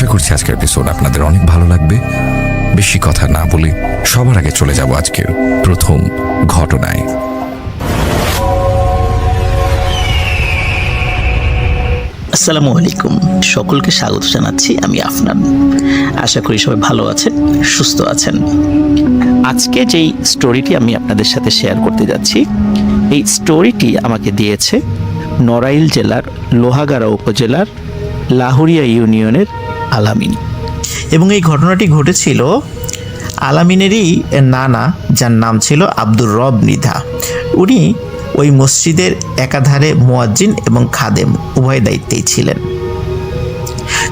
আশা করছি আজকের এপিসোড আপনাদের অনেক ভালো লাগবে। বেশি কথা না বলে সবার আগে চলে যাব আজকের প্রথম ঘটনায়। আসসালামু আলাইকুম, সকলকে স্বাগত জানাচ্ছি। আমি আফনান। আশা করি সবাই ভালো আছেন, সুস্থ আছেন। আজকে যেই স্টোরিটি আমি আপনাদের সাথে শেয়ার করতে যাচ্ছি, এই স্টোরিটি আমাকে দিয়েছে নড়াইল জেলার লোহাগাড়া উপজেলার লাহুরিয়া ইউনিয়নের আলামিন। এবং এই ঘটনাটি ঘটেছিল আলামিনেরই নানা, যার নাম ছিল আব্দুর রব মৃধা। উনি ওই মসজিদের একাধারে মুয়াজ্জিন এবং খাদেম উভয় দায়িত্বেই ছিলেন।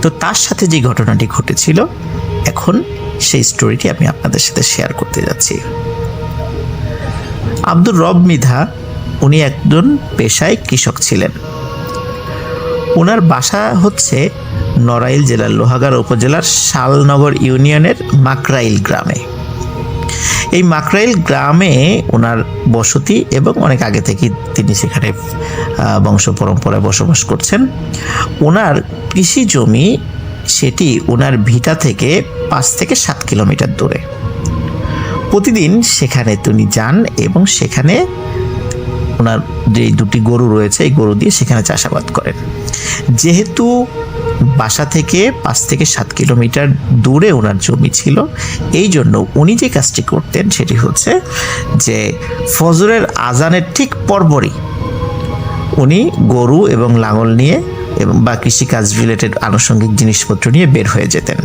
তো তার সাথে যে ঘটনাটি ঘটেছিল, এখন সেই স্টোরিটি আমি আপনাদের সাথে শেয়ার করতে যাচ্ছি। আব্দুর রব মৃধা উনি একজন পেশায় কৃষক ছিলেন। ওনার বাসা হচ্ছে নড়াইল জেলার লোহাগাড়া উপজেলার শালনগর ইউনিয়নের মাকরাইল গ্রামে। এই মাকরাইল গ্রামে ওনার বসতি এবং অনেক আগে থেকে তিনি সেখানে বংশ পরম্পরায় বসবাস করছেন। ওনার কৃষি জমি, সেটি ওনার ভিটা থেকে 5 থেকে 7 কিলোমিটার দূরে। প্রতিদিন সেখানে তিনি যান এবং সেখানে ওনার যে 2টি গরু রয়েছে, এই গরু দিয়ে সেখানে চাষাবাদ করেন। যেহেতু বাসা থেকে 5 থেকে 7 কিলোমিটার দূরে ওনার জমি ছিল, এই জন্য উনি যে কাজটি করতেন সেটি হচ্ছে যে ফজরের আজানের ঠিক পরপরই উনি গরু এবং লাঙল নিয়ে এবং বা কৃষিকাজ রিলেটেড আনুষঙ্গিক জিনিসপত্র নিয়ে বের হয়ে যেতেন।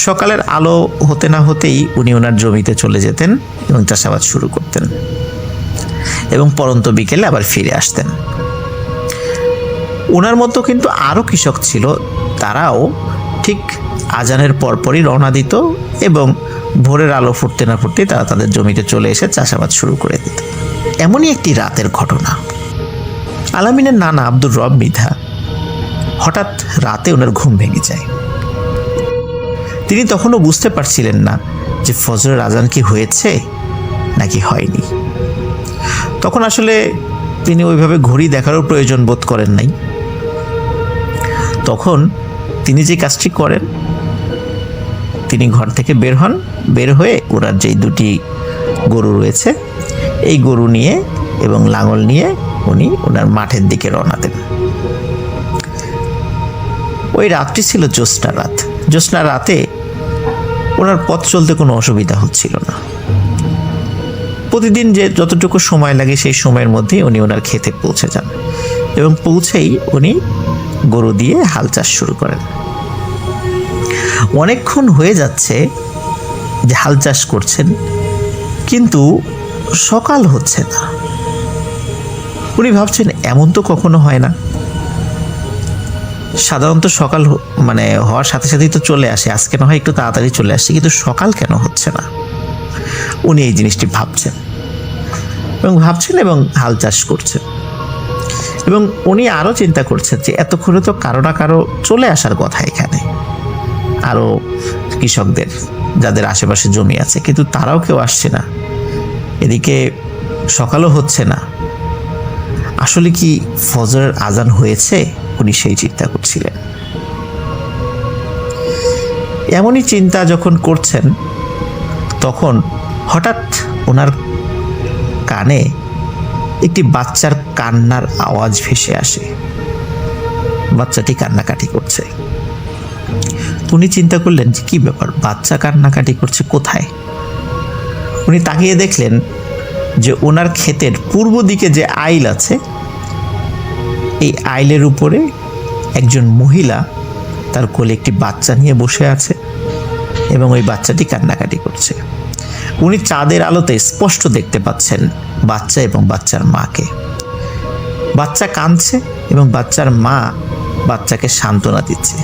সকালের আলো হতে না হতেই উনি ওনার জমিতে চলে যেতেন এবং চাষাবাদ শুরু করতেন এবং পরন্ত বিকেলে আবার ফিরে আসতেন। ওনার মতো কিন্তু আরও কৃষক ছিল, তারাও ঠিক আজানের পরপরই রওনা দিত এবং ভোরের আলো ফুটতে না ফুটতেই তারা তাদের জমিতে চলে এসে চাষাবাদ শুরু করে দিত। এমনই একটি রাতের ঘটনা। আলামিনের নানা আব্দুর রব মৃধা হঠাৎ রাতে ওনার ঘুম ভেঙে যায়। তিনি তখনও বুঝতে পারছিলেন না যে ফজরের আজান কি হয়েছে নাকি হয়নি। তখন আসলে তিনি ওইভাবে ঘড়ি দেখারও প্রয়োজন বোধ করেন নাই। তখন তিনি যে কাজটি করেন, তিনি ঘর থেকে বের হন। বের হয়ে ওনার যেই 2টি গরু রয়েছে, এই গরু নিয়ে এবং লাঙল নিয়ে উনি ওনার মাঠের দিকে রওনা দেন। ওই রাতটি ছিল জ্যোৎস্না রাত। জ্যোৎস্না রাতে ওনার পথ চলতে কোনো অসুবিধা হচ্ছিল না। প্রতিদিন যে যতটুকু সময় লাগে সেই সময়ের মধ্যেই উনি ওনার ক্ষেতে পৌঁছে যান এবং পৌঁছেই উনি গরু দিয়ে হাল চাষ শুরু করেন। অনেকক্ষণ হয়ে যাচ্ছে যে হাল চাষ করছেন, কিন্তু সকাল হচ্ছে না। উনি ভাবছেন এমন তো কখনো হয় না, সাধারণত সকাল হওয়ার সাথে সাথেই তো চলে আসে, আজকে না হয় একটু তাড়াতাড়ি চলে আসছে, কিন্তু সকাল কেন হচ্ছে না? উনি এই জিনিসটি ভাবছেন এবং হাল চাষ করছেন। এবং উনি আরও চিন্তা করছেন যে এতক্ষণে তো কারো না কারো চলে আসার কথা এখানে, আরও কৃষকদের যাদের আশেপাশে জমি আছে, কিন্তু তারাও কেউ আসছে না। এদিকে সকালও হচ্ছে না। আসলে কি ফজরের আজান হয়েছে? উনি সেই চিন্তা করছিলেন। এমনই চিন্তা যখন করছেন, তখন হঠাৎ ওনার কানে একটি বাচ্চার কান্নার আওয়াজ ভেসে আসে। বাচ্চাটি কান্নাকাটি করছে। উনি চিন্তা করলেন যে কি ব্যাপার, বাচ্চা কান্নাকাটি করছে কোথায়? উনি তাকিয়ে দেখলেন যে ওনার ক্ষেতের পূর্ব দিকে যে আইল আছে, এই আইলের উপরে একজন মহিলা তার কোলে একটি বাচ্চা নিয়ে বসে আছে এবং ওই বাচ্চাটি কান্নাকাটি করছে। উনি চাঁদের আলোতে স্পষ্ট দেখতে পাচ্ছেন বাচ্চা এবং বাচ্চার মাকে। বাচ্চা কাঁদছে এবং বাচ্চার মা বাচ্চাকে সান্ত্বনা দিচ্ছে।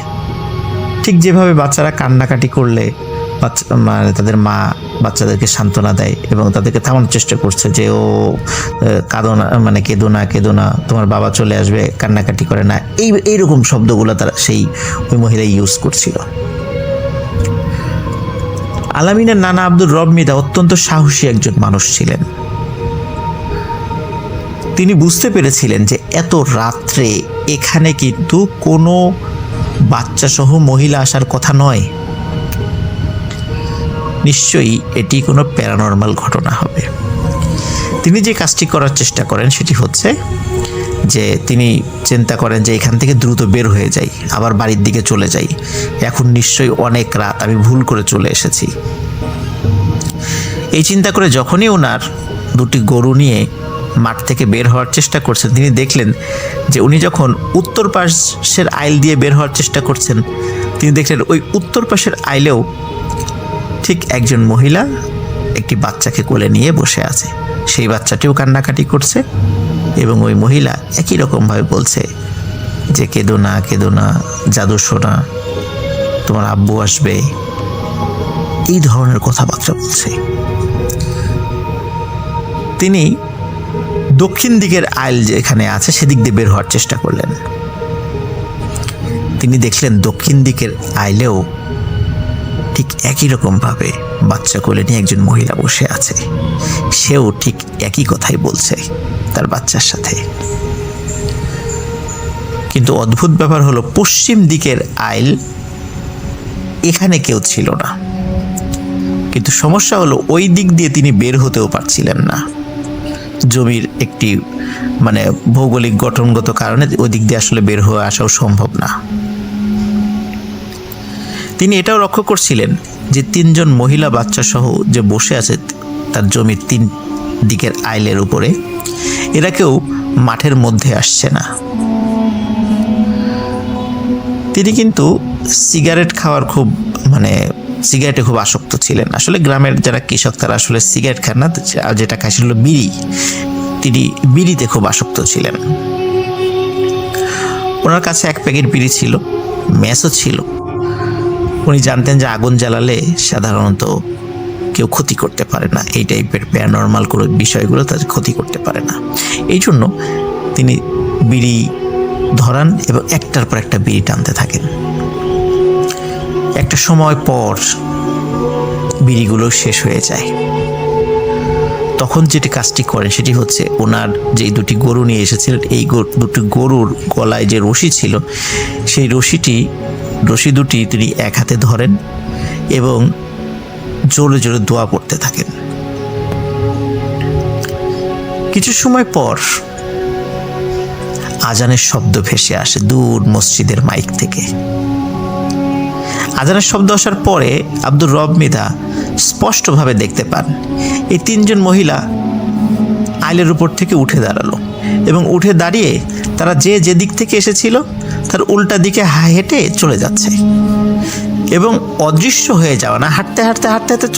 ঠিক যেভাবে বাচ্চারা কান্নাকাটি করলে তাদের মা বাচ্চাদেরকে সান্ত্বনা দেয় এবং তাদেরকে থামানোর চেষ্টা করছে যে ও কাঁদো না, কেঁদো না, তোমার বাবা চলে আসবে, কান্নাকাটি করে না, এইরকম শব্দগুলো তারা ওই মহিলা ইউজ করছিল। আলামিনের নানা আব্দুর রব মৃধা অত্যন্ত সাহসী একজন মানুষ ছিলেন। তিনি বুঝতে পেরেছিলেন যে এত রাত্রে এখানে কিন্তু কোনো বাচ্চা সহ মহিলা আসার কথা নয়। নিশ্চয়ই এটি কোনো প্যারানর্মাল ঘটনা হবে। তিনি যে কাজটি করার চেষ্টা করেন সেটি হচ্ছে যে তিনি চিন্তা করেন যে এখান থেকে দ্রুত বের হয়ে যাই, আবার বাড়ির দিকে চলে যাই, এখন নিশ্চয়ই অনেক রাত, আমি ভুল করে চলে এসেছি। এই চিন্তা করে যখনই ওনার দুটি গরু নিয়ে মাঠ থেকে বের হওয়ার চেষ্টা করছেন, তিনি দেখলেন যে উনি যখন উত্তর পাশের আইল দিয়ে বের হওয়ার চেষ্টা করছেন, তিনি দেখলেন ওই উত্তর পাশের আইলেও ঠিক একজন মহিলা একটি বাচ্চাকে কোলে নিয়ে বসে আছে। সেই বাচ্চাটিও কান্নাকাটি করছে এবং ওই মহিলা একই রকমভাবে বলছে যে কেঁদো না, কেঁদো না, জাদু সোনা, তোমার আব্বু আসবে, এই ধরনের কথাবার্তা বলছে। তিনি দক্ষিণ দিকের আইল যেখানে আছে সেদিক দিয়ে বের হওয়ার চেষ্টা করলেন। তিনি দেখলেন দক্ষিণ দিকের আইলেও ঠিক একই রকমভাবে বাচ্চা কোলে নিয়ে একজন মহিলা বসে আছে। সেও ঠিক একই কথাই বলছে তার বাচ্চার সাথে। কিন্তু অদ্ভুত ব্যাপার হলো, পশ্চিম দিকের আইল, এখানে কেউ ছিল না। কিন্তু সমস্যা হলো ওই দিক দিয়ে তিনি বের হতেও পারছিলেন না। জমির একটি ভৌগোলিক গঠনগত কারণে ওই দিক দিয়ে আসলে বের হয়ে আসাও সম্ভব না। তিনি এটাও লক্ষ্য করছিলেন যে তিনজন মহিলা বাচ্চা সহ যে বসে আছে তার জমির তিন দিকের আইলের উপরে, এরা কেউ মাঠের মধ্যে আসছে না। তিনি কিন্তু সিগারেট খাওয়ার সিগারেটে খুব আসক্ত ছিলেন। আসলে গ্রামের যারা কৃষক তারা আসলে সিগারেট খান না, যেটা খায় সেটা হলো বিড়ি। তিনি বিড়িতে খুব আসক্ত ছিলেন। ওনার কাছে এক প্যাকেট বিড়ি ছিল, ম্যাচও ছিল। উনি জানতেন যে আগুন জ্বালালে সাধারণত কেউ ক্ষতি করতে পারে না, এই টাইপের প্যারানর্মাল কোনো বিষয়গুলো তাদের ক্ষতি করতে পারে না। এই জন্য তিনি বিড়ি ধরান এবং একটার পর একটা বিড়ি টানতে থাকেন। একটা সময় পর বিড়িগুলো শেষ হয়ে যায়। তখন যেটি কাজটি করেন সেটি হচ্ছে, ওনার যে দুটি গরু নিয়ে এসেছিলেন, এই দুটি গরুর গলায় যে রশি ছিল, সেই রশি দুটি তিনি এক হাতে ধরেন এবং জোরে জোরে দোয়া পড়তে থাকেন। কিছু সময় পর আজানের শব্দ ভেসে আসে দূর মসজিদের মাইক থেকে। আজানের শব্দ আসার পরে আব্দুর রব মৃধা স্পষ্টভাবে দেখতে পান এই তিনজন মহিলা আইলের উপর থেকে উঠে দাঁড়ালো এবং উঠে দাঁড়িয়ে তারা যে দিক থেকে এসেছিল তার উল্টা দিকে হেঁটে চলে যাচ্ছে এবং অদৃশ্য হয়ে যাওয়া না, হাঁটতে হাঁটতে হাঁটতে হাঁটতে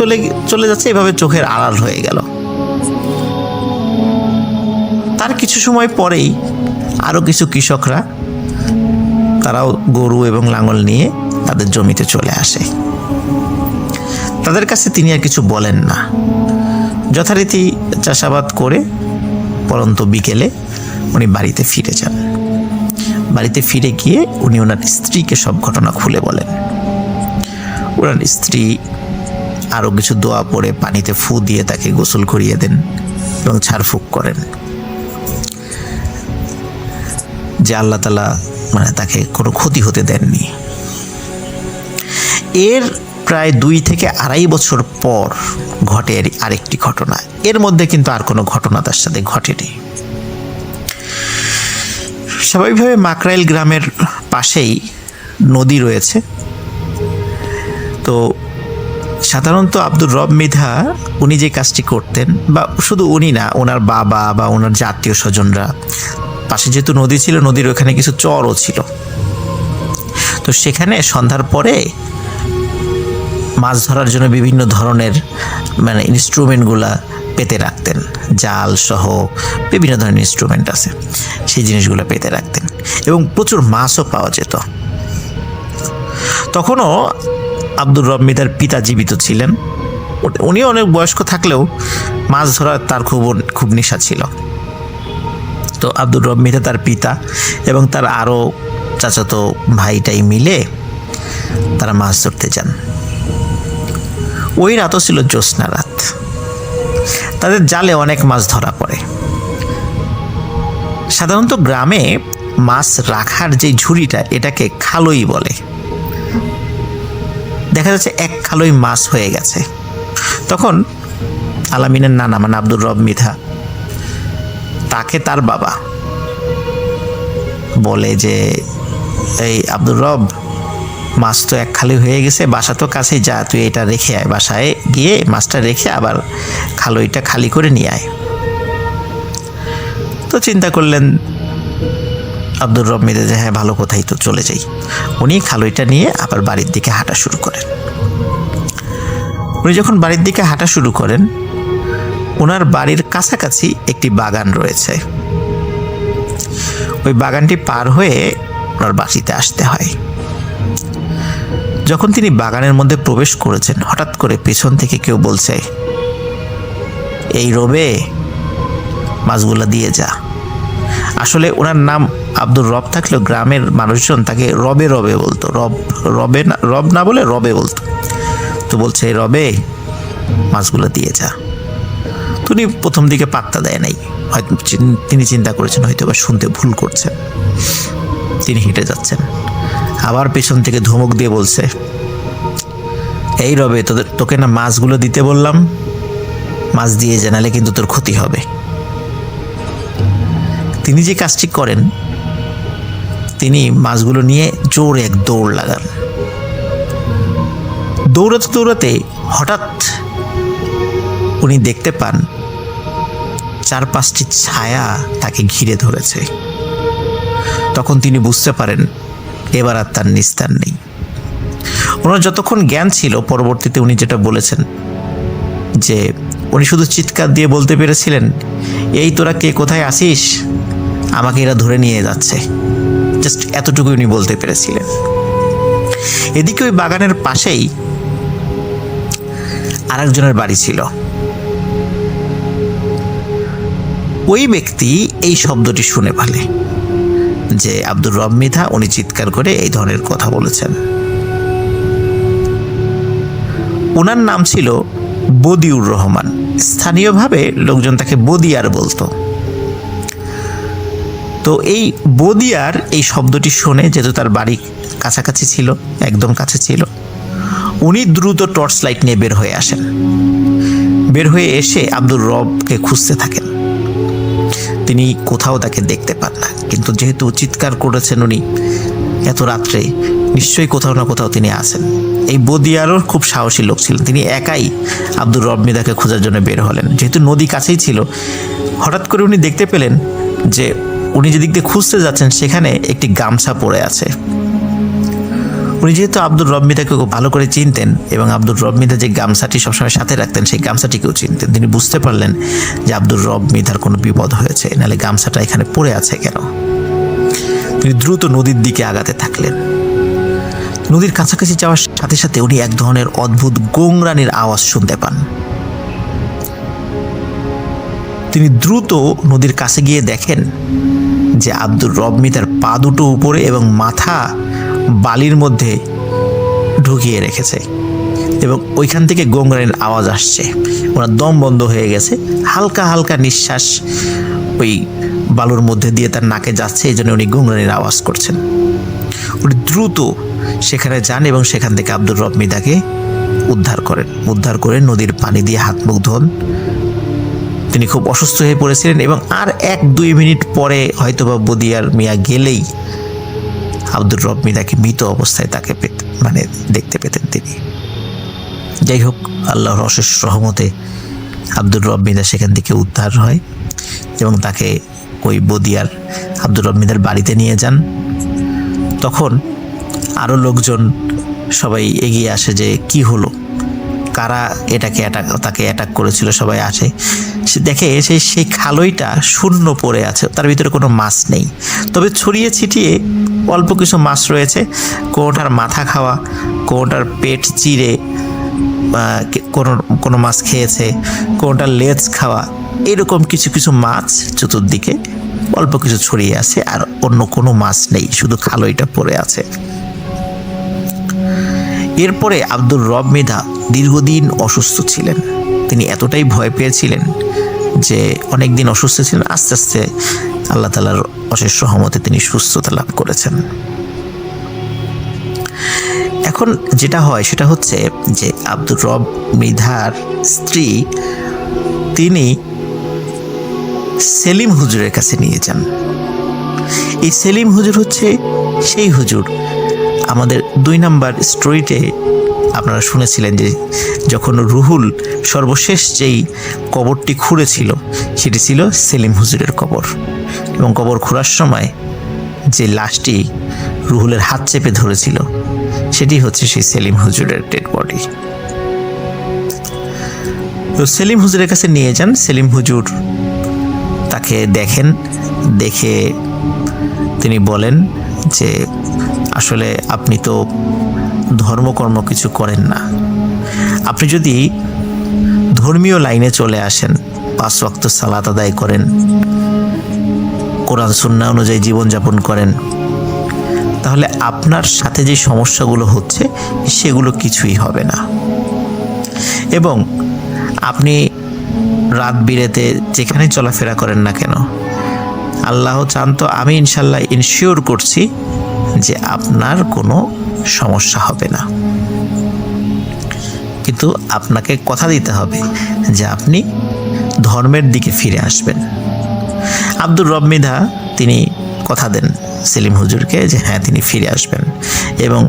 চলে যাচ্ছে। এভাবে চোখের আড়াল হয়ে গেল। তার কিছু সময় পরেই আরও কিছু কৃষকরা, তারাও গরু এবং লাঙল নিয়ে তাদের জমিতে চলে আসে। তাদের কাছে তিনি আর কিছু বলেন না, যথারীতি চাষাবাদ করে পরন্ত বিকেলে উনি বাড়িতে ফিরে যান। বাড়িতে ফিরে গিয়ে উনি ওনার স্ত্রীকে সব ঘটনা খুলে বলেন। ওনার স্ত্রী আরও কিছু দোয়া পড়ে পানিতে ফু দিয়ে তাকে গোসল করিয়ে দেন এবং ঝাড়ফুঁক করেন যে আল্লাহ তাআলা তাকে কোনো ক্ষতি হতে দেননি। এর প্রায় 2 থেকে 2.5 বছর পর ঘটে আরেকটি ঘটনা। এর মধ্যে কিন্তু আর কোনো ঘটনা তার সাথে ঘটেনি। স্বাভাবিকভাবে মাকরাইল গ্রামের পাশেই নদী রয়েছে। তো সাধারণত আব্দুর রব মৃধা উনি যে কাজটি করতেন, বা শুধু উনি না, ওনার বাবা বা ওনার যে আত্মীয় স্বজনরা, পাশে যেহেতু নদী ছিল, নদীর ওখানে কিছু চরও ছিল। তো সেখানে সন্ধ্যার পরে মাছ ধরার জন্য বিভিন্ন ধরনের ইনস্ট্রুমেন্টগুলা পেতে রাখতেন। জাল সহ বিভিন্ন ধরনের ইনস্ট্রুমেন্ট আছে, সেই জিনিসগুলো পেতে রাখতেন এবং প্রচুর মাছও পাওয়া যেত। তখনও আব্দুর রব মৃধার পিতা জীবিত ছিলেন। উনিও অনেক বয়স্ক থাকলেও মাছ ধরার তার খুব নেশা ছিল। তো আব্দুর রব মৃধা, তার পিতা এবং তার আরও চাচাতো ভাইটাই মিলে তারা মাছ ধরতে যান। ওই রাতও ছিল জ্যোৎস্না রাত। তাদের জালে অনেক মাছ ধরা পড়ে। সাধারণত গ্রামে মাছ রাখার যে ঝুড়িটা এটাকে খালই বলে। দেখা যাচ্ছে এক খালই মাছ হয়ে গেছে। তখন আলামিনের নানা মানে আব্দুর রব মৃধা তাকে তার বাবা বলে যে, এই আব্দুর রব, মাছ তো এক খালি হয়ে গেছে, বাসা তো কাছেই, যা তুই এটা রেখে আয়, বাসায় গিয়ে মাছটা রেখে আবার খালইটা খালি করে নিয়ে আয়। তো চিন্তা করলেন আব্দুর রব মৃধা যে হ্যাঁ ভালো, কোথায় তো চলে যাই। উনি খালইটা নিয়ে আবার বাড়ির দিকে হাঁটা শুরু করেন। উনি যখন বাড়ির দিকে হাঁটা শুরু করেন, ওনার বাড়ির কাছাকাছি একটি বাগান রয়েছে। ওই বাগানটি পার হয়ে ওনার বাড়িতে আসতে হয়। যখন তিনি বাগানের মধ্যে প্রবেশ করেছেন, হঠাৎ করে পেছন থেকে কেউ বলছে, এই রবে, মাছগুলা দিয়ে যা। আসলে ওনার নাম আব্দুর রব থাকলেও গ্রামের মানুষজন তাকে রবে রবে বলতো, রব না বলে রবে বলতো। তো বলছে, রবে, মাছগুলো দিয়ে যা। তিনি প্রথম দিকে পাত্তা দেয় নাই, হয়তো তিনি চিন্তা করেছেন হয়তো বা শুনতে ভুল করছেন। তিনি হেঁটে যাচ্ছেন, আবার পেছন থেকে ধমক দিয়ে বলছে, এই রবে, তোকে না মাছগুলো দিতে বললাম, মাছ দিয়ে জানালে কিন্তু তোর ক্ষতি হবে। তিনি যে কাজটি করেন, তিনি মাছগুলো নিয়ে জোরে এক দৌড় লাগান। দৌড়াতে দৌড়াতে হঠাৎ উনি দেখতে পান 4-5টি ছায়া তাকে ঘিরে ধরেছে। তখন তিনি বুঝতে পারেন এবার আর তার নিস্তার নেই। ওনার যতক্ষণ জ্ঞান ছিল, পরবর্তীতে উনি যেটা বলেছেন যে উনি শুধু চিৎকার দিয়ে বলতে পেরেছিলেন, এই তোরা কে, কোথায় আসিস, আমাকে এরা ধরে নিয়ে যাচ্ছে। জাস্ট এতটুকু উনি বলতে পেরেছিলেন। এদিকে ওই বাগানের পাশেই আরেকজনের বাড়ি ছিল। ওই ব্যক্তি এই শব্দটি শুনে ফেলে যে আব্দুর রব মৃধা উনি চিৎকার করে এই ধরনের কথা বলেছেন। ওনার নাম ছিল বদিউর রহমান। স্থানীয়ভাবে লোকজন তাকে বদিয়ার বলতো। তো এই বদিয়ার এই শব্দটি শুনে, যেহেতু তার বাড়ি কাছাকাছি ছিল, একদম কাছে ছিল, উনি দ্রুত টর্চ লাইট নিয়ে বের হয়ে আসেন। বের হয়ে এসে আব্দুর রবকে খুঁজতে থাকেন। তিনি কোথাও তাকে দেখতে পান না, কিন্তু যেহেতু চিৎকার করেছেন উনি এত রাত্রে, নিশ্চয়ই কোথাও না কোথাও তিনি আছেন। এই বদিয়ারও খুব সাহসী লোক ছিলেন। তিনি একাই আব্দুর রব মৃধাকে খোঁজার জন্য বের হলেন। যেহেতু নদী কাছেই ছিল, হঠাৎ করে উনি দেখতে পেলেন যে উনি যেদিক দিয়ে খুঁজতে যাচ্ছেন সেখানে একটি গামছা পড়ে আছে। উনি যেহেতু আব্দুর রব মৃধাকে খুব ভালো করে চিনতেন এবং আব্দুর রব মৃধা যে গামছাটি সবসময় সাথে রাখতেন সেই গামছাটিকেও চিনতেন, তিনি বুঝতে পারলেন যে আব্দুর রব মৃধার কোনো বিপদ হয়েছে, নাহলে গামছাটা এখানে পড়ে আছে কেন। তিনি দ্রুত নদীর দিকে আগাতে থাকলেন। নদীর কাছাকাছি যাওয়ার সাথে সাথে উনি এক ধরনের অদ্ভুত গোংরানির আওয়াজ শুনতে পান। তিনি দ্রুত নদীর কাছে গিয়ে দেখেন যে আব্দুর রব মৃধার পা দুটো উপরে এবং মাথা বালির মধ্যে ঢুকিয়ে রেখেছে এবং ওইখান থেকে গোংরানির আওয়াজ আসছে। ওনার দম বন্ধ হয়ে গেছে, হালকা হালকা নিঃশ্বাস ওই বালুর মধ্যে দিয়ে তার নাকে যাচ্ছে, এই জন্য উনি গোংরানির আওয়াজ করছেন। উনি দ্রুত সেখানে যান এবং সেখান থেকে আব্দুর রব মৃধাকে উদ্ধার করে নদীর পানি দিয়ে হাত মুখ ধোন। তিনি খুব অসুস্থ হয়ে পড়েছিলেন এবং আর 1-2 মিনিট পরে হয়তোবা বদিয়ার মিয়া গেলেই আব্দুর রব মৃধাকে মৃত অবস্থায় তাকে দেখতে পেতেন তিনি। যাই হোক, আল্লাহর অশেষ রহমতে আব্দুর রব মৃধা সেখান থেকে উদ্ধার হয় এবং তাকে ওই বদিয়ার আব্দুর রব মৃধার বাড়িতে নিয়ে যান। তখন আরও লোকজন সবাই এগিয়ে আসে যে কি হলো, কারা তাকে অ্যাটাক করেছিল। সবাই আসে, সে দেখে সেই খালইটা শূন্য পড়ে আছে, তার ভিতরে কোনো মাছ নেই, তবে ছড়িয়ে ছিটিয়ে অল্প কিছু মাছ রয়েছে। কোনোটার মাথা খাওয়া, কোনোটার পেট চিরে কোনো মাছ খেয়েছে, কোনোটার লেজ খাওয়া, এরকম কিছু কিছু মাছ চতুর্দিকে অল্প কিছু ছড়িয়ে আছে, আর অন্য কোনো মাছ নেই, শুধু খালইটা পড়ে আছে। এরপরে আব্দুর রব মৃধা দীর্ঘদিন অসুস্থ ছিলেন। তিনি এতটাই ভয় পেয়েছিলেন যে অনেক দিন অসুস্থ ছিলেন। আস্তে আস্তে আল্লাহ তাআলার অশেষ রহমতে তিনি সুস্থতা লাভ করেছেন। এখন যেটা হয় সেটা হচ্ছে যে আব্দুর রব মৃধার স্ত্রী তিনি সেলিম হুজুরের কাছে নিয়ে যান। এই সেলিম হুজুর হচ্ছে সেই হুজুর আমাদের 2 নম্বর স্টোরিতে আপনারা শুনেছিলেন যে যখন রুহুল সর্বশেষ যেই কবরটি খুঁড়েছিল সেটি ছিল সেলিম হুজুরের কবর, এবং কবর খোঁড়ার সময় যে লাশটি রুহুলের হাত চেপে ধরেছিল সেটি হচ্ছে সেই সেলিম হুজুরের ডেড বডি। তো সেলিম হুজুরের কাছে নিয়ে যান। সেলিম হুজুর তাকে দেখেন, দেখে তিনি বলেন যে আসলে আপনি তো ধর্মকর্ম কিছু করেন না, আপনি যদি ধর্মীয় লাইনে চলে আসেন, 5 ওয়াক্ত সালাত আদায় করেন, কোরআন সুন্নাহ অনুযায়ী জীবনযাপন করেন, তাহলে আপনার সাথে যে সমস্যাগুলো হচ্ছে সেগুলো কিছুই হবে না। এবং আপনি রাত বিরেতে যেখানে চলাফেরা করেন না কেন, আল্লাহ চান তো আমি ইনশাল্লাহ ইনশিওর করছি যে আপনার কোনো সমস্যা হবে না, কিন্তু আপনাকে কথা দিতে হবে যে আপনি ধর্মের দিকে ফিরে আসবেন। আব্দুর রব মৃধা তিনি কথা দেন সেলিম হুজুরকে যে হ্যাঁ তিনি ফিরে আসবেন এবং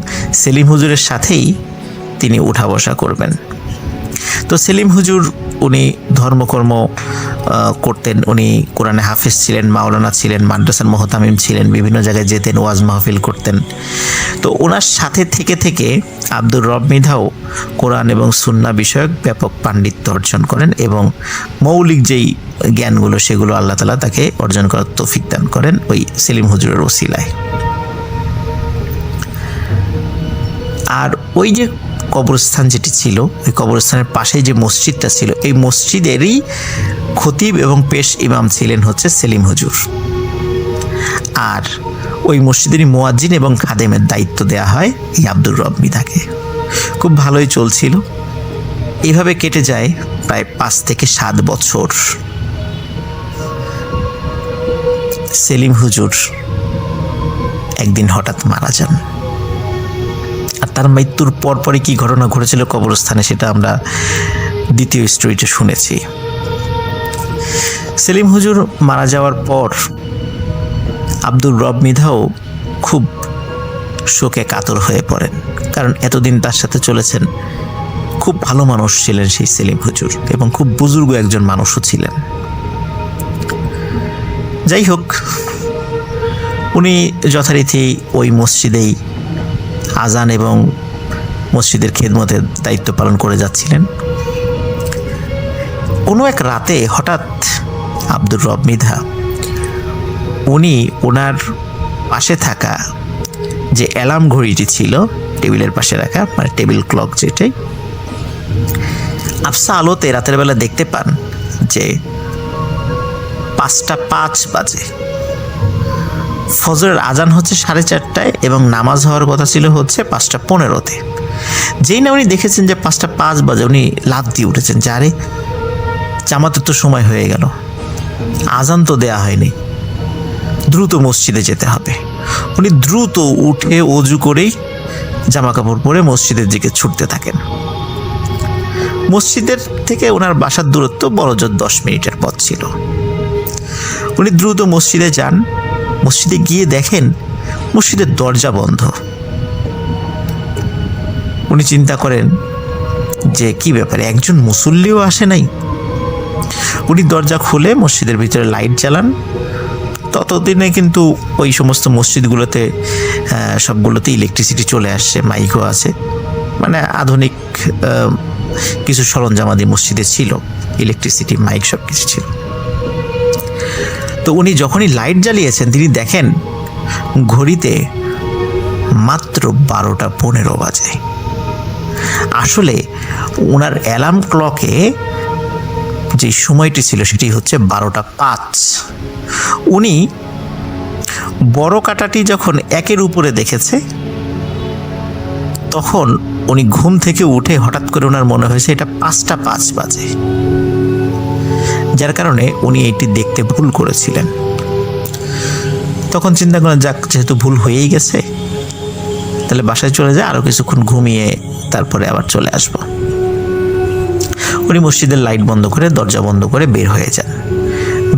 সেলিম হুজুরের সাথেই তিনি উঠা বসা করবেন। তো সেলিম হুজুর উনি ধর্মকর্ম করতেন, উনি কোরআনে হাফেজ ছিলেন, মাওলানা ছিলেন, মাদ্রাসার মুহতামিম ছিলেন, বিভিন্ন জায়গায় যেতেন, ওয়াজ মাহফিল করতেন। তো ওনার সাথে থেকে থেকে আব্দুর রব মৃধাও কোরআন এবং সুন্নাহ বিষয়ক ব্যাপক পাণ্ডিত্য অর্জন করেন এবং মৌলিক যেই জ্ঞানগুলো সেগুলো আল্লাহ তাআলা তাকে অর্জন করার তৌফিক দান করেন ওই সেলিম হুজুরের ওসিলায়। আর ওই যে কবরস্থান যেটি ছিল, ওই কবরস্থানের পাশে যে মসজিদটা ছিল, এই মসজিদেরই খতিব এবং পেশ ইমাম ছিলেন হচ্ছে সেলিম হুজুর। আর ওই মসজিদেরই মুয়াজ্জিন এবং খাদেমের দায়িত্ব দেয়া হয় এই আব্দুর রব মৃধাকে। খুব ভালোই চলছিল। এইভাবে কেটে যায় প্রায় 5 থেকে 7 বছর। সেলিম হুজুর একদিন হঠাৎ মারা যান। আর তার মৃত্যুর পরপরই কি ঘটনা ঘটেছিল কবরস্থানে সেটা আমরা দ্বিতীয় স্টোরিতে শুনেছি। সেলিম হুজুর মারা যাওয়ার পর আব্দুর রব মৃধাও খুব শোকে কাতর হয়ে পড়েন, কারণ এতদিন তার সাথে চলেছেন। খুব ভালো মানুষ ছিলেন সেই সেলিম হুজুর এবং খুব বুজুর্গ একজন মানুষও ছিলেন। যাই হোক, উনি যথারীতি ওই মসজিদেই আজান এবং মসজিদের খেদমতের দায়িত্ব পালন করে যাচ্ছিলেন। কোনো এক রাতে হঠাৎ আব্দুর রব মৃধা উনি ওনার পাশে থাকা যে অ্যালার্ম ঘড়িটি ছিল টেবিলের পাশে রাখা, মানে টেবিল ক্লক যেটাই, আবসা আলোতে রাতের বেলা দেখতে পান যে 5:05 বাজে। ফজরের আজান হচ্ছে 4:30টায় এবং নামাজ হওয়ার কথা ছিল হচ্ছে 5:15-তে। যেই না উনি দেখেছেন যে 5:05 বাজে, উনি লাফ দিয়ে উঠেছেন যে আরে জামাতের তো সময় হয়ে গেল, আজান তো দেয়া হয়নি, দ্রুত মসজিদে যেতে হবে। উনি দ্রুত উঠে অজু করেই জামা কাপড় পরে মসজিদের দিকে ছুটতে থাকেন। মসজিদের থেকে ওনার বাসার দূরত্ব বড়জোর 10 মিনিটের পথ ছিল। উনি দ্রুত মসজিদে যান। মসজিদে গিয়ে দেখেন মসজিদের দরজা বন্ধ। উনি চিন্তা করেন যে কি ব্যাপারে, একজন মুসল্লিও আসে নাই। উনি দরজা খুলে মসজিদের ভিতরে লাইট জ্বালান। ততদিনে কিন্তু ওই সমস্ত মসজিদগুলোতে সবগুলোতে ইলেকট্রিসিটি চলে আসছে, মাইকও আছে, মানে আধুনিক কিছু সরঞ্জামাদি মসজিদে ছিল, ইলেকট্রিসিটি, মাইক সব কিছু ছিল। তো উনি যখনই লাইট জ্বালিয়েছেন তিনি দেখেন ঘড়িতে মাত্র 12:15 বাজে। আসলে ওনার অ্যালার্ম ক্লকে যে সময়টি ছিল সেটি হচ্ছে 12:05। উনি বড় কাঁটাটি যখন 1-এর উপরে দেখেছে তখন উনি ঘুম থেকে উঠে হঠাৎ করে ওনার মনে হয়েছে এটা 5:05 বাজে, যার কারণে উনি এটি দেখতে ভুল করেছিলেন। তখন চিন্তা করেন, যাক যেহেতু ভুল হয়েই গেছে, তাহলে বাসায় চলে যায়, আরও কিছুক্ষণ ঘুমিয়ে তারপরে আবার চলে আসব। উনি মসজিদের লাইট বন্ধ করে, দরজা বন্ধ করে বের হয়ে যান।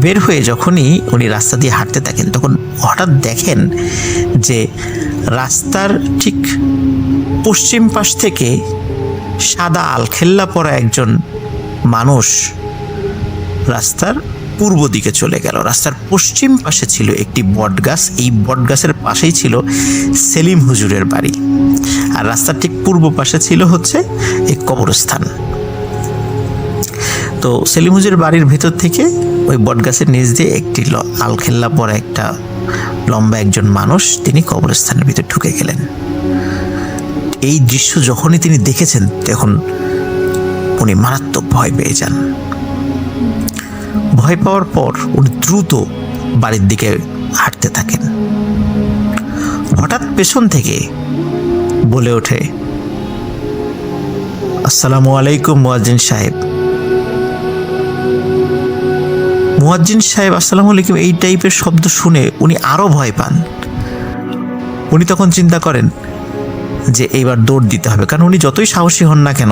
বের হয়ে যখনই উনি রাস্তা দিয়ে হাঁটতে থাকেন, তখন হঠাৎ দেখেন যে রাস্তার ঠিক পশ্চিম পাশ থেকে সাদা আলখেল্লা পরা একজন মানুষ রাস্তার পূর্ব দিকে চলে গেল। রাস্তার পশ্চিম পাশে ছিল একটি বটগাছ, এই বটগাছের পাশেই ছিল সেলিম হুজুরের বাড়ি, আর রাস্তার ঠিক পূর্ব পাশে ছিল হচ্ছে এই কবরস্থান। তো সেলিম হুজুরের বাড়ির ভেতর থেকে ওই বটগাছের নিচ দিয়ে একটি আলখেল্লা পরা একটা লম্বা একজন মানুষ তিনি কবরস্থানের ভিতর ঢুকে গেলেন। এই দৃশ্য যখনই তিনি দেখেছেন, তখন উনি মারাত্মক ভয় পেয়ে যান। ভয় পাওয়ার পর উনি দ্রুত বাড়ির দিকে হাঁটতে থাকেন। হঠাৎ পেছন থেকে বলে ওঠে, আসসালামু আলাইকুম মুয়াজ্জিন সাহেব। মুয়াজ্জিন সাহেব আসসালামু আলাইকুম এই টাইপের শব্দ শুনে উনি আরো ভয় পান। উনি তখন চিন্তা করেন যে এইবার দৌড় দিতে হবে, কারণ উনি যতই সাহসী হন না কেন,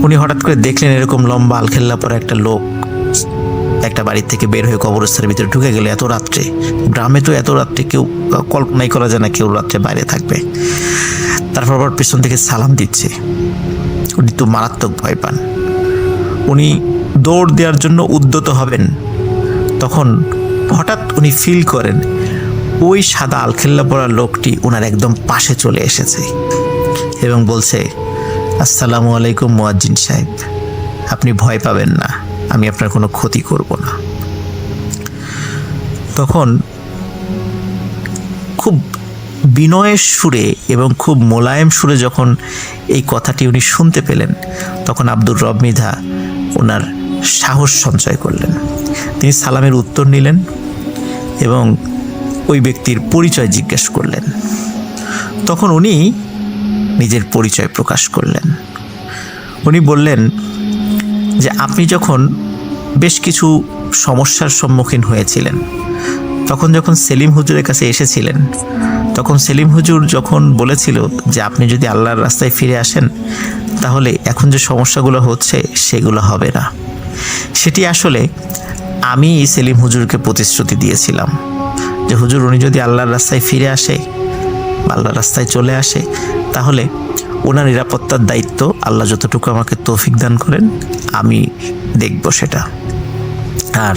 উনি হঠাৎ করে দেখলেন এরকম লম্বা আলখেল্লা পরা একটা লোক একটা বাড়ির থেকে বের হয়ে কবরস্থানের ভিতরে ঢুকে গেলে এত রাত্রে। গ্রামে তো এত রাত্রে কেউ কল্পনাই করা যায় না কেউ রাত্রে বাইরে থাকবে। তারপর আবার পেছন থেকে সালাম দিচ্ছে। উনি তো মারাত্মক ভয় পান। উনি দৌড় দেওয়ার জন্য উদ্যত হবেন, তখন হঠাৎ উনি ফিল করেন ওই সাদা আলখেল্লা পরা লোকটি ওনার একদম পাশে চলে এসেছে এবং বলছে, আসসালামু আলাইকুম মুয়াজ্জিন সাহেব, আপনি ভয় পাবেন না, আমি আপনার কোনো ক্ষতি করব না। তখন খুব বিনয়ের সুরে এবং খুব মোলায়েম সুরে যখন এই কথাটি উনি শুনতে পেলেন, তখন আব্দুর রব মৃধা ওনার সাহস সঞ্চয় করলেন। তিনি সালামের উত্তর নিলেন এবং ওই ব্যক্তির পরিচয় জিজ্ঞেস করলেন। তখন উনি নিজের পরিচয় প্রকাশ করলেন। উনি বললেন যে আপনি যখন বেশ কিছু সমস্যার সম্মুখীন হয়েছিলেন, তখন যখন সেলিম হুজুরের কাছে এসেছিলেন, তখন সেলিম হুজুর যখন বলেছিল যে আপনি যদি আল্লাহর রাস্তায় ফিরে আসেন, তাহলে এখন যে সমস্যাগুলো হচ্ছে সেগুলো হবে না। সেটি আসলে আমি সেলিম হুজুরকে প্রতিশ্রুতি দিয়েছিলাম যে হুজুর উনি যদি আল্লাহর রাস্তায় ফিরে আসে বা আল্লাহর রাস্তায় চলে আসে, তাহলে ওনার নিরাপত্তার দায়িত্ব আল্লাহ যতটুকু আমাকে তৌফিক দান করেন আমি দেখব সেটা। আর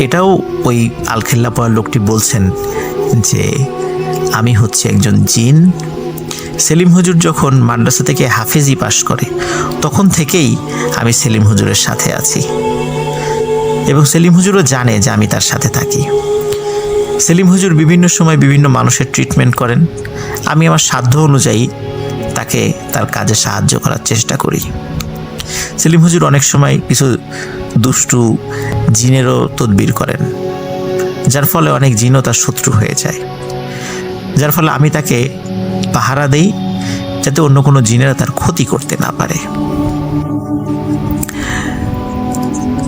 এটাও ওই আলখেল্লা পরা লোকটি বলছেন যে আমি হচ্ছে একজন জিন। সেলিম হুজুর যখন মাদ্রাসা থেকে হাফেজি পাশ করে, তখন থেকেই আমি সেলিম হুজুরের সাথে আছি এবং সেলিম হুজুরও জানে যে আমি তার সাথে থাকি। সেলিম হুজুর বিভিন্ন সময় বিভিন্ন মানুষের ট্রিটমেন্ট করেন, আমি আমার সাধ্য অনুযায়ী তাকে তার কাজে সাহায্য করার চেষ্টা করি। সেলিম হুজুর অনেক সময় কিছু দুষ্টু জিনেরও তদবির করেন, যার ফলে অনেক জিনও তার শত্রু হয়ে যায়, যার ফলে আমি তাকে পাহারা দেই যাতে অন্য কোনো জিনেরা তার ক্ষতি করতে না পারে।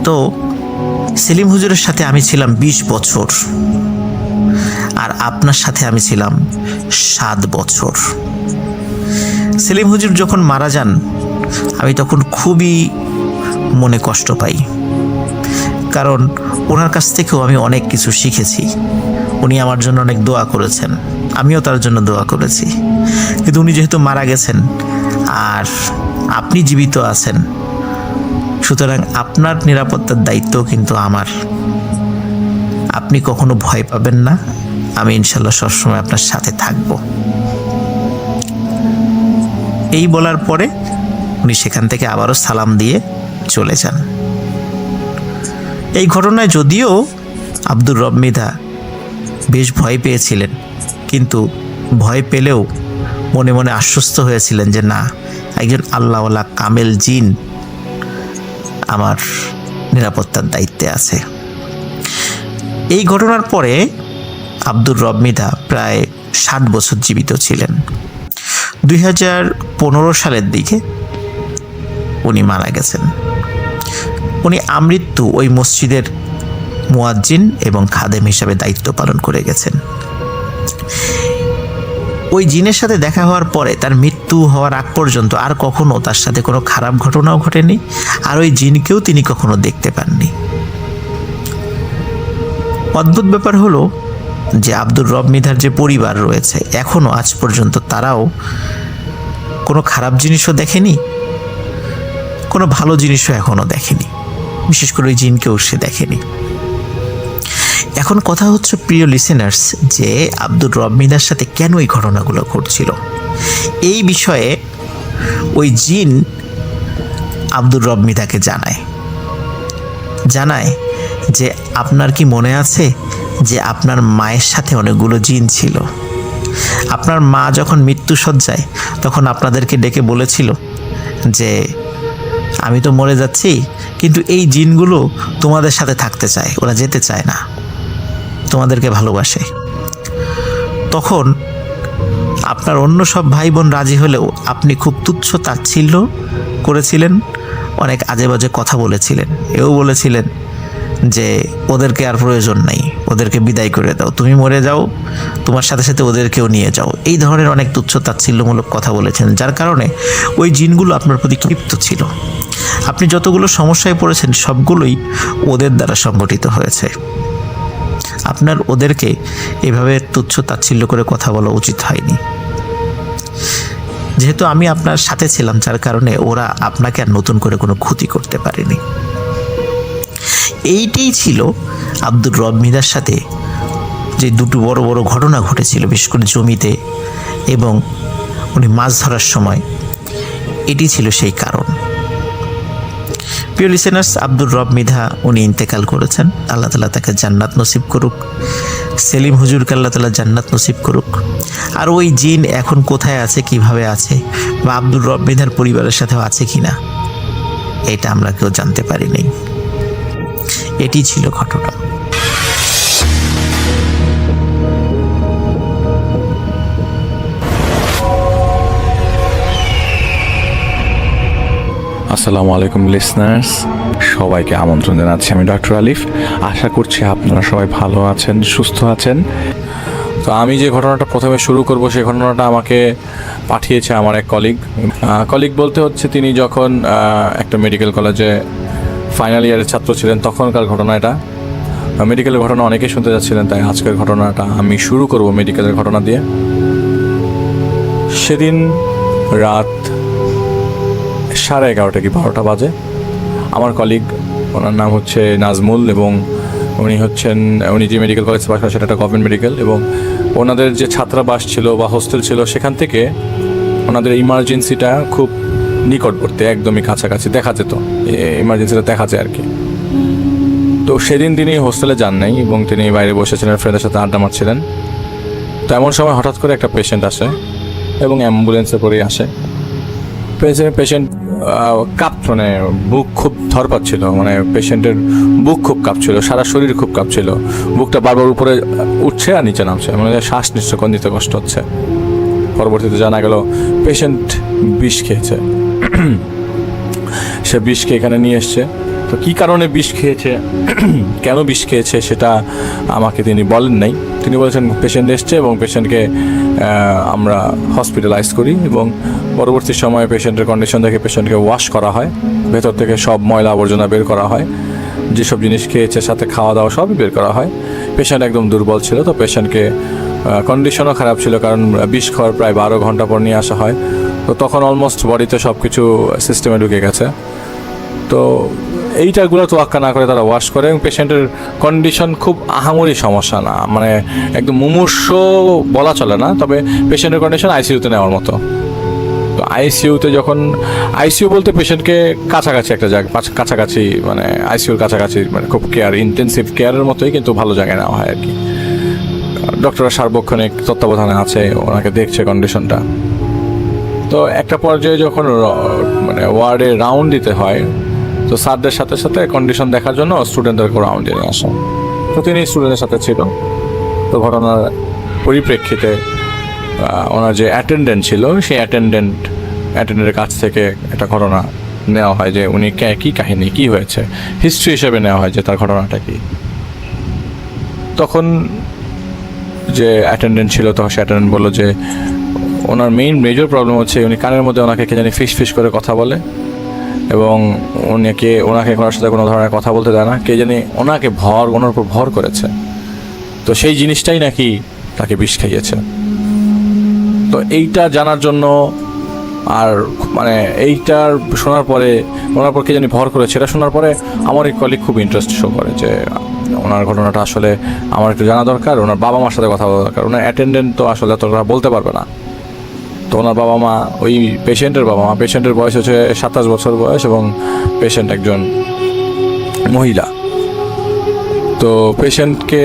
তো সেলিম হুজুরের সাথে আমি ছিলাম 20 বছর, আর আপনার সাথে আমি ছিলাম 7 বছর। সেলিম হুজুর যখন মারা যান, আমি তখন খুবই মনে কষ্ট পাই, কারণ ওনার কাছ থেকেও আমি অনেক কিছু শিখেছি। উনি আমার জন্য অনেক দোয়া করেছেন, আমিও তার জন্য দোয়া করেছি। কিন্তু উনি যেহেতু মারা গেছেন আর আপনি জীবিত আছেন, সুতরাং আপনার নিরাপত্তার দায়িত্ব কিন্তু আমার। আপনি কখনো ভয় পাবেন না, আমি ইনশাল্লাহ সবসময় আপনার সাথে থাকব। এই বলার পরে উনি সেখান থেকে আবারও সালাম দিয়ে চলে যান। এই ঘটনায় যদিও আব্দুর রব মৃধা বেশ ভয় পেয়েছিলেন, কিন্তু ভয় পেলেও মনে মনে আশ্বস্ত হয়েছিলেন যে না, একজন আল্লাহওয়ালা কামেল জিন আমার নিরাপত্তার দায়িত্বে আছে। এই ঘটনার পরে আব্দুর রব মৃধা প্রায় 60 বছর জীবিত ছিলেন। 2015 সালের দিকে উনি মারা গেছেন। উনি আমৃত্যু ওই মসজিদের মুয়াজ্জিন এবং খাদেম হিসাবে দায়িত্ব পালন করে গেছেন। ওই জিনের সাথে দেখা হওয়ার পরে তার মৃত্যু হওয়ার আগ পর্যন্ত আর কখনো তার সাথে কোনো খারাপ ঘটনাও ঘটেনি, আর ওই জিনকেও তিনি কখনো দেখতে পাননি। অদ্ভুত ব্যাপার হলো যে আব্দুর রব মৃধার যে পরিবার রয়েছে এখনো আজ পর্যন্ত তারাও কোনো খারাপ জিনিসও দেখেনি, কোনো ভালো জিনিসও এখনো দেখেনি, বিশেষ করে ওই জিনকেও সে দেখেনি। এখন কথা হচ্ছে প্রিয় লিসেনার্স, যে আব্দুর রব মৃধার সাথে কেন এই ঘটনাগুলো ঘটছিল। এই বিষয়ে ওই জিন আব্দুর রব মৃধাকে জানায় যে আপনার কি মনে আছে যে আপনার মায়ের সাথে অনেকগুলো জিন ছিল, আপনার মা যখন মৃত্যুশয্যায় তখন আপনাদেরকে ডেকে বলেছিল যে আমি তো মরে যাচ্ছি, কিন্তু এই জিনগুলো তোমাদের সাথে থাকতে চায়, ওরা যেতে চায় না, তোমাদেরকে ভালোবাসে। তখন আপনার অন্য সব ভাই বোন রাজি হলেও আপনি খুব তুচ্ছ তাচ্ছিল্য করেছিলেন, অনেক আজে বাজে কথা বলেছিলেন, এও বলেছিলেন যে ওদেরকে আর প্রয়োজন নাই, ওদেরকে বিদায় করে দাও, তুমি মরে যাও, তোমার সাথে সাথে ওদেরকেও নিয়ে যাও। এই ধরনের অনেক তুচ্ছ তাচ্ছিল্যমূলক কথা বলেছেন, যার কারণে ওই জিনগুলো আপনার প্রতি ক্ষিপ্ত ছিল। আপনি যতগুলো সমস্যায় পড়েছেন সবগুলোই ওদের দ্বারা সংগঠিত হয়েছে। আপনার ওদেরকে এভাবে তুচ্ছ তাচ্ছিল্য করে কথা বলা উচিত হয়নি। যেহেতু আমি আপনার সাথে ছিলাম, যার কারণে ওরা আপনাকে আর নতুন করে কোনো ক্ষতি করতে পারেনি। এইটাই ছিল আব্দুর রব মৃধার সাথে যে দুটো বড় বড় ঘটনা ঘটেছিল, বিশেষ করে জমিতে এবং উনি মাছ ধরার সময়। এটি ছিল সেই কারণ। প্রিয় লিসেনার্স, আব্দুর রব মৃধা উনি ইন্তেকাল করেছেন, আল্লাহ তাআলা তাকে জান্নাত নসিব করুক। সেলিম হুজুরকে আল্লাহ তাআলা জান্নাত নসিব করুক। আর ওই জিন এখন কোথায় আছে, কিভাবে আছে, বা আব্দুর রব মৃধার পরিবারের সাথেও আছে কিনা, এটা আমরা কেউ জানতে পারিনি। এটি ছিল ঘটনা। আসসালামু আলাইকুম লিসনার্স, সবাইকে আমন্ত্রণ জানাচ্ছি। আমি ডক্টর আলিফ। আশা করছি আপনারা সবাই ভালো আছেন, সুস্থ আছেন। তো আমি যে ঘটনাটা প্রথমে শুরু করব, সেই ঘটনাটা আমাকে পাঠিয়েছে আমার এক কলিগ বলতে হচ্ছে তিনি যখন একটা মেডিকেল কলেজে ফাইনাল ইয়ারের ছাত্র ছিলেন তখনকার ঘটনা। এটা মেডিকেলের ঘটনা অনেকেই শুনতে যাচ্ছিলেন, তাই আজকের ঘটনাটা আমি শুরু করব মেডিকেলের ঘটনা দিয়ে। সেদিন রাত 11:30 কি 12টা বাজে। আমার কলিগ, ওনার নাম হচ্ছে নাজমুল, এবং উনি যে মেডিকেল কলেজ পাশ সেটা একটা গভর্নমেন্ট মেডিকেল, এবং ওনাদের যে ছাত্রাবাস ছিল বা হোস্টেল ছিল সেখান থেকে ওনাদের ইমার্জেন্সিটা খুব নিকটবর্তী, একদমই কাছাকাছি, দেখা যেত, ইমার্জেন্সিটা দেখা যায় আর কি। তো সেদিন তিনি হোস্টেলে যান নাই এবং তিনি বাইরে বসেছিলেন, ফ্রেন্ডের সাথে আড্ডা মারছিলেন। তো এমন সময় হঠাৎ করে একটা পেশেন্ট আসে এবং অ্যাম্বুলেন্সে করেই আসে। পেশেন্ট মানে বুক খুব ধরপাচ্ছিল, মানে পেশেন্টের বুক খুব কাঁপছিল, সারা শরীর খুব কাঁপছিল, বুকটা বারবার উপরে উঠছে আর নিচে নামছে, মানে শ্বাস নিতে কষ্ট হচ্ছে। পরবর্তীতে জানা গেল পেশেন্ট বিষ খেয়েছে। সে বিষ খেয়ে এখানে নিয়ে এসছে। তো কী কারণে বিষ খেয়েছে, কেন বিষ খেয়েছে সেটা আমাকে তিনি বলেন নাই। তিনি বলেছেন পেশেন্ট এসছে এবং পেশেন্টকে আমরা হসপিটালাইজ করি এবং পরবর্তী সময়ে পেশেন্টের কন্ডিশন দেখে পেশেন্টকে ওয়াশ করা হয়, ভেতর থেকে সব ময়লা আবর্জনা বের করা হয়, যেসব জিনিস খেয়েছে সাথে খাওয়া দাওয়া সবই বের করা হয়। পেশেন্ট একদম দুর্বল ছিল, তো পেশেন্টকে কন্ডিশনও খারাপ ছিল, কারণ বিষ খাওয়ার প্রায় 12 ঘন্টা পর নিয়ে আসা হয়। তো তখন অলমোস্ট বডিতে সব কিছু সিস্টেমে ঢুকে গেছে। তো এইটাগুলো তোয়াক্কা না করে তারা ওয়াশ করে, এবং পেশেন্টের কন্ডিশন খুব আহামরি সমস্যা না, মানে একদম মুমূর্ষ বলা চলে না, তবে পেশেন্টের কন্ডিশন আইসিইউতে নেওয়ার মতো। তো আইসিইউতে যখন, আইসিইউ বলতে পেশেন্টকে কাছাকাছি একটা জায়গা, কাছাকাছি মানে আইসিইউর কাছাকাছি, মানে খুব কেয়ার, ইন্টেন্সিভ কেয়ারের মতোই, কিন্তু ভালো জায়গায় নেওয়া হয় আর কি। ডক্টররা সার্বক্ষণিক তত্ত্বাবধানে আছে, ওনাকে দেখছে কন্ডিশনটা। তো একটা পর্যায়ে যখন মানে ওয়ার্ডে রাউন্ড দিতে হয়, তো স্যারদের সাথে সাথে কন্ডিশন দেখার জন্য স্টুডেন্টদেরকে রাউন্ডে নিয়ে আসা। তো তিনি স্টুডেন্টের সাথে ছিল। তো ঘটনার পরিপ্রেক্ষিতে ওনার যে অ্যাটেন্ডেন্ট ছিল, সেই অ্যাটেন্ডেন্টের কাছ থেকে একটা ঘটনা নেওয়া হয় যে উনি কী কাহিনী, কী হয়েছে, হিস্ট্রি হিসেবে নেওয়া হয় যে তার ঘটনাটা কী। তখন যে অ্যাটেন্ডেন্ট ছিল তখন সে অ্যাটেন্ডেন্ট বললো যে ওনার মেজর প্রবলেম হচ্ছে উনি কানের মধ্যে ওনাকে কে জানি ফিস করে কথা বলে, এবং ওনাকে ওনার সাথে কোনো ধরনের কথা বলতে দেয় না, কে জানি ওনার উপর ভর করেছে। তো সেই জিনিসটাই নাকি তাকে বিষ খাইয়েছে। তো এইটা জানার জন্য আর মানে এইটার শোনার পরে ওনার পর কে জানি ভর করেছে, এটা শোনার পরে আমার এক কলিগ খুব ইন্টারেস্ট শো করে যে ওনার ঘটনাটা আসলে আমার একটু জানা দরকার, ওনার বাবা মার সাথে কথা বলা দরকার। ওনার অ্যাটেন্ডেন্ট তো আসলে এতটা বলতে পারবে না। তো ওনার বাবা মা, ওই পেশেন্টের বাবা মা, পেশেন্টের বয়স হচ্ছে 27 বছর বয়স এবং পেশেন্ট একজন মহিলা। তো পেশেন্টকে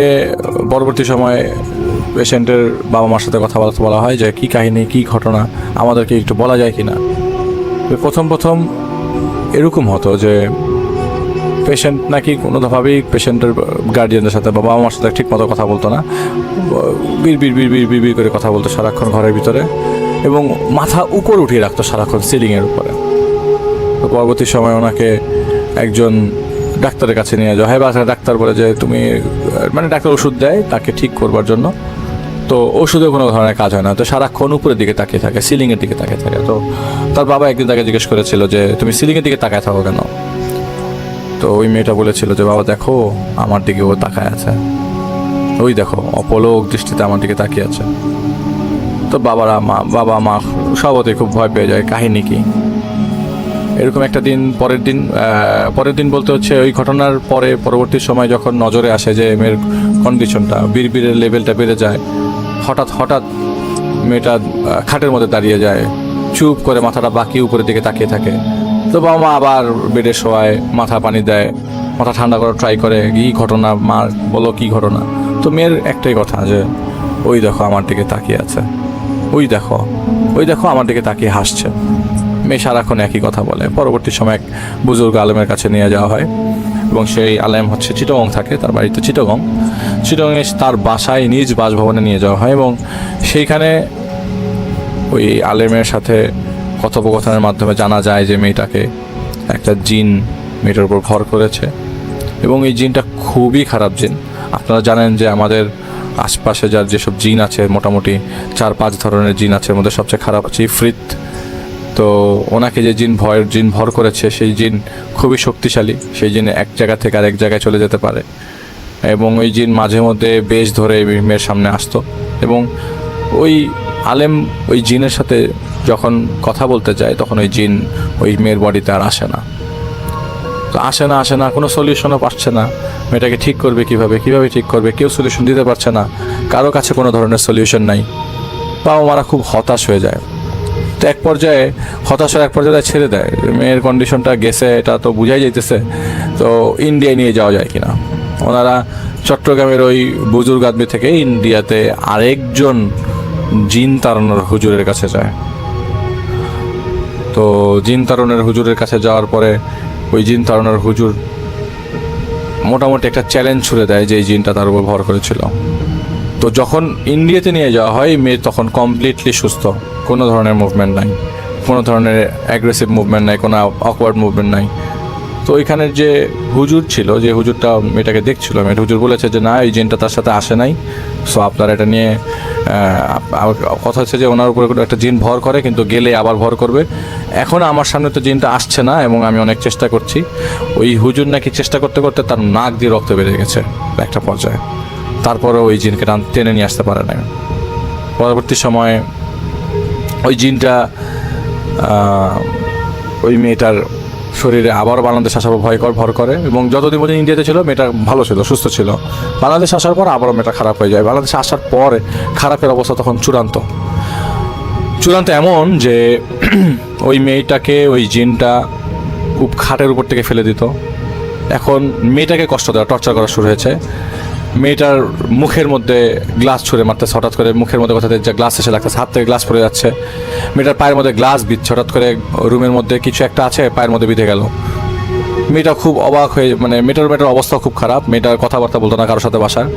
পরবর্তী সময়ে পেশেন্টের বাবা মার সাথে কথা বলা হয় যে কী কাহিনী, কী ঘটনা, আমাদেরকে একটু বলা যায় কি না। প্রথম এরকম হতো যে পেশেন্ট নাকি কোনোভাবেই পেশেন্টের গার্ডিয়ানদের সাথে বা বাবা মার সাথে ঠিক মতো কথা বলতো না, বিড় করে কথা বলতো সারাক্ষণ ঘরের ভিতরে, এবং মাথা উপর উঠিয়ে রাখতো সারাক্ষণ সিলিংয়ের উপরে। তো পরবর্তী সময় ওনাকে একজন ডাক্তারের কাছে নিয়ে যাওয়া হয়, বা ডাক্তার বলে যে তুমি মানে ডাক্তার ওষুধ দেয় তাকে ঠিক করবার জন্য। তো ওষুধে কোনো ধরনের কাজ হয় না, তো সারাক্ষণ উপরের দিকে তাকিয়ে থাকে, সিলিংয়ের দিকে তাকিয়ে থাকে। তো তার বাবা একদিন তাকে জিজ্ঞেস করেছিল যে তুমি সিলিংয়ের দিকে তাকায় থাকো কেন? তো ওই মেয়েটা বলেছিল যে বাবা দেখো আমার দিকে ও তাকায় আছে, ওই দেখো অপলক দৃষ্টিতে আমার দিকে তাকিয়ে আছে। তো বাবা মা সবতে খুব ভয় পেয়ে যায়, কাহিনী কি। এরকম একটা দিন পরের দিন বলতে হচ্ছে ওই ঘটনার পরবর্তী সময় যখন নজরে আসে যে মেয়ের কন্ডিশনটা, বিড়বিড়ের লেভেলটা বেড়ে যায়, হঠাৎ মেয়েটা খাটের মধ্যে দাঁড়িয়ে যায়, চুপ করে মাথাটা বাঁকিয়ে উপরের দিকে তাকিয়ে থাকে। তো বাবা মা আবার বেডে শোয়ায়, মাথা পানি দেয়, মাথা ঠান্ডা করার ট্রাই করে, কী ঘটনা মা বলো কী ঘটনা। তো মেয়ের একটাই কথা যে ওই দেখো আমার দিকে তাকিয়ে আছে, ওই দেখো আমার দিকে তাকিয়ে হাসছে। মেয়ে সারাক্ষণ একই কথা বলে। পরবর্তী সময় এক বুজুর্গ আলেমের কাছে নিয়ে যাওয়া হয়, এবং সেই আলেম হচ্ছে চিটাগং থাকে, তার বাড়িতে চিটাগংয়ে তার বাসায় নিজ বাসভবনে নিয়ে যাওয়া হয়, এবং সেইখানে ওই আলেমের সাথে কথোপকথনের মাধ্যমে জানা যায় যে মেয়েটাকে একটা জিন মেয়েটার উপর ভর করেছে, এবং এই জিনটা খুবই খারাপ জিন। আপনারা জানেন যে আমাদের আশপাশে যার যেসব জিন আছে মোটামুটি 4-5 ধরনের জিন আছে, এর মধ্যে সবচেয়ে খারাপ হচ্ছে ইফরিত। তো ওনাকে যে জিন ভর করেছে সেই জিন খুবই শক্তিশালী, সেই জিন এক জায়গা থেকে আরেক জায়গায় চলে যেতে পারে, এবং ওই জিন মাঝে মধ্যে বেশ ধরে মেয়ের সামনে আসতো, এবং ওই আলেম ওই জিনের সাথে যখন কথা বলতে যায় তখন ওই জিন ওই মেয়ের বডিতে আর আসে না। তো আসে না, কোনো সলিউশনও পাচ্ছে না। মেয়েটাকে ঠিক করবে কিভাবে ঠিক করবে, কেউ সলিউশন দিতে পারছে না, কারো কাছে কোনো ধরনের সলিউশন নাই। বাবা মারা খুব হতাশ হয়ে যায়। তো এক পর্যায়ে ছেড়ে দেয়, মেয়ের কন্ডিশনটা গেছে এটা তো বুঝাই যাইতেছে, তো ইন্ডিয়ায় নিয়ে যাওয়া যায় কিনা। ওনারা চট্টগ্রামের ওই বুজুর্গ আদমি থেকে ইন্ডিয়াতে আরেকজন জিন তাড়ানোর হুজুরের কাছে যায়। তো জিন তাড়ানোর হুজুরের কাছে যাওয়ার পরে ওই জিন তাড়ানোর হুজুর মোটামুটি একটা চ্যালেঞ্জ ছুড়ে দেয় যে এই জিনটা তার উপর ভর করেছিল। তো যখন ইন্ডিয়াতে নিয়ে যাওয়া হয় মেয়ে তখন কমপ্লিটলি সুস্থ, কোনো ধরনের মুভমেন্ট নাই, কোনো ধরনের অ্যাগ্রেসিভ মুভমেন্ট নাই, কোনো অকওয়ার্ড মুভমেন্ট নাই। তো ওইখানের যে হুজুর ছিল, যে হুজুরটা মেয়েটাকে দেখছিল, মেয়েটা হুজুর বলেছে যে না এই জিনটা তার সাথে আসে নাই, সো আপনার এটা নিয়ে কথা হচ্ছে যে ওনার উপরে একটা জিন ভর করে, কিন্তু গেলে আবার ভর করবে। এখন আমার সামনে তো জিনটা আসছে না, এবং আমি অনেক চেষ্টা করছি। ওই হুজুর নাকি চেষ্টা করতে করতে তার নাক দিয়ে রক্ত বেড়ে গেছে একটা পর্যায়ে, তারপরে ওই জিনকে টেনে নিয়ে আসতে পারে না। পরবর্তী সময়ে ওই জিনটা ওই মেয়েটার শরীরে আবার বাংলাদেশ আসার ভর করে, এবং যতদিন পর্যন্ত ইন্ডিয়াতে ছিল মেয়েটা ভালো ছিল, সুস্থ ছিল। বাংলাদেশ আসার পর আবারও মেয়েটা খারাপ হয়ে যায়। বাংলাদেশে আসার পরে খারাপের অবস্থা তখন চূড়ান্ত এমন যে ওই মেয়েটাকে ওই জিনটা খুব খাটের উপর থেকে ফেলে দিত। এখন মেয়েটাকে কষ্ট দেওয়া, টর্চার করা শুরু হয়েছে। মেয়েটার মুখের মধ্যে গ্লাস ছুঁড়ে মারতেছে, হঠাৎ করে মুখের মধ্যে কোথা থেকে গ্লাস এসে লাগতেছে, হাত থেকে গ্লাস পড়ে যাচ্ছে। মেয়েটার পায়ের মধ্যে গ্লাস বিচ্ছে, হঠাৎ করে রুমের মধ্যে কিছু একটা আছে পায়ের মধ্যে বিঁধে গেল। মেয়েটা খুব অবাক হয়ে, মানে মেয়েটার অবস্থা খুব খারাপ। মেয়েটার কথাবার্তা বলতো না কারোর সাথে, বাসায়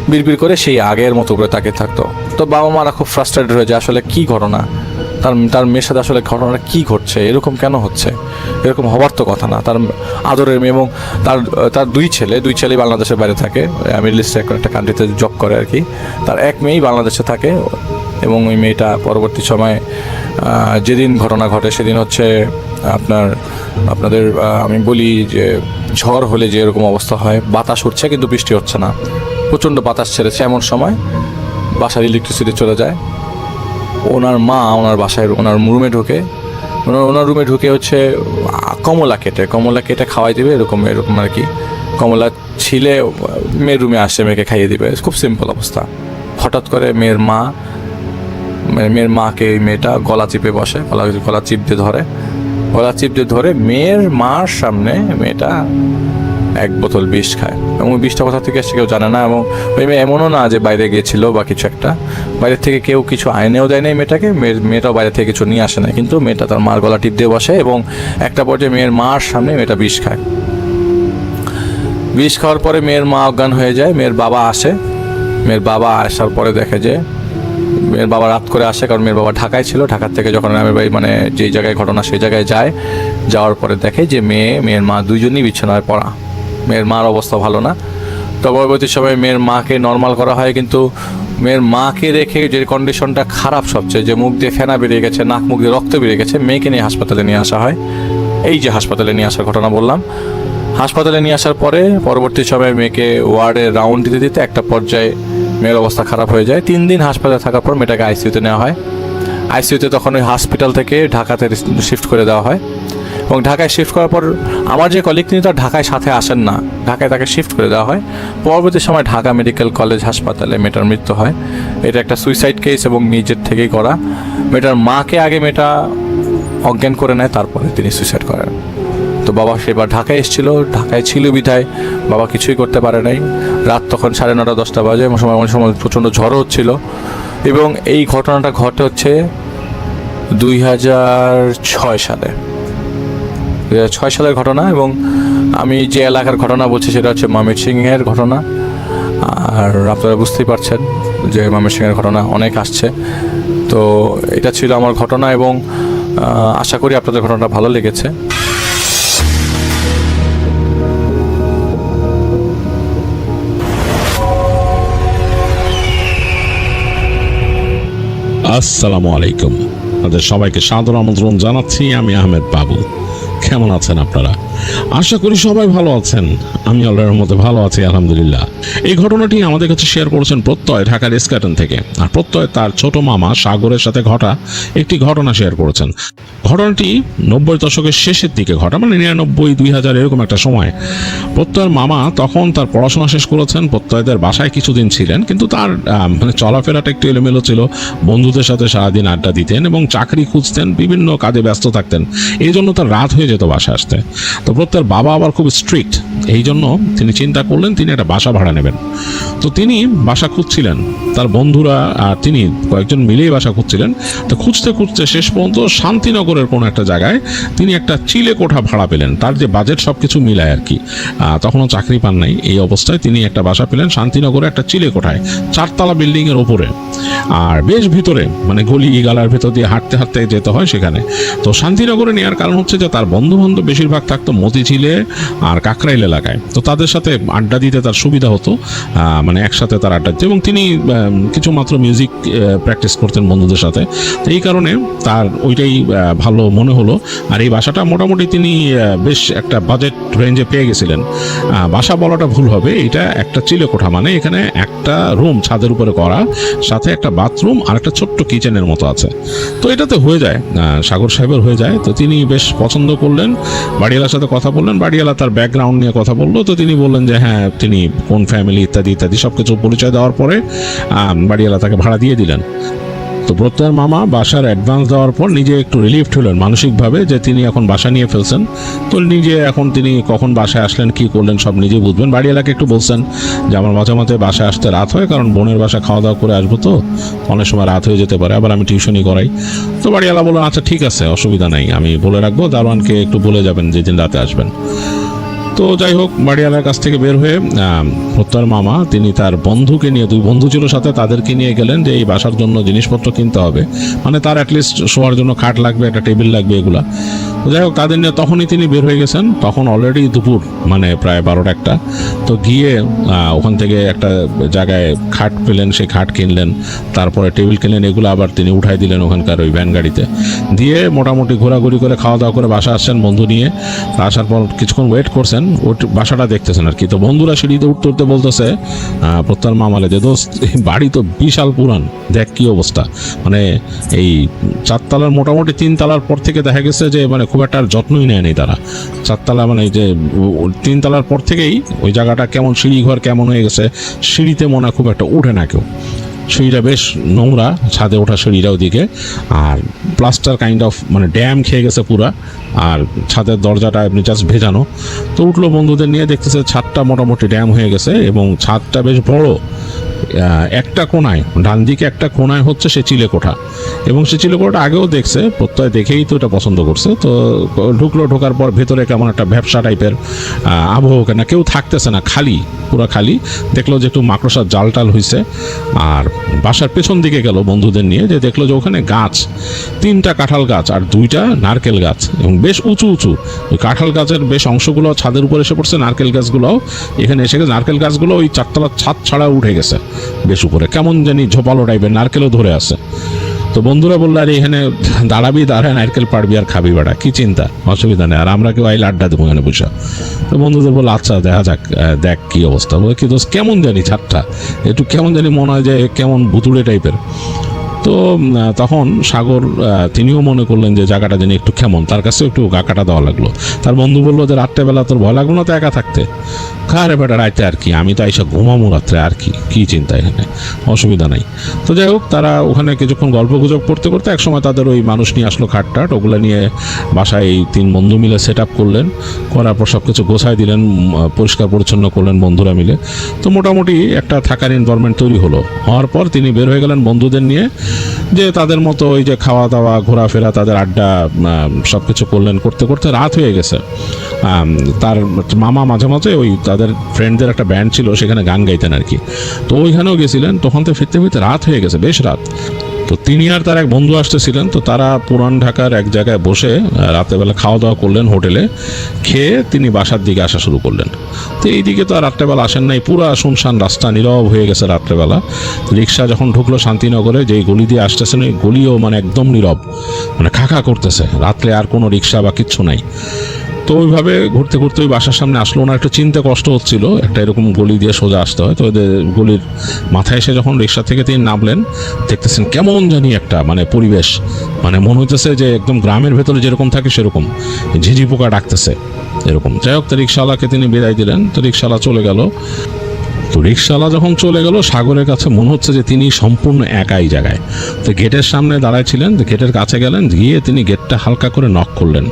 বিড়বিড় করে সেই আগের মতো করে তাকিয়ে থাকতো। তো বাবা মারা খুব ফ্রাস্ট্রেটেড হয়ে যায়, আসলে কী ঘটনা, তার মেয়ের সাথে আসলে ঘটনাটা কী ঘটছে, এরকম কেন হচ্ছে, এরকম হওয়ার তো কথা না। তার আদরের মেয়ে এবং তার দুই ছেলে বাংলাদেশের বাইরে থাকে, মিডল ইস্টের একটা কান্ট্রিতে জব করে আর কি। তার এক মেয়েই বাংলাদেশে থাকে এবং ওই মেয়েটা পরবর্তী সময়ে যেদিন ঘটনা ঘটে সেদিন হচ্ছে আপনাদের আমি বলি যে ঝড় হলে যে এরকম অবস্থা হয়, বাতাস উঠছে কিন্তু বৃষ্টি হচ্ছে না, প্রচণ্ড বাতাস ছেড়েছে, এমন সময় বাসার ইলেকট্রিসিটি চলে যায়। ওনার মা ওনার বাসায় ওনার রুমে ঢুকে হচ্ছে কমলা কেটে খাওয়াই দেবে, এরকম আর কি। কমলা ছিলে মেয়ের রুমে আসে, মেয়েকে খাইয়ে দিবে, খুব সিম্পল অবস্থা। হঠাৎ করে মেয়ের মাকে ওই মেয়েটা গলা চিপে বসে, গলা চিপতে ধরে মেয়ের মার সামনে মেয়েটা এক বোতল বিষ খায়। এবং ওই বিষটা কোথা থেকে এসে কেউ জানে না। এবং ওই মেয়ে এমনও না যে বাইরে গিয়েছিল বা কিছু একটা, বাইরের থেকে কেউ কিছু আইনেও দেয় নাই মেয়েটাকে, মেয়েটাও বাইরে থেকে কিছু নিয়ে আসে না, কিন্তু মেয়েটা তার মার গলা টিপ দিয়ে বসে এবং একটা পর্যায়ে মেয়ের মার সামনে মেয়েটা বিষ খায়। বিষ খাওয়ার পরে মেয়ের মা অজ্ঞান হয়ে যায়। মেয়ের বাবা আসার পরে দেখে যে মেয়ের বাবা রাত করে আসে, কারণ মেয়ের বাবা ঢাকায় ছিল। ঢাকার থেকে যখন আমি মানে যেই জায়গায় ঘটনা সেই জায়গায় যাওয়ার পরে দেখে যে মেয়ের মা দুইজনই বিছানায় পড়া। মেয়ের মার অবস্থা ভালো না। তো পরবর্তী সময় মেয়ের মাকে নর্মাল করা হয়, কিন্তু মেয়ের মাকে রেখে যে কন্ডিশনটা খারাপ সবচেয়ে, যে মুখ দিয়ে ফেনা বেরিয়ে গেছে, নাক মুখ দিয়ে রক্ত বেরিয়ে গেছে, মেয়েকে নিয়ে হাসপাতালে নিয়ে আসা হয়। এই যে হাসপাতালে নিয়ে আসার ঘটনা বললাম, হাসপাতালে নিয়ে আসার পরে পরবর্তী সময় মেয়েকে ওয়ার্ডে রাউন্ড দিতে একটা পর্যায়ে মেয়ের অবস্থা খারাপ হয়ে যায়। 3 দিন হাসপাতালে থাকার পর মেয়েটাকে আইসিইউতে নেওয়া হয়। আইসিইউতে তখন ওই হসপিটাল থেকে ঢাকাতে শিফট করে দেওয়া হয়। এবং ঢাকায় শিফট করার পর আমার যে কলিগ, তিনি তো ঢাকায় সাথে আসেন না, ঢাকায় তাকে শিফট করে দেওয়া হয়। পরবর্তী সময় ঢাকা মেডিকেল কলেজ হাসপাতালে মেয়েটার মৃত্যু হয়। এটা একটা সুইসাইড কেস এবং নিজের থেকেই করা। মেয়েটার মাকে আগে মেয়েটা অজ্ঞান করে নেয়, তারপরে তিনি সুইসাইড করেন। তো বাবা সেবার ঢাকায় ঢাকায় ছিল বিধায় বাবা কিছুই করতে পারে নাই। রাত তখন 9:30 10টা বাজে, অনেক সময় প্রচণ্ড ঝড়ও হচ্ছিল। এবং এই ঘটনাটা ঘটে হচ্ছে 2006 সালে। 2006 সালের ঘটনা। এবং আমি যে এলাকার ঘটনা বলছি সেটা হচ্ছে ময়মনসিংহের ঘটনা। আর আপনারা বুঝতেই পারছেন যে ময়মনসিংহের ঘটনা অনেক আসছে। তো এটা ছিল আমার ঘটনা এবং আশা করি আপনাদের ঘটনাটা ভালো লেগেছে। আসসালামু আলাইকুম, আপনাদের সবাইকে সাদর আমন্ত্রণ জানাচ্ছি। আমি আহমেদ বাবু। কেমন আছেন আপনারা? আশা করি সবাই ভালো আছেন। আমি আল্লাহর রহমতে ভালো আছি, আলহামদুলিল্লাহ। এই ঘটনাটি আমাদের কাছে শেয়ার করেছেন প্রত্যয়, ঢাকার এসকাটন থেকে। আর প্রত্যয় তার ছোট মামা সাগরের সাথে ঘটা একটি ঘটনা শেয়ার করেছেন। ঘটনাটি 90 দশকের শেষের দিকে ঘটা, মানে 99 2000 এরকম একটা সময়। প্রত্যয়ের মামা তখন তার পড়াশোনা শেষ করেছেন, প্রত্যয়দের বাসায় কিছুদিন ছিলেন, কিন্তু তার মানে চলাফেরাটা একটু এলোমেলো ছিল। বন্ধুদের সাথে সারাদিন আড্ডা দিতেন এবং চাকরি খুঁজতেন, বিভিন্ন কাজে ব্যস্ত থাকতেন। এই জন্য তার রাত হয়ে যেত বাসায় আসতে। তো প্রত্যয়ের বাবা আবার খুব স্ট্রিক্ট, এই জন্য তিনি চিন্তা করলেন তিনি একটা বাসা ভাড়া নেবেন। তো তিনি বাসা খুঁজছিলেন, তার বন্ধুরা আর তিনি কয়েকজন মিলেই বাসা খুঁজছিলেন। তো খুঁজতে খুঁজতে শেষ পর্যন্ত শান্তিনগরের কোনো একটা জায়গায় তিনি একটা চিলে কোঠা ভাড়া পেলেন। তার যে বাজেট সব কিছু মিলায় আর কি, তখনও চাকরি পান নাই। এই অবস্থায় তিনি একটা বাসা পেলেন শান্তিনগরে একটা চিলে কোঠায়, 4 তলা বিল্ডিংয়ের ওপরে, আর বেশ ভিতরে, মানে গলি গালার ভেতর দিয়ে হাঁটতে হাঁটতে যেতে হয় সেখানে। তো শান্তিনগরে নেওয়ার কারণ হচ্ছে যে তার বন্ধু বান্ধব বেশিরভাগ থাকতো মতিঝিলে আর কাকরাইল এলাকায়। তো তাদের সাথে আড্ডা দিতে তার সুবিধা হতো, মানে একসাথে তার আড্ডা দিতে। এবং তিনি কিছু মাত্র মিউজিক প্র্যাকটিস করতেন বন্ধুদের সাথে। তো এই কারণে তার ওইটাই ভালো মনে হলো। আর এই বাসাটা মোটামুটি তিনি বেশ একটা বাজেট রেঞ্জে পেয়ে গেছিলেন। বাসা বলাটা ভুল হবে, এটা একটা চিলে কোঠা, মানে এখানে একটা রুম ছাদের উপরে করা, সাথে একটা বাথরুম আর একটা ছোট্ট কিচেনের মতো আছে। তো এটাতে হয়ে যায়, সাগর সাহেবের হয়ে যায়। তো তিনি বেশ পছন্দ করলেন, বাড়িওয়ালার সাথে কথা বললেন, বাড়িওয়ালা তার ব্যাকগ্রাউন্ড নিয়ে কথা বললো। তো তিনি বললেন যে হ্যাঁ তিনি কোন ফ্যামিলি ইত্যাদি ইত্যাদি সব কিছু পরিচয় দেওয়ার পরে বাড়িওয়ালা তাকে ভাড়া দিয়ে দিলেন। তো প্রত্যয়ের মামা বাসার অ্যাডভান্স দেওয়ার পর নিজে একটু রিলিফড হলেন মানসিকভাবে, যে তিনি এখন বাসা নিয়ে ফেলছেন। তো নিজে এখন তিনি কখন বাসায় আসলেন, কি করলেন সব নিজে বুঝবেন। বাড়িওয়ালাকে একটু বলছেন যে আমার মাঝে মাঝে বাসায় আসতে রাত হয়, কারণ বোনের বাসা খাওয়া দাওয়া করে আসবো, তো অনেক সময় রাত হয়ে যেতে পারে, আবার আমি টিউশনই করাই। তো বাড়িওয়ালা বললেন আচ্ছা ঠিক আছে, অসুবিধা নাই, আমি বলে রাখবো, দারোয়ানকে একটু বলে যাবেন যেদিন রাতে আসবেন। তো যাই হোক, বাড়িওয়ালার কাছ থেকে বের হয়ে প্রত্যয়ের মামা তিনি তার বন্ধুকে নিয়ে, 2 বন্ধু ছিল সাথে, তাদেরকে নিয়ে গেলেন যে এই বাসার জন্য জিনিসপত্র কিনতে হবে, মানে তার অ্যাটলিস্ট শোয়ার জন্য খাট লাগবে, একটা টেবিল লাগবে, এগুলা। তো যাই হোক, তাদের নিয়ে তখনই তিনি বের হয়ে গেছেন। তখন অলরেডি দুপুর, মানে প্রায় 12টা। তো গিয়ে ওখান থেকে একটা জায়গায় খাট পেলেন, সেই খাট কিনলেন, তারপরে টেবিল কিনলেন, এগুলো আবার তিনি উঠাই দিলেন ওখানকার ওই ভ্যান গাড়িতে দিয়ে। মোটামুটি ঘোরাঘুরি করে খাওয়া দাওয়া করে বাসা আসছেন বন্ধু নিয়ে। আসার পর কিছুক্ষণ ওয়েট করছেন, বাসাটা দেখতেছেন আর কি। তো বন্ধুরা সিঁড়িতে উঠতে উঠতে বলতেছে প্রত্যয়ের মামালে যে, দোস্ত বাড়ি তো বিশাল পুরান, দেখ কি অবস্থা। মানে এই 4 তলার, মোটামুটি 3 তলার পর থেকে দেখা গেছে যে মানে খুব একটা আর যত্নই নেয়নি তারা। 4 তলা মানে যে 3 তলার পর থেকেই ওই জায়গাটা কেমন, সিঁড়ি ঘর কেমন হয়ে গেছে, সিঁড়িতে মনে হয় খুব একটা উঠে না কেউ। সিঁড়িটা বেশ নোংরা, ছাদে ওঠা সিঁড়িটা ওদিকে, আর প্লাস্টার কাইন্ড অফ মানে ড্যাম খেয়ে গেছে পুরা, আর ছাদের দরজাটা এমনি জাস্ট ভেজানো। তো উঠলো বন্ধুদের নিয়ে, দেখতেছে ছাদটা মোটামুটি ড্যাম হয়ে গেছে এবং ছাদটা বেশ বড়। একটা কোণায়, ডান দিকে একটা কোণায় হচ্ছে সে চিলেকোঠা, এবং সে চিলেকোঠাটা আগেও দেখছে, প্রত্যয় দেখেই তো এটা পছন্দ করছে। তো ঢোকার পর ভেতরে কেমন একটা ব্যবসা টাইপের আবহাওয়া, না কেউ থাকতেছে না, খালি, পুরো খালি। দেখলো যে একটু মাকড়সার জাল টাল হয়েছে। আর বাসার পেছন দিকে গেল বন্ধুদের নিয়ে, যে দেখলো যে ওখানে গাছ, 3টা কাঁঠাল গাছ আর 2টা নারকেল গাছ, এবং বেশ উঁচু উঁচু। ওই কাঁঠাল গাছের বেশ অংশগুলো ছাদের উপর এসে পড়ছে, নারকেল গাছগুলোও এখানে এসে গেছে। নারকেল গাছগুলো ওই 4 তলার ছাদ ছাড়া উঠে গেছে বেশ উপরে, কেমন জানি ঝোপালো টাইপের, নারকেলও ধরে আছে। তো বন্ধুরা বললো, আরে এখানে দাঁড়াবি, দাঁড়ায় নারকেল পাড়বি আর খাবি, বেড়া কি চিন্তা, অসুবিধা নেই, আর আমরা কেউ আইলে আড্ডা দেবো এখানে বসে। তো বন্ধুদের বললো, আচ্ছা দেখা যাক, দেখ কি অবস্থা। বলে কি দোষ, কেমন জানি ছাদটা একটু কেমন জানি মনে হয় যে কেমন ভুতুড়ে টাইপের। তো তখন সাগর তিনিও মনে করলেন যে জায়গাটা যেন একটু কেমন, তার কাছেও একটু গাকাটা দেওয়া লাগলো। তার বন্ধু বললো যে, রাত্রেবেলা তোর ভয় লাগলো না তো একা থাকতে? কারে বেটা রাইতে আর কি, আমি তো আইসা ঘুমামো রাত্রে, আর কি চিন্তা, এখানে অসুবিধা নাই। তো যাই হোক, তারা ওখানে কিছুক্ষণ গল্প গুজব করতে করতে একসময় তাদের ওই মানুষ নিয়ে আসলো খাটটাট, ওগুলো নিয়ে বাসায় এই 3 বন্ধু মিলে সেট আপ করলেন। করার পর সব কিছু গোছায় দিলেন, পরিষ্কার পরিচ্ছন্ন করলেন বন্ধুরা মিলে। তো মোটামুটি একটা থাকার এনভায়রনমেন্ট তৈরি হলো। হওয়ার পর তিনি বের হয়ে গেলেন বন্ধুদের নিয়ে, যে তাদের মতো ওই যে খাওয়া দাওয়া, ঘোরাফেরা, তাদের আড্ডা, সব কিছু করলেন। করতে করতে রাত হয়ে গেছে। তার মামা মাঝে মাঝে ওই তাদের ফ্রেন্ডদের একটা ব্যান্ড ছিল, সেখানে গান গাইতেন আর কি। তো ওইখানেও গেছিলেন। তখন তো ফিরতে ফিরতে রাত হয়ে গেছে, বেশ রাত। তো তিনি আর তার এক বন্ধু আসতেছিলেন। তো তারা পুরান ঢাকার এক জায়গায় বসে রাত্রেবেলা খাওয়া দাওয়া করলেন হোটেলে, খেয়ে তিনি বাসার দিকে আসা শুরু করলেন। তো এইদিকে তো আর রাত্রেবেলা আসেন নাই, পুরা শুনশান রাস্তা, নীরব হয়ে গেছে রাত্রেবেলা। রিক্সা যখন ঢুকলো শান্তিনগরে, যেই গলি দিয়ে আসতেছেন ওই গলিও মানে একদম নীরব, মানে খাখা করতেছে, রাত্রে আর কোনো রিক্সা বা কিচ্ছু নাই। তো ওইভাবে ঘুরতে ঘুরতে ওই বাসার সামনে আসলো। ওনার একটু চিনতে কষ্ট হচ্ছিল, একটা এরকম গলি দিয়ে সোজা আসতে হয়। তো ওদের গলির মাথায় এসে যখন রিক্সা থেকে তিনি নামলেন, দেখতেছেন কেমন জানি একটা মানে পরিবেশ, মানে মনে হইতেছে যে একদম গ্রামের ভেতরে যেরকম থাকে সেরকম, ঝিঝি পোকা ডাকতেছে এরকম। যাই হোক, তো রিক্সাওয়ালাকে তিনি বিদায় দিলেন। তো রিক্সাওয়ালা চলে গেল। তো রিক্সাওয়ালা যখন চলে গেল, সাগরের কাছে মনে হচ্ছে যে তিনি সম্পূর্ণ একাই জায়গায়। তো গেটের সামনে দাঁড়ায় ছিলেন, তো গেটের কাছে গেলেন, গিয়ে তিনি গেটটা হালকা করে নক করলেন।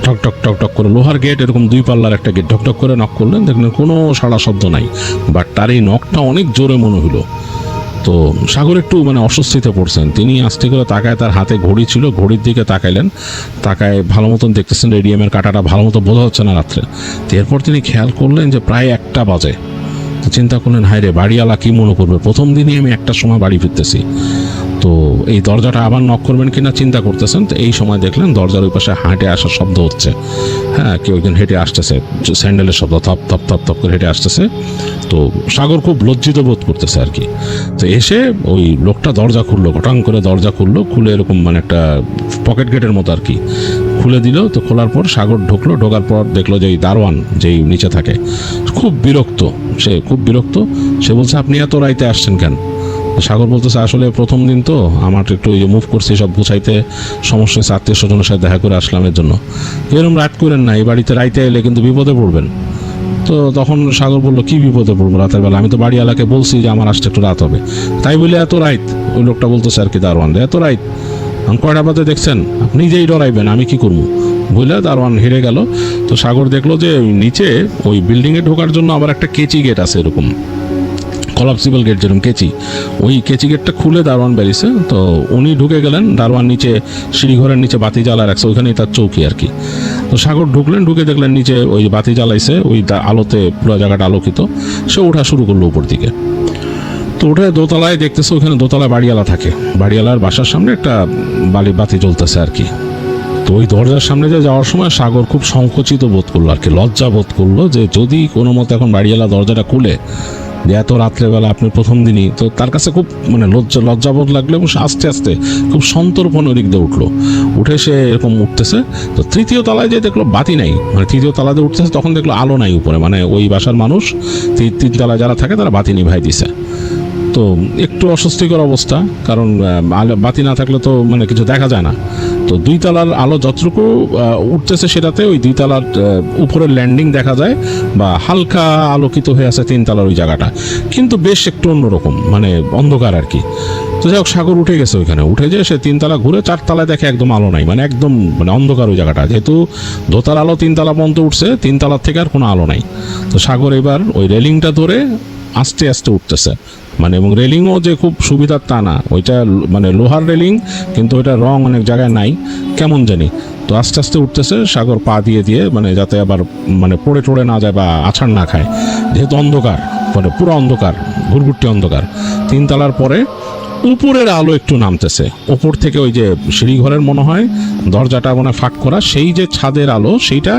ঠক ঠক ঠক ঠক করে, লোহার গেট, এরকম 2 পাল্লার একটা গেট, ঠক ঠক করে নক করলেন। দেখলেন কোনো সাড়া শব্দ নাই, বাট তার এই নকটা অনেক জোরে মনে হলো। তো সাগর একটু মানে অস্বস্তিতে পড়ছেন। তিনি আস্তে করে তাকায়, তার হাতে ঘড়ি ছিল, ঘড়ির দিকে তাকাইলেন। তাকায় ভালো মতন দেখতেছেন রেডিয়ামের কাঁটাটা ভালো মতো বোঝা হচ্ছে না রাত্রে। তো এরপর তিনি খেয়াল করলেন যে প্রায় 1টা বাজে। তো চিন্তা করলেন, হায় রে, বাড়িওয়ালা কি মনে করবে, প্রথম দিনই আমি 1টার সময় বাড়ি ফিরতেছি। তো এই দরজাটা আবার নক করবেন কিনা চিন্তা করতেছেন। তো এই সময় দেখলেন দরজার ওই পাশে হাঁটে আসার শব্দ হচ্ছে। হ্যাঁ, কেউ একজন হেঁটে আসতেছে, স্যান্ডেলের শব্দ, থপ থপ থপ থপ করে হেঁটে আসতেছে। তো সাগর খুব লজ্জিত বোধ করতেছে আর কি। তো এসে ওই লোকটা দরজা খুললো, ঘটাং করে দরজা খুললো, খুলে এরকম মানে একটা পকেট গেটের মতো আর কি খুলে দিল। তো খোলার পর সাগর ঢুকলো। ঢোকার পর দেখলো যে ওই দারোয়ান যেই নিচে থাকে খুব বিরক্ত, সে খুব বিরক্ত। সে বলছে, আপনি এত রাইতে আসছেন কেন? সাগর বলতেছে, আসলে প্রথম দিন তো আমার একটু মুভ করছি, সব গুছাইতে সমস্যা হচ্ছে, আত্মীয় স্বজনের সাথে দেখা করে আসলাম, এর জন্য। এরকম রাত করেন না, এই বাড়িতে রাইতে এলে কিন্তু বিপদে পড়বেন। তো তখন সাগর বললো, কি বিপদে পড়বো রাতের বেলা? আমি তো বাড়িওয়ালাকে বলছি যে আমার আসতে একটু রাত হবে, তাই বলে এত রাত? ওই লোকটা বলতেছে আর কি, দারোয়ান, এত রাত আমি কয়টা বাজে দেখছেন? আপনি যেই ডরাইবেন, আমি কি করবো? বুঝলে, দারোয়ান হেরে গেল। তো সাগর দেখলো যে নিচে ওই বিল্ডিংয়ে ঢোকার জন্য আবার একটা কেচি গেট আছে এরকম। কলাপসিবল গেট যেরকম কেচি, ওই কেচি গেটটা খুলে দারোয়ান বেরিয়েছে। তো উনি ঢুকে গেলেন, দারোয়ান নিচে সিঁড়িঘরের নিচে বাতি জ্বালা রাখছে, ওইখানেই তার চৌকি আর কি। তো সাগর ঢুকলেন, ঢুকে দেখলেন নিচে ওই বাতি জ্বালাইছে, ওই আলোতে পুরো জায়গাটা আলোকিত। সে ওঠা শুরু করলো উপর দিকে। তো উঠে দোতলায় দেখতেছে, ওখানে দোতলায় বাড়িওয়ালা থাকে, বাড়িওয়ালার বাসার সামনে একটা বাতি জ্বলতেছে আর কি। তো ওই দরজার সামনে যে যাওয়ার সময় সাগর খুব সংকুচিত বোধ করলো আর কি, লজ্জা বোধ করলো যে যদি কোনো মতো এখন বাড়িওয়ালা দরজাটা খুলে, যে এত রাত্রেবেলা আপনি প্রথম দিনই, তো তার কাছে খুব মানে লজ্জাবোধ লাগলো এবং সে আস্তে আস্তে খুব সন্তর্পণ ওদিক দিয়ে উঠলো। উঠে সে এরকম উঠতেছে, তো তৃতীয় তলায় যে দেখলো বাতি নাই, মানে তৃতীয় তলাতে উঠতেছে, তখন দেখলো আলো নাই উপরে, মানে ওই বাসার মানুষ তিন তলায় যারা থাকে তারা বাতি নিভাই দিছে। তো একটু অস্বস্তিকর অবস্থা, কারণ বাতি না থাকলে তো মানে কিছু দেখা যায় না। তো 2 তলার আলো যতটুকু উঠতেছে সেটাতে ওই 2 তলার উপরের ল্যান্ডিং দেখা যায়, বা হালকা আলোকিত হয়ে আছে 3 তলার ওই জায়গাটা, কিন্তু বেশ একটু অন্যরকম, মানে অন্ধকার আর কি। তো যাই হোক, সাগর উঠে গেছে ওইখানে, উঠে যে সে 3 তলা ঘুরে 4 তলায় দেখে একদম আলো নাই, মানে একদম মানে অন্ধকার ওই জায়গাটা। যেহেতু দোতার আলো 3 তলা পর্যন্ত উঠছে, 3 তলার থেকে আর কোনো আলো নাই। তো সাগর এবার ওই রেলিংটা ধরে আস্তে আস্তে উঠতেছে, মানে এবং রেলিংও যে খুব সুবিধার তা না, ওইটা মানে লোহার রেলিং, কিন্তু ওইটা রং অনেক জায়গায় নাই, কেমন জানি। তো আস্তে আস্তে উঠতেছে সাগর পা দিয়ে দিয়ে, মানে যাতে আবার মানে পড়ে টড়ে না যায় বা আছাড় না খায়, যেহেতু অন্ধকার, মানে পুরো অন্ধকার, ঘুরঘুরটি অন্ধকার। 3 তলার পরে উপরের আলো একটু নামতেছে, ওপর থেকে ওই যে সিঁড়িঘরের মনে হয় দরজাটা মানে ফাঁক করা, সেই যে ছাদের আলো, সেইটা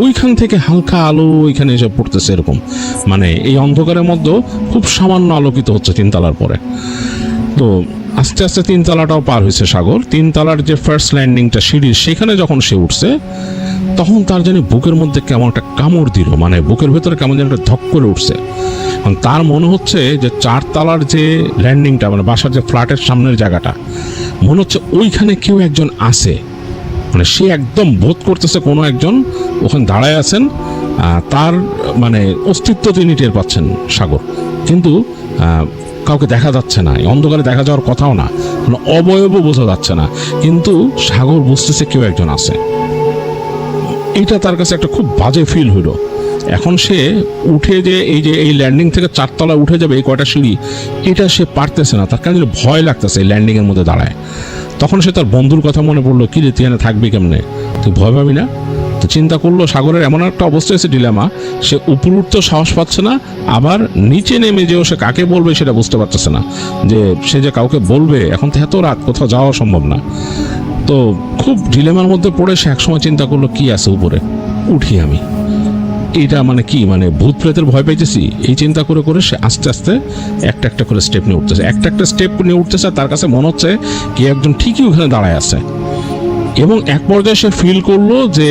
ওইখান থেকে হালকা আলো ওইখানে এসে পড়তেছে এরকম, মানে এই অন্ধকারের মধ্যে খুব সামান্য আলোকিত হচ্ছে 3 তলার পরে। তো আস্তে আস্তে 3 তলাটাও পার হয়েছে সাগর। 3 তলার যে ফার্স্ট ল্যান্ডিংটা সিঁড়ির, সেখানে যখন সে উঠছে, তখন তার জানি বুকের মধ্যে কেমন একটা কামড় দিল, মানে বুকের ভেতরে কেমন যেন একটা ধক করে উঠছে। তার মনে হচ্ছে যে 4 তলার যে ল্যান্ডিংটা, মানে বাসার যে ফ্ল্যাটের সামনের জায়গাটা, মনে হচ্ছে ওইখানে কেউ একজন আছে, মানে সে একদম বোধ করতেছে কোনো একজন ওখানে দাঁড়ায় আছেন, তার মানে অস্তিত্ব তিনি টের পাচ্ছেন সাগর, কিন্তু কাউকে দেখা যাচ্ছে না, অন্ধকারে দেখা যাওয়ার কথাও না, মানে অবয়বও বোঝা যাচ্ছে না, কিন্তু সাগর বুঝতেছে কেউ একজন আছে। এইটা তার কাছে একটা খুব বাজে ফিল হইল। এখন সে উঠে যে এই ল্যান্ডিং থেকে 4 তলা উঠে যাবে, এই কয়টা সিঁড়ি, এটা সে পারতেছে না, তার কাছে ভয় লাগতেছে এই ল্যান্ডিংয়ের মধ্যে দাঁড়ায়। তখন সে তার বন্ধুর কথা মনে পড়লো, কি রে তুই এখানে থাকবি কেমনে, তুই ভয় পাবি না? তো চিন্তা করলো, সাগরের এমন একটা অবস্থা হয়েছে ডিলেমা, সে উপর উঠতেও সাহস পাচ্ছে না, আবার নিচে নেমে যেও সে কাকে বলবে সেটা বুঝতে পারতেছে না, যে সে যে কাউকে বলবে, এখন তো এত রাত, কোথাও যাওয়া সম্ভব না। তো খুব ডিলেমার মধ্যে পড়ে সে একসময় চিন্তা করলো, কি আছে উপরে, উঠি আমি, এটা মানে কি, মানে ভূত প্রেতের ভয় পাইতেছি, এই চিন্তা করে করে সে আস্তে আস্তে একটা একটা করে স্টেপ নিয়ে উঠতেছে, একটা স্টেপ নিয়ে উঠতেছে। তার কাছে মনে হচ্ছে কি একজন ঠিকই ওখানে দাঁড়ায় আছে, এবং এক পর্যায়ে সে ফিল করলো যে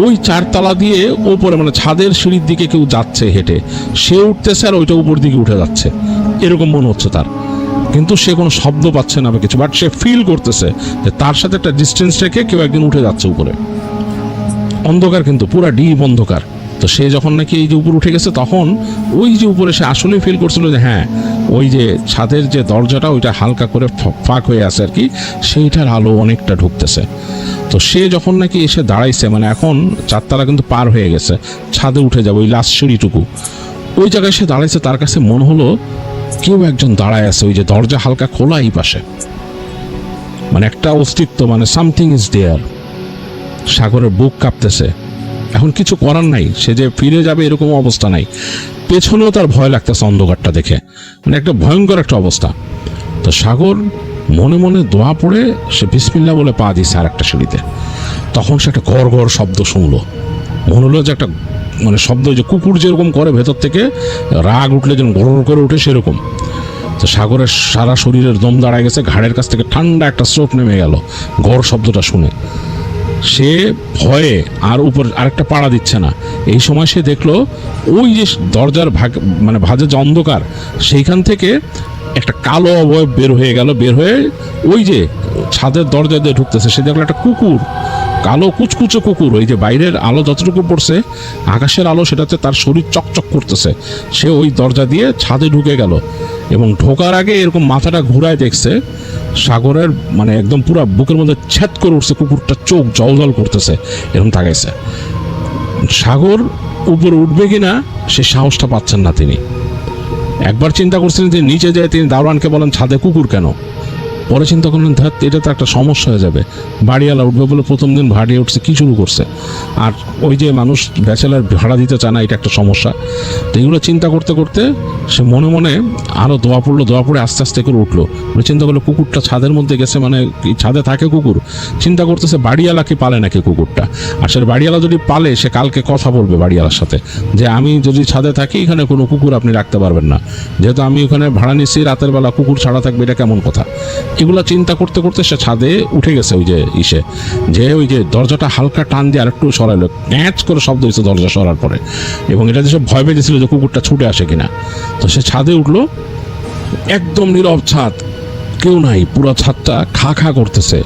ওই 4 তলা দিয়ে ওপরে, মানে ছাদের সিঁড়ির দিকে কেউ যাচ্ছে হেঁটে, সে উঠতেছে আর ওইটা উপর দিকে উঠে যাচ্ছে, এরকম মনে হচ্ছে তার। কিন্তু সে কোনো শব্দ পাচ্ছে না বা কিছু, বাট সে ফিল করতেছে যে তার সাথে একটা ডিস্টেন্স রেখে কেউ একদিন উঠে যাচ্ছে উপরে। অন্ধকার, কিন্তু পুরা ডিপ অন্ধকার। তো সে যখন নাকি এই যে উপর উঠে গেছে, তখন ওই যে উপরে সে আসলেই ফিল করছিল যে হ্যাঁ, ওই যে ছাদের যে দরজাটা, ওইটা হালকা করে ফাঁক হয়ে আছে আর কি, সেইটার আলো অনেকটা ঢুকতেছে। তো সে যখন নাকি এসে দাঁড়াইছে, মানে এখন 4 তলা কিন্তু পার হয়ে গেছে, ছাদে উঠে যাবে ওই লাস্ট সিঁড়িটুকু, ওই জায়গায় সে দাঁড়াইছে। তার কাছে মনে হলো কেউ একজন দাঁড়ায় আছে, ওই যে দরজা হালকা খোলা এই পাশে, মানে একটা অস্তিত্ব, মানে সামথিং ইজ দেয়ার। সাগরের বুক কাঁপতেছে। এখন কিছু করার নাই, সে যে ফিরে যাবে এরকম অবস্থা নাই, পেছনেও তার ভয় লাগতেছে অন্ধকারটা দেখে, মানে একটা ভয়ঙ্কর একটা অবস্থা। তো সাগর মনে মনে দোয়া পড়ে সে বিসমিল্লাহ বলে পা দিয়েছে আর একটা সিঁড়িতে। তখন সে একটা গড় গড় শব্দ শুনলো, মনে হলো যে একটা মানে শব্দ, যে কুকুর যেরকম করে ভেতর থেকে রাগ উঠলে যেন গড় করে উঠে সেরকম। তো সাগরের সারা শরীরের দম দাঁড়ায় গেছে, ঘাড়ের কাছ থেকে ঠান্ডা একটা স্রোত নেমে গেল গড় শব্দটা শুনে। সে ভয়ে আর উপর আরেকটা পাড়া দিচ্ছে না। এই সময় সে দেখলো ওই যে দরজার মানে ভাঁজে যে অন্ধকার, সেইখান থেকে একটা কালো অবয়ব বের হয়ে গেল, বের হয়ে ওই যে ছাদের দরজা দিয়ে ঢুকতেছে। সে দেখলো একটা কুকুর, কালো কুচকুচে কুকুর, ওই যে বাইরের আলো যতটুকু পড়ছে, আকাশের আলো, সেটাতে তার শরীর চকচক করতেছে। সে ওই দরজা দিয়ে ছাদে ঢুকে গেল এবং ঢোকার আগে এরকম মাথাটা ঘুরায় দেখছে, সাগরের মানে একদম পুরো বুকের মধ্যে ছেদ করে উঠছে, কুকুরটা চোখ জল করতেছে, এরকম তাকাইছে। সাগর উপরে উঠবে কিনা সে সাহসটা পাচ্ছেন না তিনি। একবার চিন্তা করছিলেন যে নিচে যেয়ে তিনি দারোয়ানকে বলেন ছাদে কুকুর কেন। পরে চিন্তা করলেন ধ্যাত, এটা তো একটা সমস্যা হয়ে যাবে, বাড়িওয়ালা উঠবে বলে প্রথম দিন ভাড়িয়ে উঠছে, কী শুরু করছে, আর ওই যে মানুষ ব্যাচেলার ভাড়া দিতে চায় না, এটা একটা সমস্যা। তো এগুলো চিন্তা করতে করতে সে মনে মনে আরও দোয়া পড়লো, দোয়া পড়ে আস্তে আস্তে করে উঠলো। চিন্তা করলো কুকুরটা ছাদের মধ্যে গেছে, মানে ছাদে থাকে কুকুর, চিন্তা করতেছে বাড়িওয়ালা কি পালে নাকি কুকুরটা। আর সে বাড়িওয়ালা যদি পালে সে কালকে কথা বলবে বাড়িওয়ালার সাথে যে আমি যদি ছাদে থাকি এখানে কোনো কুকুর আপনি রাখতে পারবেন না, যেহেতু আমি ওখানে ভাড়া নিচ্ছি, রাতের বেলা কুকুর ছাড়া থাকবে, এটা কেমন কথা। এগুলো চিন্তা করতে করতে সে ছাদে উঠে গেছে। ওই যে ওই যে দরজাটা হালকা টান দিয়ে আরেকটু সরাইলো, ক্যাচ করে শব্দ হয়েছে দরজা সরার পরে, এবং এটা যে সে ভয় পেয়েছিল যে কুকুরটা ছুটে আসে কিনা। তো সে ছাদে উঠলো, একদম নীরব ছাদ, কেউ নাই, পুরো ছাদটা খা খা করতেছে,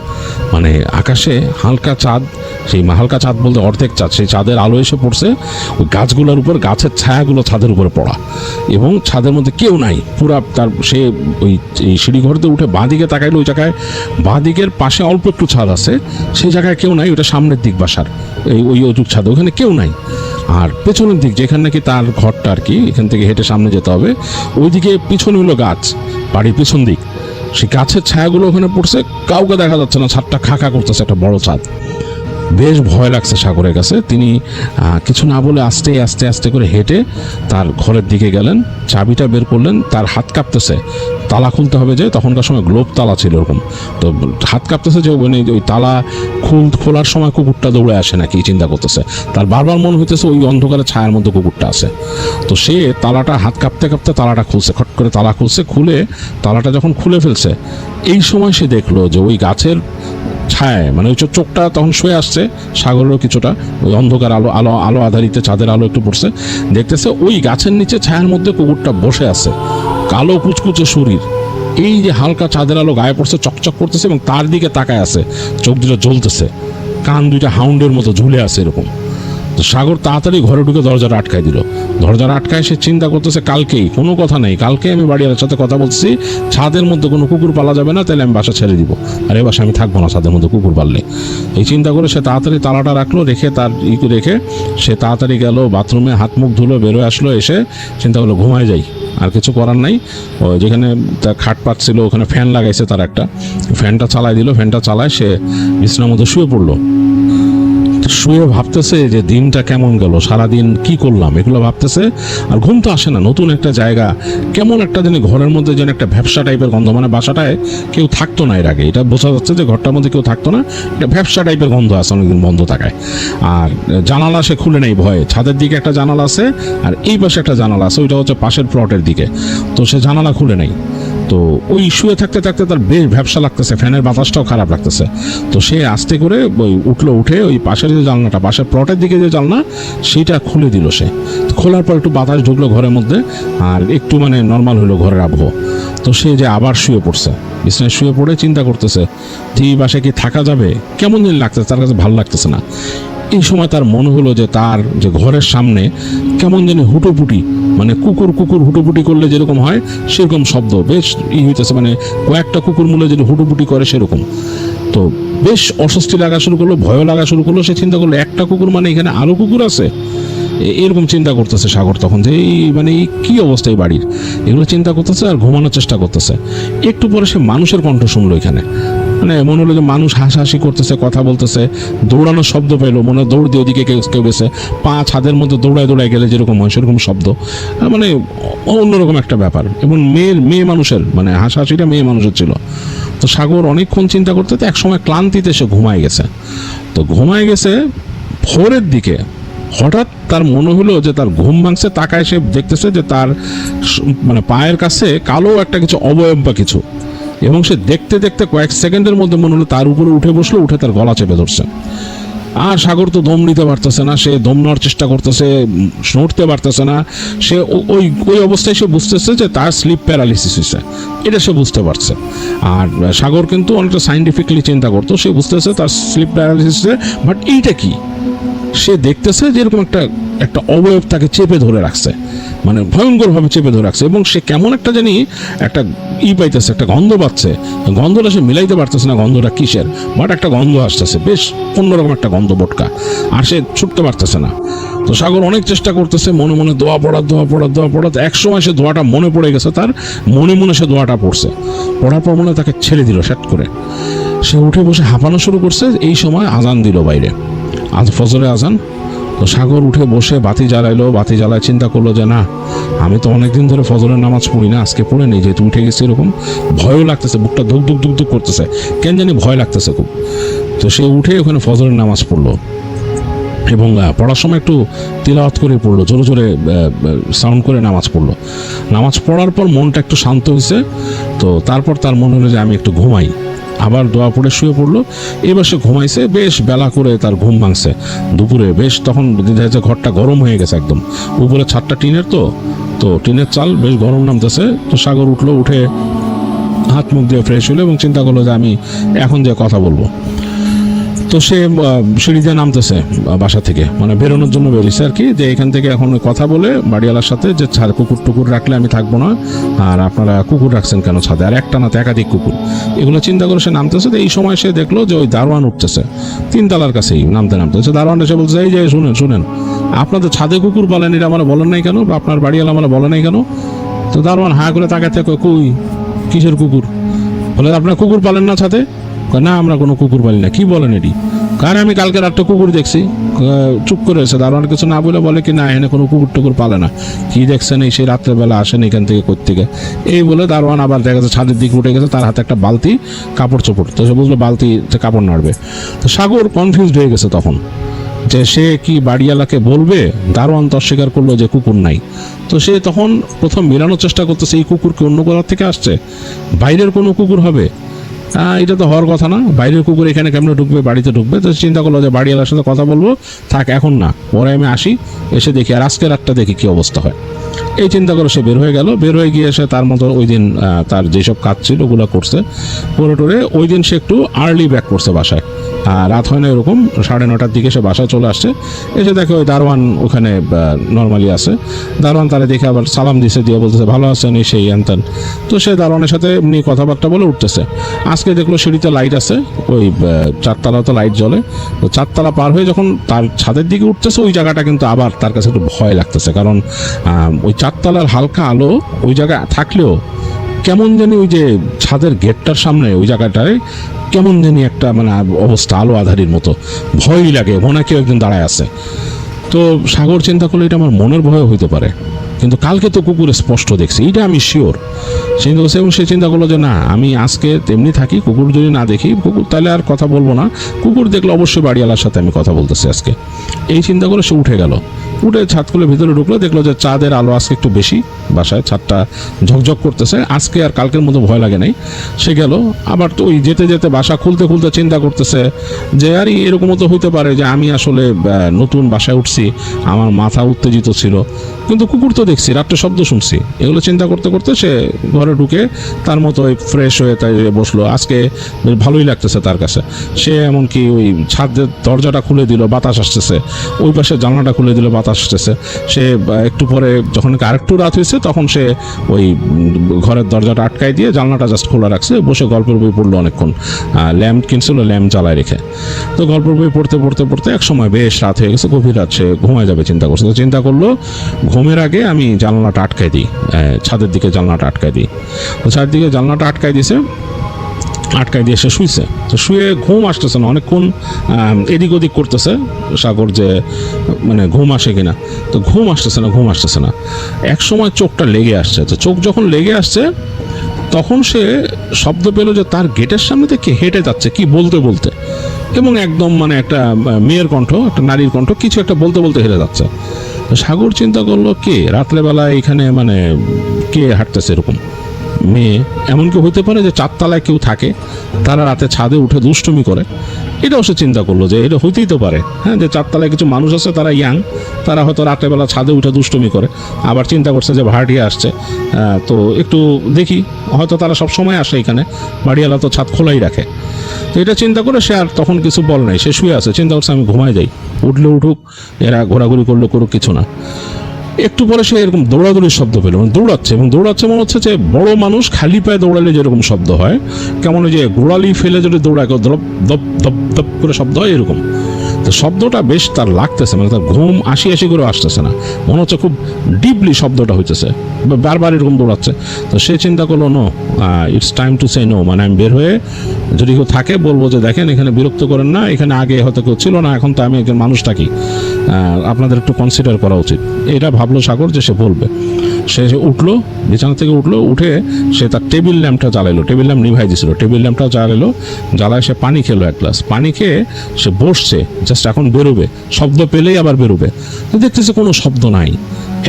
মানে আকাশে হালকা চাঁদ, সেই হালকা চাঁদ বলতে অর্ধেক চাঁদ, সেই চাঁদের আলো এসে পড়ছে ওই গাছগুলোর উপর, গাছের ছায়াগুলো ছাদের উপরে পড়া, এবং ছাদের মধ্যে কেউ নাই পুরা। তার সে ওই সিঁড়িঘরতে উঠে বাঁদিকে তাকাইলো, ওই জায়গায় বাঁদিকের পাশে অল্প একটু ছাদ আছে, সেই জায়গায় কেউ নাই, ওটা সামনের দিক বাসার ওই অজুক ছাদ, ওখানে কেউ নাই। আর পেছনের দিক যেখানে নাকি তার ঘরটা আর কি, এখান থেকে হেঁটে সামনে যেতে হবে, ওইদিকে পিছনে হলো গাছ, বাড়ির পিছন দিক, সেই গাছের ছায়াগুলো ওখানে পড়ছে, কাউকে দেখা যাচ্ছে না, ছাদটা খাকা করতেছে, একটা বড় ছাদ। বেশ ভয় লাগছে সাগরের কাছে। তিনি কিছু না বলে আস্তে আস্তে আস্তে করে হেঁটে তার ঘরের দিকে গেলেন, চাবিটা বের করলেন, তার হাত কাঁপতেছে, তালা খুলতে হবে যে, তখনকার সময় গ্লোব তালা ছিল এরকম, তো হাত কাঁপতেছে যে মানে ওই তালা খোলার সময় কুকুরটা দৌড়ে আসে নাকি চিন্তা করতেছে। তার বারবার মনে হইতেছে ওই অন্ধকারের ছায়ার মধ্যে কুকুরটা আছে। তো সে তালাটা হাত কাঁপতে কাঁপতে তালাটা খুলছে, খট করে তালা খুলছে, খুলে তালাটা যখন খুলে ফেলছে, এই সময় সে দেখলো যে ওই গাছের ছায়, মানে ওই চোখটা তখন শুয়ে আসছে সাগরেরও কিছুটা, ওই অন্ধকার আলো আলো আলো আধারিতে চাঁদের আলো একটু পড়ছে, দেখতেছে ওই গাছের নিচে ছায়ার মধ্যে কুকুরটা বসে আছে, কালো কুচকুচে শরীর, এই যে হালকা চাঁদের আলো গায়ে পড়ছে, চকচক করতেছে, এবং তার দিকে তাকায় আছে, চোখ দুটো জ্বলতেছে, কান দুইটা হাউন্ডের মতো ঝুলে আছে এরকম। তো সাগর তাড়াতাড়ি ঘরে ঢুকে দরজাটা আটকায় দিল। দরজাটা আটকায় সে চিন্তা করতেছে কালকেই, কোনো কথা নেই, কালকে আমি বাড়িওয়ালার সাথে কথা বলছি, ছাদের মধ্যে কোনো কুকুর পালা যাবে না, তাহলে আমি বাসা ছেড়ে দিব, আর এ বাসা আমি থাকবো না ছাদের মধ্যে কুকুর পাললে। এই চিন্তা করে সে তাড়াতাড়ি তালাটা রাখলো, রেখে তার রেখে সে তাড়াতাড়ি গেল বাথরুমে, হাত মুখ ধুলো, বেরোয় আসলো, এসে চিন্তা করলো ঘুমায় যাই, আর কিছু করার নাই। ওই যেখানে তার খাট পাত ছিল ওখানে ফ্যান লাগাইছে, তার একটা ফ্যানটা চালাই দিল, ফ্যানটা চালায় সে বিছানার মধ্যে শুয়ে পড়লো। শুয়ে ভাবতেছে যে দিনটা কেমন গেল, সারাদিন কি করলাম, এগুলো ভাবতেছে, আর ঘুম তো আসে না। নতুন একটা জায়গা, কেমন একটা যেন ঘরের মধ্যে যেন একটা ভ্যাপসা টাইপের গন্ধ, মানে বাসাটায় কেউ থাকতো না এর আগে, এটা বোঝা যাচ্ছে যে ঘরটার মধ্যে কেউ থাকতো না, এটা ভ্যাপসা টাইপের গন্ধ আছে, অনেকদিন বন্ধ থাকায়। আর জানালা সে খুলে নেই ভয়ে, ছাদের দিকে একটা জানালা আছে আর এই পাশে একটা জানালা আছে, ওইটা হচ্ছে পাশের প্লটের দিকে, তো সে জানালা খুলে নেই। তো ওই শুয়ে থাকতে থাকতে তার বেশ ভ্যাপসা লাগতেছে, ফ্যানের বাতাসটাও খারাপ লাগতেছে। তো সে আস্তে করে ওই উঠে ওই পাশের যে জানলাটা, পাশের প্লটের দিকে যে জানলা, সেইটা খুলে দিল সে। খোলার পর একটু বাতাস ঢুকলো ঘরের মধ্যে, আর একটু মানে নর্মাল হলো ঘরের আবহাওয়া। তো সে যে আবার শুয়ে পড়ছে, বিছানায় শুয়ে পড়ে চিন্তা করতেছে যে এই বাসায় কি থাকা যাবে, কেমন দিন লাগতেছে, তার কাছে ভালো লাগতেছে না। এই সময় তার মনে হলো যে তার যে ঘরের সামনে কেমন যেন হুটোপুটি, মানে কুকুর হুটোপুটি করলে যেরকম হয় সেরকম শব্দ বেশ হইতেছে, মানে কয়েকটা কুকুর মূলে যদি হুটোপুটি করে সেরকম। তো বেশ অস্বস্তি লাগা শুরু করলো, ভয় লাগা শুরু করলো। সে চিন্তা করলো একটা কুকুর মানে এখানে আরো কুকুর আছে, এরকম চিন্তা করতেছে সাগর তখন, যে এই মানে এই কী অবস্থা এই বাড়ির, এগুলো চিন্তা করতেছে আর ঘুমানোর চেষ্টা করতেছে। একটু পরে সে মানুষের কণ্ঠ শুনলো এখানে, মানে মনে হলো যে মানুষ হাসাহাসি করতেছে, কথা বলতেছে, দৌড়ানোর শব্দ পেলো, মনে দৌড় দিয়ে ওদিকে কেউ গেছে, পা ছাদের মধ্যে দৌড়ায় গেলে যেরকম হয় সেরকম শব্দ, মানে অন্যরকম একটা ব্যাপার। এবং মেয়ে মানুষের, মানে হাসাহাসিটা মেয়ে মানুষের ছিল। তো সাগর অনেকক্ষণ চিন্তা করতে এক সময় ক্লান্তিতে সে ঘুমায় গেছে। তো ঘুমায় গেছে, ভোরের দিকে হঠাৎ তার মনে হলো যে তার ঘুম ভাঙছে, তাকায় সে দেখতেছে যে তার মানে পায়ের কাছে কালো একটা কিছু অবয়ব বা কিছু, এবং সে দেখতে দেখতে কয়েক সেকেন্ডের মধ্যে মনে হলো তার উপরে উঠে বসলো, উঠে তার গলা চেপে ধরছে। আর সাগর তো দম নিতে পারতেছে না, সে দম নেওয়ার চেষ্টা করতেছে, নড়তে পারতেছে না। সে ওই অবস্থায় সে বুঝতেছে যে তার স্লিপ প্যারালিসিস হয়েছে, এটা সে বুঝতে পারছে। আর সাগর কিন্তু অনেকটা সাইন্টিফিকলি চিন্তা করতো, সে বুঝতেছে তার স্লিপ প্যারালিসিস, বাট এইটা কি, সে দেখতেছে যে এরকম একটা একটা অবয়ব তাকে চেপে ধরে রাখছে, মানে ভয়ঙ্করভাবে চেপে ধরে রাখছে। এবং সে কেমন একটা জানি একটা পাইতেছে, একটা গন্ধ পাচ্ছে, গন্ধটা সে মিলাইতে পারতেছে না গন্ধটা কিসের, বাট একটা গন্ধ আসতেছে, বেশ অন্যরকম একটা গন্ধ বটকা, আর সে ছুটতে পারতেছে না। তো সাগর অনেক চেষ্টা করতেছে, মনে মনে দোয়া পড়া। এক সময় সে দোয়াটা মনে পড়ে গেছে, তার মনে মনে সে দোয়াটা পড়ছে, পড়ার পর মনে তাকে ছেড়ে দিল সেট করে। সে উঠে বসে হাঁপানো শুরু করছে। এই সময় আজান দিল বাইরে, আজ ফজরে আজান। তো সাগর উঠে বসে বাতি জ্বালায় চিন্তা করলো যে না, আমি তো অনেকদিন ধরে ফজরের নামাজ পড়ি না, আজকে পড়ে নেই, যেহেতু উঠে গেছে। এরকম ভয়ও লাগতেছে, বুকটা ধুক ধুক ধুক ধুক করতেছে, কেন জানি ভয় লাগতেছে খুব। তো সে উঠে ওখানে ফজরের নামাজ পড়লো এবং পড়ার সময় একটু তিলাওয়াত করে পড়লো, জোরে জোরে সাউন্ড করে নামাজ পড়লো। নামাজ পড়ার পর মনটা একটু শান্ত হয়েছে। তো তারপর তার মনে হলো যে আমি একটু ঘুমাই, আবার দোয়া পড়ে শুয়ে পড়লো। এবার সে ঘুমাইছে, বেশ বেলা করে তার ঘুম ভাঙছে দুপুরে। বেশ তখন দেখা যাচ্ছে ঘরটা গরম হয়ে গেছে একদম, উপরে ছাদটা টিনের, তো টিনের চাল, বেশ গরম নামতেছে। তো সাগর উঠলো, উঠে হাত মুখ দিয়ে ফ্রেশ হলো এবং চিন্তা করলো যে আমি এখন যে কথা বলবো। তো সে সিঁড়িতে নামতেছে বাসা থেকে, মানে বেরোনোর জন্য বেরিয়েছে আর কি, যে এখান থেকে এখন কথা বলে বাড়িওয়ালার সাথে যে ছাদ কুকুর টুকুর রাখলে আমি থাকবো না, আর আপনারা কুকুর রাখছেন কেন ছাদে, আর একটা না তো একাধিক কুকুর, এগুলো চিন্তা করে সে নামতেছে। তো এই সময় সে দেখলো যে ওই দারোয়ান উঠতেছে 3 তলার কাছেই, নামতেছে। দারোয়ান এসে বলছে, এই যে শুনেন, আপনাদের ছাদে কুকুর পালেন, এটা আমার বলেন নাই কেন, বা আপনার বাড়িওয়ালা আমার বলে নাই কেন? তো দারোয়ান হাঁ করে তাকাতে, কই কিসের কুকুর? বলে আপনার কুকুর পালেন না ছাদে? না, আমরা কোনো কুকুর পালি না। কি বলেন এটি? কারণ আমি কালকে রাতটা কুকুর দেখছি। চুপ করে এসে দারোয়ান কিছু না বলে কি না, এখানে কোনো কুকুর টুকুর পালে না। কি দেখছেন? এই সেই রাত্রেবেলা আসেন এখান থেকে কোত্থেকে, এই বলে দারোয়ান আবার দেখা যাচ্ছে ছাদের দিকে উঠে গেছে, তার হাতে একটা বালতি, কাপড় চোপড়। তো সে বুঝলো বালতিতে কাপড় নাড়বে। তো সাগর কনফিউজড হয়ে গেছে তখন, যে সে কি বাড়িওয়ালাকে বলবে? দারোয়ান তো অস্বীকার করলো যে কুকুর নাই। তো সে তখন প্রথম মেলানোর চেষ্টা করতেছে, এই কুকুর কি অন্য কোথাও থেকে আসছে, বাইরের কোনো কুকুর হবে? এটা তো হওয়ার কথা না, বাইরের কুকুর এখানে কেমন ঢুকবে, বাড়িতে ঢুকবে? তো চিন্তা করলো যে বাড়িওয়ালার সাথে কথা বলবো, থাক এখন না, পরে আমি আসি, এসে দেখি, আর আজকে রাতটা দেখি কি অবস্থা হয়। এই চিন্তা করে সে বের হয়ে গেল। বের হয়ে গিয়ে সে তার মতো ওই দিন তার যেসব কাজ ছিল ওগুলো করছে, করে টোরে ওই দিন সে একটু আর্লি ব্যাক করছে বাসায়। রাত হয় না, এরকম 9:30টার দিকে সে বাসায় চলে আসছে। এসে দেখে ওই দারোয়ান ওখানে নর্মালি আছে। দারোয়ান তারা দেখে আবার সালাম দিছে, দিয়ে বলতেছে ভালো আছেন, এই সেই হ্যান। তো সে দারোয়ানের সাথে এমনি কথাবার্তা বলে উঠতেছে। আজকে দেখলো সিঁড়িতে লাইট আছে, ওই 4 তলা তো লাইট জ্বলে। তো 4 তলা পার হয়ে যখন তার ছাদের দিকে উঠতেছে, ওই জায়গাটা কিন্তু আবার তার কাছে একটু ভয় লাগতেছে, কারণ ওই 4 তলার হালকা আলো ওই জায়গায় থাকলেও কেমন জানি ওই যে ছাদের গেটটার সামনে ওই জায়গাটায় কেমন জানি একটা মানে অবস্থা, আলো আধারির মতো, ভয়ই লাগে, মনে কেউ একজন দাঁড়ায় আছে। তো সাগর চিন্তা করলে এটা আমার মনের ভয় হইতে পারে, কিন্তু কালকে তো কুকুরে স্পষ্ট দেখছি, এইটা আমি শিওর। চিন্তা করছে এবং সে চিন্তা করলো যে না, আমি আজকে তেমনি থাকি, কুকুর যদি না দেখি, কুকুর তাহলে আর কথা বলবো না, কুকুর দেখলে অবশ্যই বাড়িওয়ালার সাথে আমি কথা বলতেছি আজকে। এই চিন্তা করে সে উঠে গেল, উঠে ছাদ খুলে ভিতরে ঢুকলো, দেখলো যে চাঁদের আলো আজকে একটু বেশি, বাসায় ছাদটা ঝকঝক করতেছে, আজকে আর কালকের মতো ভয় লাগে নাই। সে গেল, আবার তো ওই যেতে যেতে বাসা খুলতে চিন্তা করতেছে যে আরে এরকমও তো হইতে পারে যে আমি আসলে নতুন বাসায় উঠছি, আমার মাথা উত্তেজিত ছিল, কিন্তু কুকুর তো দেখছি, রাত্রে শব্দ শুনছি, এগুলো চিন্তা করতে করতে সে ঘরে ঢুকে তার মতো ওই ফ্রেশ হয়ে তাই বসলো। আজকে বেশ ভালোই লাগতেছে তার কাছে। সে এমনকি ওই ছাদের দরজাটা খুলে দিল, বাতাস আসতেছে, ওই পাশে জানলাটা খুলে দিল, বাতাস আসতেছে। সে একটু পরে যখন আরেকটু রাত হয়েছে, তখন সে ওই ঘরের দরজাটা আটকাই দিয়ে জানলাটা জাস্ট খোলা রাখছে, বসে গল্পের বই পড়লো অনেকক্ষণ। ল্যাম্প কিনছিল, ল্যাম্প জ্বালায় রেখে। তো গল্পের বই পড়তে এক সময় বেশ রাত হয়ে গেছে, গভীর রাত, সে ঘুমায় যাবে চিন্তা করছে। তো চিন্তা করলো ঘুমের আগে আমি জানলাটা আটকাই দিই, ছাদের দিকে জানলাটা আটকাই দিই। তো ছাদের দিকে জানলাটা আটকাই দিয়ে সে শুইছে। তো শুয়ে ঘুম আসতেছে না, অনেকক্ষণ এদিক ওদিক করতেছে সাগর যে মানে ঘুম আসে কিনা। তো ঘুম আসতেছে না। এক সময় চোখটা লেগে আসছে। তো চোখ যখন লেগে আসছে, তখন সে শব্দ পেল যে তার গেটের সামনে থেকে হেঁটে যাচ্ছে কি বলতে, এবং একদম মানে একটা মেয়ের কণ্ঠ, একটা নারীর কণ্ঠ, কিছু একটা বলতে হেঁটে যাচ্ছে। সাগর চিন্তা করলো কে রাত্রেবেলায় এখানে, মানে কে হাঁটতেছে এরকম? মেয়ে। এমনকি হইতে পারে যে 4 তলায় কেউ থাকে, তারা রাতে ছাদে উঠে দুষ্টুমি করে। এটাও সে চিন্তা করলো যে এটা হইতেই তো পারে, হ্যাঁ, যে 4 তলায় কিছু মানুষ আছে, তারা ইয়াং, তারা হয়তো রাত্রেবেলা ছাদে উঠে দুষ্টুমি করে। আবার চিন্তা করছে যে ভাড়াটিয়া আসছে, তো একটু দেখি, হয়তো তারা সব সময় আসে এখানে, বাড়িওয়ালা তো ছাদ খোলাই রাখে। তো এটা চিন্তা করে সে আর তখন কিছু বল নাই, সে শুয়ে আছে, চিন্তা করছে আমি ঘুমায় যাই, উঠলে উঠুক, এরা ঘোরাঘুরি করলে করুক, কিছু না। একটু পরে সে এরকম দৌড়াদৌড়ির শব্দ পেল, মানে দৌড়াচ্ছে, এবং দৌড়াচ্ছে মনে হচ্ছে যে বড় মানুষ খালি পায়ে দৌড়ালে যেরকম শব্দ হয়, কেমন ওই যে গোড়ালি ফেলে যদি দৌড়ায় দপ দপ দপ দপ করে শব্দ হয় এরকম। তো শব্দটা বেশ তার লাগতেছে, মানে তার ঘুম আসি আসি করে আসতেছে না, মনে হচ্ছে খুব ডিপলি শব্দটা হইতেছে, বারবার এরকম দৌড়াচ্ছে। তো সে চিন্তা করলো no, it's time to say no, মানে আমি বের হয়ে যদি কেউ থাকে বলবো যে দেখেন এখানে বিরক্ত করেন না, এখানে আগে হয়তো কেউ ছিল না, এখন তো আমি একজন মানুষ থাকি, আপনাদের একটু কনসিডার করা উচিত। এটা ভাবলো সাগর যে সে বলবে। সে উঠলো, বিছানা থেকে উঠলো, উঠে সে তার টেবিল ল্যাম্পটা জ্বালাইলো, টেবিল ল্যাম্প নিভাই দিয়েছিল, টেবিল ল্যাম্পটা জ্বালাইলো, জ্বালায় সে পানি খেলো এক গ্লাস, পানি খেয়ে সে বসছে, জাস্ট এখন বেরোবে, শব্দ পেলেই আবার বেরোবে। দেখতেছে কোনো শব্দ নাই,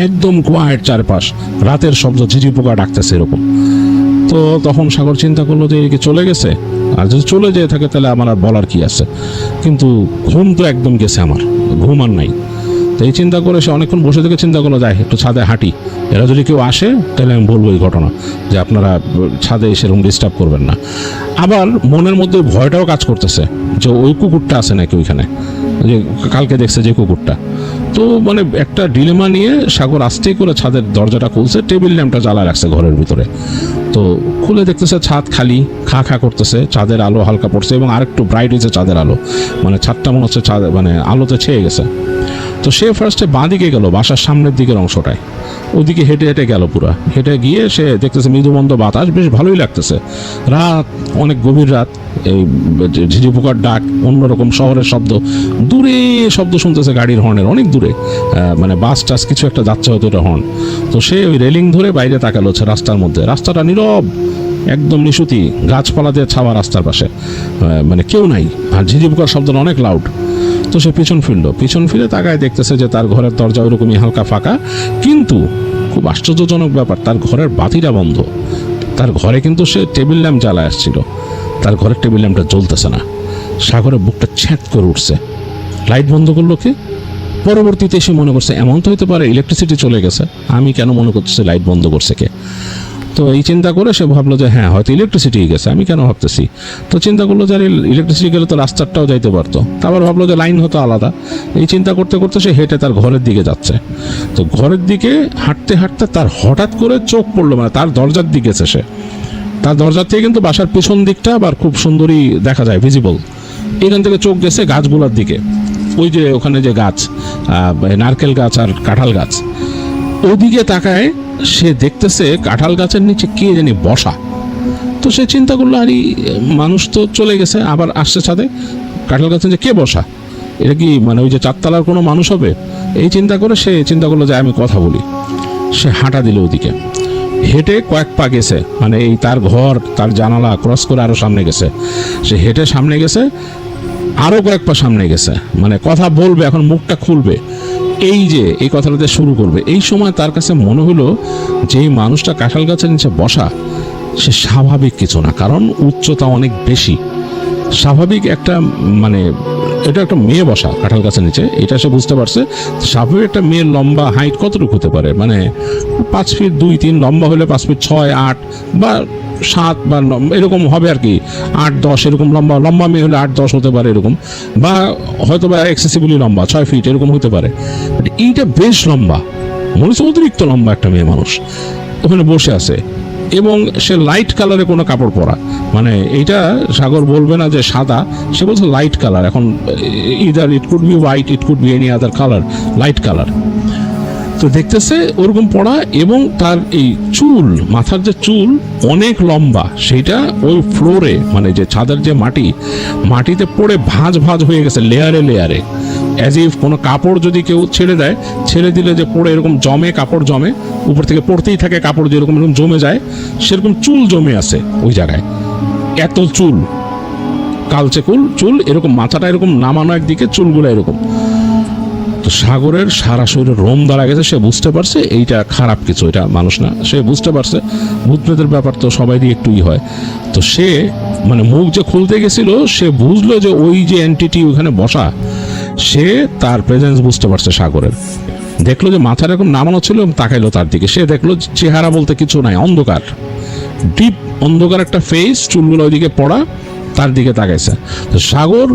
একদম কোয়াইট চারপাশ, রাতের শব্দ, ঝিঝি পোকা ডাকতেছে এরকম। তো তখন সাগর চিন্তা করলো যে এদিকে চলে গেছে, আর যদি চলে যেয়ে থাকে তাহলে আমার আর বলার কি আছে, কিন্তু ঘুম তো একদম গেছে, আমার ঘুম আর নাই। তো এই চিন্তা করে সে অনেকক্ষণ বসে থেকে চিন্তা করলো যাই একটু ছাদে হাঁটি, এরা যদি কেউ আসে তাহলে আমি বলবো এই ঘটনা, যে আপনারা ছাদে সেরকম ডিস্টার্ব করবেন না। আবার মনের মধ্যে ভয়টাও কাজ করতেছে যে ওই কুকুরটা আছে নাকি ওইখানে, যে কালকে দেখছে যে কুকুরটা। তো মানে একটা ডিলেমা নিয়ে সাগর আস্তে করে ছাদের দরজাটা খুলছে, টেবিল ল্যাম্পটা জ্বালা রাখছে ঘরের ভিতরে। তো খুলে দেখতেছে ছাদ খালি, খা খা করতেছে, চাঁদের আলো হালকা পড়ছে এবং আরেকটু ব্রাইট হয়েছে চাঁদের আলো, মানে ছাদটা মনে হচ্ছে চাঁদ মানে আলোতে ছেয়ে গেছে। তো সে ফার্স্টে বাঁ দিকে গেল, বাসার সামনের দিকের অংশটায়, ওদিকে হেঁটে হেঁটে গেল, পুরা হেঁটে গিয়ে সে দেখতেছে মৃদুমন্দ বাতাস, বেশ ভালোই লাগতেছে, রাত অনেক গভীর রাত, এই ঝিঝি পোকার ডাক, অন্যরকম শহরের শব্দ, দূরে শব্দ শুনতেছে গাড়ির হর্নের, অনেক দূরে, মানে বাস টাস কিছু একটা যাচ্ছে হয়তো এটা হর্ন। তো সে ওই রেলিং ধরে বাইরে তাকালো, হচ্ছে রাস্তার মধ্যে, রাস্তাটা নীরব, একদম নিশুতি, গাছপালা দিয়ে ছাওয়া রাস্তার পাশে, মানে কেউ নাই, আর ঝিঝি পোকার শব্দটা অনেক লাউড। তো সে পিছন ফিরে তাকায়, দেখতেছে যে তার ঘরের দরজা ওইরকমই হালকা ফাঁকা, কিন্তু খুব আশ্চর্যজনক ব্যাপার, তার ঘরের বাতিটা বন্ধ। তার ঘরে কিন্তু সে টেবিল ল্যাম্প জ্বালায় আসছিল, তার ঘরের টেবিল ল্যাম্পটা জ্বলতেছে না। সাগরের বুকটা ছ্যাঁত করে উঠছে, লাইট বন্ধ করলো কে? পরবর্তীতে এসে মনে করছে এমন তো হতে পারে ইলেকট্রিসিটি চলে গেছে, আমি কেন মনে করতেছি লাইট বন্ধ করছে কে? তো এই চিন্তা করে সে ভাবলো যে হ্যাঁ হয়তো ইলেকট্রিসিটি গেছে, আমি কেন ভাবতেছি। তো চিন্তা করলো যে ইলেকট্রিসিটি গেলে তো রাস্তাটাও যাইতে পারতো, তারপর ভাবলো যে লাইন হতো আলাদা। এই চিন্তা করতে করতে সে হেঁটে তার ঘরের দিকে যাচ্ছে। তো ঘরের দিকে হাঁটতে হাঁটতে তার হঠাৎ করে চোখ পড়লো, মানে তার দরজার দিকে গেছে সে, তার দরজার থেকে কিন্তু বাসার পেছন দিকটা আবার খুব সুন্দরই দেখা যায়, ভিজিবল। এখান থেকে চোখ গেছে গাছগুলোর দিকে, ওই যে ওখানে যে গাছ, নারকেল গাছ আর কাঁঠাল গাছ, ওদিকে তাকায় সে দেখতেছে কাঁঠাল গাছের নিচে কে জানি বসা। তো সে চিন্তা করলো আরে মানুষ তো চলে গেছে, আবার আসছে ছাদে, কাঁঠাল গাছের নিচে কে বসা, এটা কি মানে ওই যে চারতলার কোনো মানুষ হবে? এই চিন্তা করে সে চিন্তা করলো যে আমি কথা বলি। সে হাঁটা দিল ওদিকে, হেঁটে কয়েক পা গেছে, মানে এই তার ঘর তার জানালা ক্রস করে আরো সামনে গেছে। সে হেঁটে সামনে গেছে, আরো কয়েক পা সামনে গেছে, মানে কথা বলবে, এখন মুখটা খুলবে, এই যে এই কথাটাতে শুরু করবে। এই সময় তার কাছে মনে হলো যে এই মানুষটা কাঁঠাল গাছের নিচে বসা সে স্বাভাবিক কিছু না, কারণ উচ্চতা অনেক বেশি। স্বাভাবিক একটা মানে এটা একটা মেয়ে বসা কাঁঠাল গাছের নিচে, এটা সে বুঝতে পারছে। স্বাভাবিক একটা মেয়ের লম্বা হাইট কতটুকু হতে পারে, মানে 5 ফিট 2, 3, লম্বা হলে 5 ফিট 6, 8 বা 7 বা এরকম হবে আর কি, 8, 10 এরকম লম্বা মেয়ে হলে 8, 10 হতে পারে এরকম, বা হয়তো বা এক্সেসিবলি লম্বা 6 ফিট এরকম হতে পারে। এইটা বেশ লম্বা, মনে হচ্ছে অতিরিক্ত লম্বা একটা মেয়ে মানুষ ওখানে বসে আছে, এবং সে লাইট কালারে কোনো কাপড় পরা, মানে এইটা সাগর বলবে না যে সাদা, সে বলছে লাইট কালার। এখন either it could be white, it could be any other colour, light colour. তো দেখতেছে ওরকম পড়া, এবং তার এই চুল, মাথার যে চুল অনেক লম্বা, সেইটা ওই ফ্লোরে মানে যে ছাদের যে মাটিতে পড়ে ভাঁজ হয়ে গেছে লেয়ারে লেয়ারে, অ্যাজ ইফ কোনো কাপড় যদি কেউ ছেড়ে দিলে যে পড়ে এরকম জমে, কাপড় জমে উপর থেকে পড়তেই থাকে, কাপড় যেরকম এরকম জমে যায়, সেরকম চুল জমে আছে ওই জায়গায়, এত চুল, কালচে চুল এরকম, মাথাটা এরকম নামানো একদিকে, চুলগুলো এরকম। তো সাগরের সারা শরীরে রোম দাঁড়া গেছে, সে বুঝতে পারছে এইটা খারাপ কিছু, এটা মানুষ না, সে বুঝতে পারছে ভূতপ্রেতের ব্যাপার তো সবাইরই একটুই হয়। তো সে মানে মুখ যে খুলতে গেছিল, সে বুঝলো যে ওই যে এন্টিটি ওখানে বসা, সে তার প্রেজেন্স বুঝতে পারছে সাগরের। দেখলো যে মাথা এরকম নামানো ছিল, তাকাইলো তার দিকে, সে দেখলো চেহারা বলতে কিছু নাই, অন্ধকার, ডিপ অন্ধকার একটা ফেস, চুলগুলো ওইদিকে পড়া, তার দিকে তাকাইছে। তো সাগর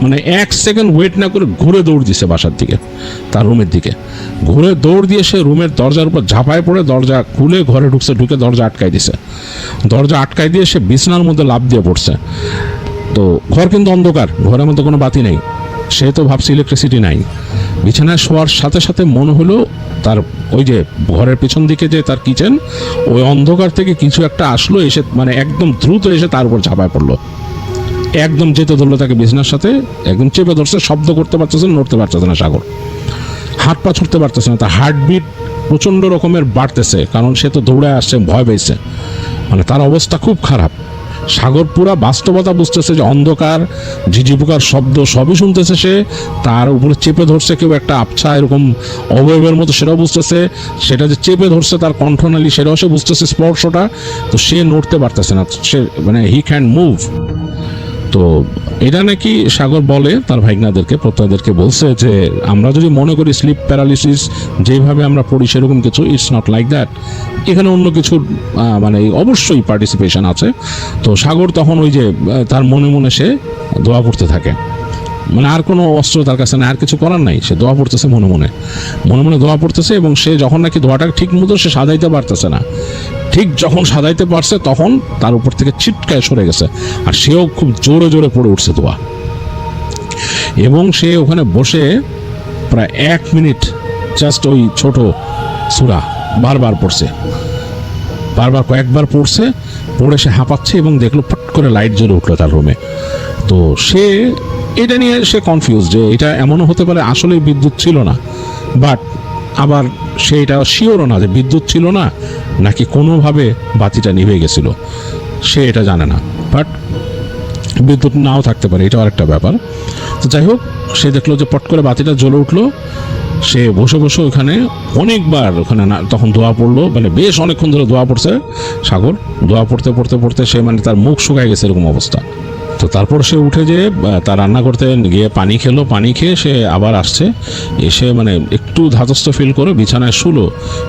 মানে 1 সেকেন্ড ওয়েট না করে ঘুরে দৌড় দিছে বাসার দিকে, তার রুমের দিকে ঘুরে দৌড় দিয়ে সে রুমের দরজার উপর ঝাঁপায় পড়ে দরজা খুলে ঘরে ঢুকছে, ঢুকে দরজা আটকাই দিছে। দরজা আটকাই দিয়ে সে বিছানার মধ্যে লাফ দিয়ে পড়ছে। তো ঘর কিন্তু অন্ধকার, ঘরের মধ্যে কোনো বাতি নেই, সে তো ভাবছে ইলেকট্রিসিটি নাই। বিছানায় শোয়ার সাথে সাথে মনে হলো তার ওই যে ঘরের পেছন দিকে যে তার কিচেন, ওই অন্ধকার থেকে কিছু একটা আসলো, এসে মানে একদম দ্রুত এসে তার উপর ঝাঁপায় পড়লো, একদম যেতে ধরলো তাকে বিছানার সাথে, একদম চেপে ধরছে। শব্দ করতে পারতেছে না, নড়তে পারতেছে না সাগর, হাত পা ছুটতে পারতেছে না, তার হার্টবিট প্রচণ্ড রকমের বাড়তেছে, কারণ সে তো দৌড়ে আসছে, ভয় পেয়েছে, মানে তার অবস্থা খুব খারাপ। সাগর পুরা বাস্তবতা বুঝতেছে যে অন্ধকার, ঝিঝি পোকার শব্দ সবই শুনতেছে সে, তার উপরে চেপে ধরছে কেউ একটা আবছা এরকম অবয়বের মতো, সেটাও বুঝতেছে, সেটা যে চেপে ধরছে তার কণ্ঠনালী সেটাও সে বুঝতেছে, স্পর্শটা। তো সে নড়তে পারতেছে না, সে মানে হি ক্যান মুভ। তো এটা নাকি সাগর বলে তার ভাইগনাদেরকে, প্রত্যয়দেরকে বলছে যে আমরা যদি মনে করি স্লিপ প্যারালিসিস যেভাবে আমরা পড়ি সেরকম কিছু, ইটস নট লাইক দ্যাট, এখানে অন্য কিছুর মানে অবশ্যই পার্টিসিপেশন আছে। তো সাগর তখন ওই যে তার মনে মনে সে দোয়া পড়তে থাকে, মানে আর কোনো অস্ত্র তার কাছে না, আর কিছু করার নাই, সে দোয়া পড়তেছে মনে মনে, মনে মনে দোয়া পড়তেছে। এবং সে যখন নাকি দোয়াটা ঠিক মতো সে সাজাইতে পারতেছে না, ঠিক যখন সাজাইতে পারছে তখন তার উপর থেকে ছিটকায় সরে গেছে, আর সেও খুব জোরে জোরে পড়ে উঠছে দোয়া। এবং সে ওখানে বসে প্রায় 1 মিনিট জাস্ট ওই ছোট সূরা বারবার পড়ছে, বারবার কয়েকবার পড়ছে, পড়ে সে হাঁপাচ্ছে এবং দেখলো ফট করে লাইট জ্বলে উঠলো তার রুমে। তো সে এটা নিয়ে সে কনফিউজ যে এটা এমনও হতে পারে আসলেই বিদ্যুৎ ছিল না, বাট আবার সে এটা শিওরও না যে বিদ্যুৎ ছিল না নাকি কোনোভাবে বাতিটা নিভে গেছিল, সে এটা জানে না, বাট বিদ্যুৎ নাও থাকতে পারে, এটা আরেকটা ব্যাপার। তো যাই হোক, সে দেখলো যে পট করে বাতিটা জ্বলে উঠলো। সে বসে বসে ওখানে অনেকবার ওখানে তখন দোয়া পড়লো, মানে বেশ অনেকক্ষণ ধরে দোয়া পড়ছে সাগর। দোয়া পড়তে পড়তে পড়তে সে মানে তার মুখ শুকায় গেছে এরকম অবস্থা। তো তারপর সে উঠে যে তার রান্না করতে গিয়ে পানি খেলো, পানি খেয়ে সে আবার আসছে, এসে মানে একটু ধাতস্থ ফিল করে বিছানায়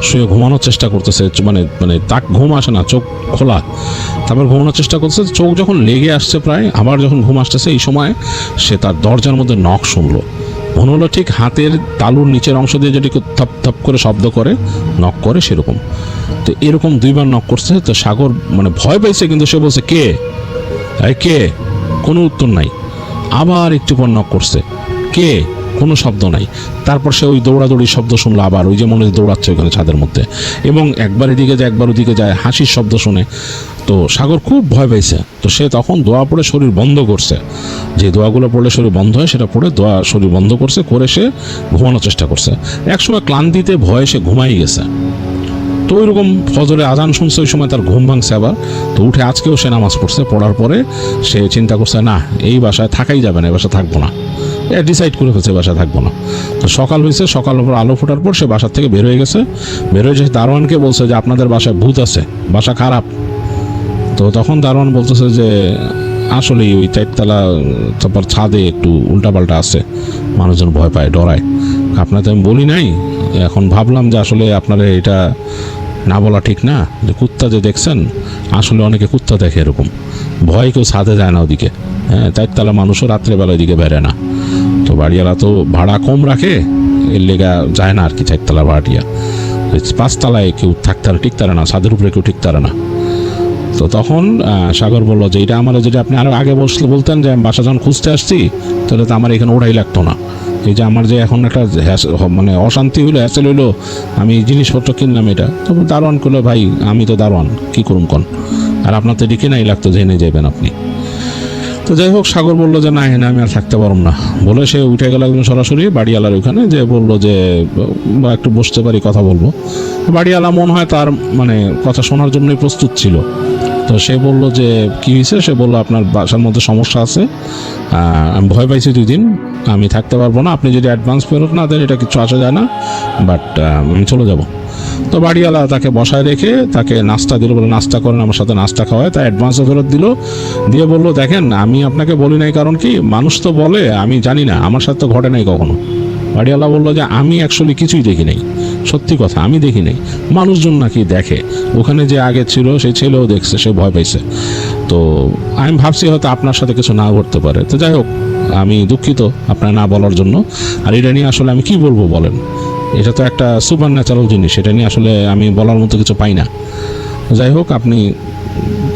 শুয়ে ঘুমানোর চেষ্টা করতেছে, মানে মানে তাক ঘুম আসে না, চোখ খোলা, তারপর ঘুমানোর চেষ্টা করতেছে। চোখ যখন লেগে আসছে প্রায়, আবার যখন ঘুম আসতেছে, এই সময় সে তার দরজার মধ্যে নখ শুনলো, মনে হলো ঠিক হাতের তালুর নিচের অংশ দিয়ে যেটি থপ থপ করে শব্দ করে নক করে সেরকম। তো এরকম 2বার নক করছে। তো সাগর মানে ভয় পেয়েছে, কিন্তু সে বলছে কে, কে, কোনো উত্তর নাই। আবার একটু পর নক করছে, কে, কোনো শব্দ নাই। তারপর সে ওই দৌড়াদৌড়ির শব্দ শুনলো, আবার ওই যে মনে দৌড়াচ্ছে ওখানে ছাদের মধ্যে, এবং একবার এদিকে যায় একবার ওদিকে যায়, হাসির শব্দ শুনে। তো সাগর খুব ভয় পেয়েছে। তো সে তখন দোয়া পড়ে শরীর বন্ধ করছে, যে দোয়াগুলো পড়লে শরীর বন্ধ হয় সেটা পড়ে দোয়া শরীর বন্ধ করছে, করে সে ঘুমানোর চেষ্টা করছে। একসময় ক্লান্তিতে ভয়ে সে ঘুমাই গেছে। তো ওইরকম ফজরে আজান শুনছে, ওই সময় তার ঘুম ভাঙছে আবার। তো উঠে আজকেও সে নামাজ পড়ছে, পড়ার পরে সে চিন্তা করছে না, এই বাসায় থাকাই যাবে না, এই বাসায় থাকবো না, ডিসাইড করে ফেলছে বাসায় থাকবো না। তো সকাল হয়েছে, সকাল উপর আলো ফোটার পর সে বাসার থেকে বের হয়ে গেছে। বের হয়ে যেয়ে দারোয়ানকে বলছে যে আপনাদের বাসায় ভূত আছে, বাসা খারাপ। তো তখন দারোয়ান বলতেছে যে আসলে ওই 4তলা, তারপর ছাদে একটু উল্টাপাল্টা আছে, মানুষজন ভয় পায়, ডরায়। আপনাকে আমি বলি নাই, এখন ভাবলাম যে আসলে আপনারা এটা না বলা ঠিক না, যে কুত্তা যে দেখছেন, আসলে অনেকে কুত্তা দেখে এরকম, ভয় কেউ ছাদে যায় না ওদিকে। হ্যাঁ, 4তলা মানুষও রাত্রেবেলা ওইদিকে বেড়ে না। তো বাড়িওয়ালা তো ভাড়া কম রাখে, এর লেগা যায় না আর কি 4তলা ভাড়াটিয়া। 5তলায় কেউ থাকতে পারে, টিকতারে না, ছাদের উপরে কেউ টিকতারে না। তো তখন সাগর বললো যে এটা আমার, যদি আপনি আরও আগে বলতেন যে আমি বাসা যখন খুঁজতে আসছি, তাহলে তো আমার এখানে ওড়াই লাগতো না। এই যে আমার যে এখন একটা মানে অশান্তি হইলো, হ্যাসেল হইলো, আমি জিনিসপত্র কিনলাম এটা। তখন দারোয়ান করলো, ভাই আমি তো দারোয়ান, কী করুন কন, আর আপনার তো এদিকে নাই লাগতো, জেনে যাবেন আপনি। তো যাই হোক, সাগর বললো যে না, হ্যাঁ আমি আর থাকতে পারব না, বলে সে উঠে গেল একদম সরাসরি বাড়িওয়ালার ওখানে, যে বললো যে একটু বসতে পারি, কথা বলবো। বাড়িওয়ালা মনে হয় তার মানে কথা শোনার জন্যই প্রস্তুত ছিল। তো সে বলল যে কী হয়েছে, সে বললো আপনার বাসার মধ্যে সমস্যা আছে, আমি ভয় পাইছি 2 দিন, আমি থাকতে পারবো না, আপনি যদি অ্যাডভান্স ফেরত না দেন এটা কিছু আসা যায় না, বাট আমি চলে যাব। তো বাড়িওয়ালা তাকে বসায় রেখে তাকে নাস্তা দিল, বলে নাস্তা করেন, আমার সাথে নাস্তা খাওয়ায়, তাই অ্যাডভান্সও ফেরত দিল, দিয়ে বললো দেখেন আমি আপনাকে বলি নাই, কারণ কি মানুষ তো বলে আমি জানি না, আমার সাথে তো ঘটে নাই কখনো। বাড়িওয়ালা বললো যে আমি অ্যাকচুয়ালি কিছুই দেখি নাই, সত্যি কথা আমি দেখি নাই, মানুষজন নাকি দেখে, ওখানে যে আগে ছিল সেই ছেলেও দেখছে, সে ভয় পাইছে। তো আমি ভাবছি হয়তো আপনার সাথে কিছু না ঘটতে পারে। তো যাই হোক, আমি দুঃখিত আপনার না বলার জন্য। আর এটা নিয়ে আসলে আমি কি বলবো বলেন, এটা তো একটা সুপার ন্যাচারাল জিনিস, এটা নিয়ে আসলে আমি বলার মতো কিছু পাই না। যাই হোক, আপনি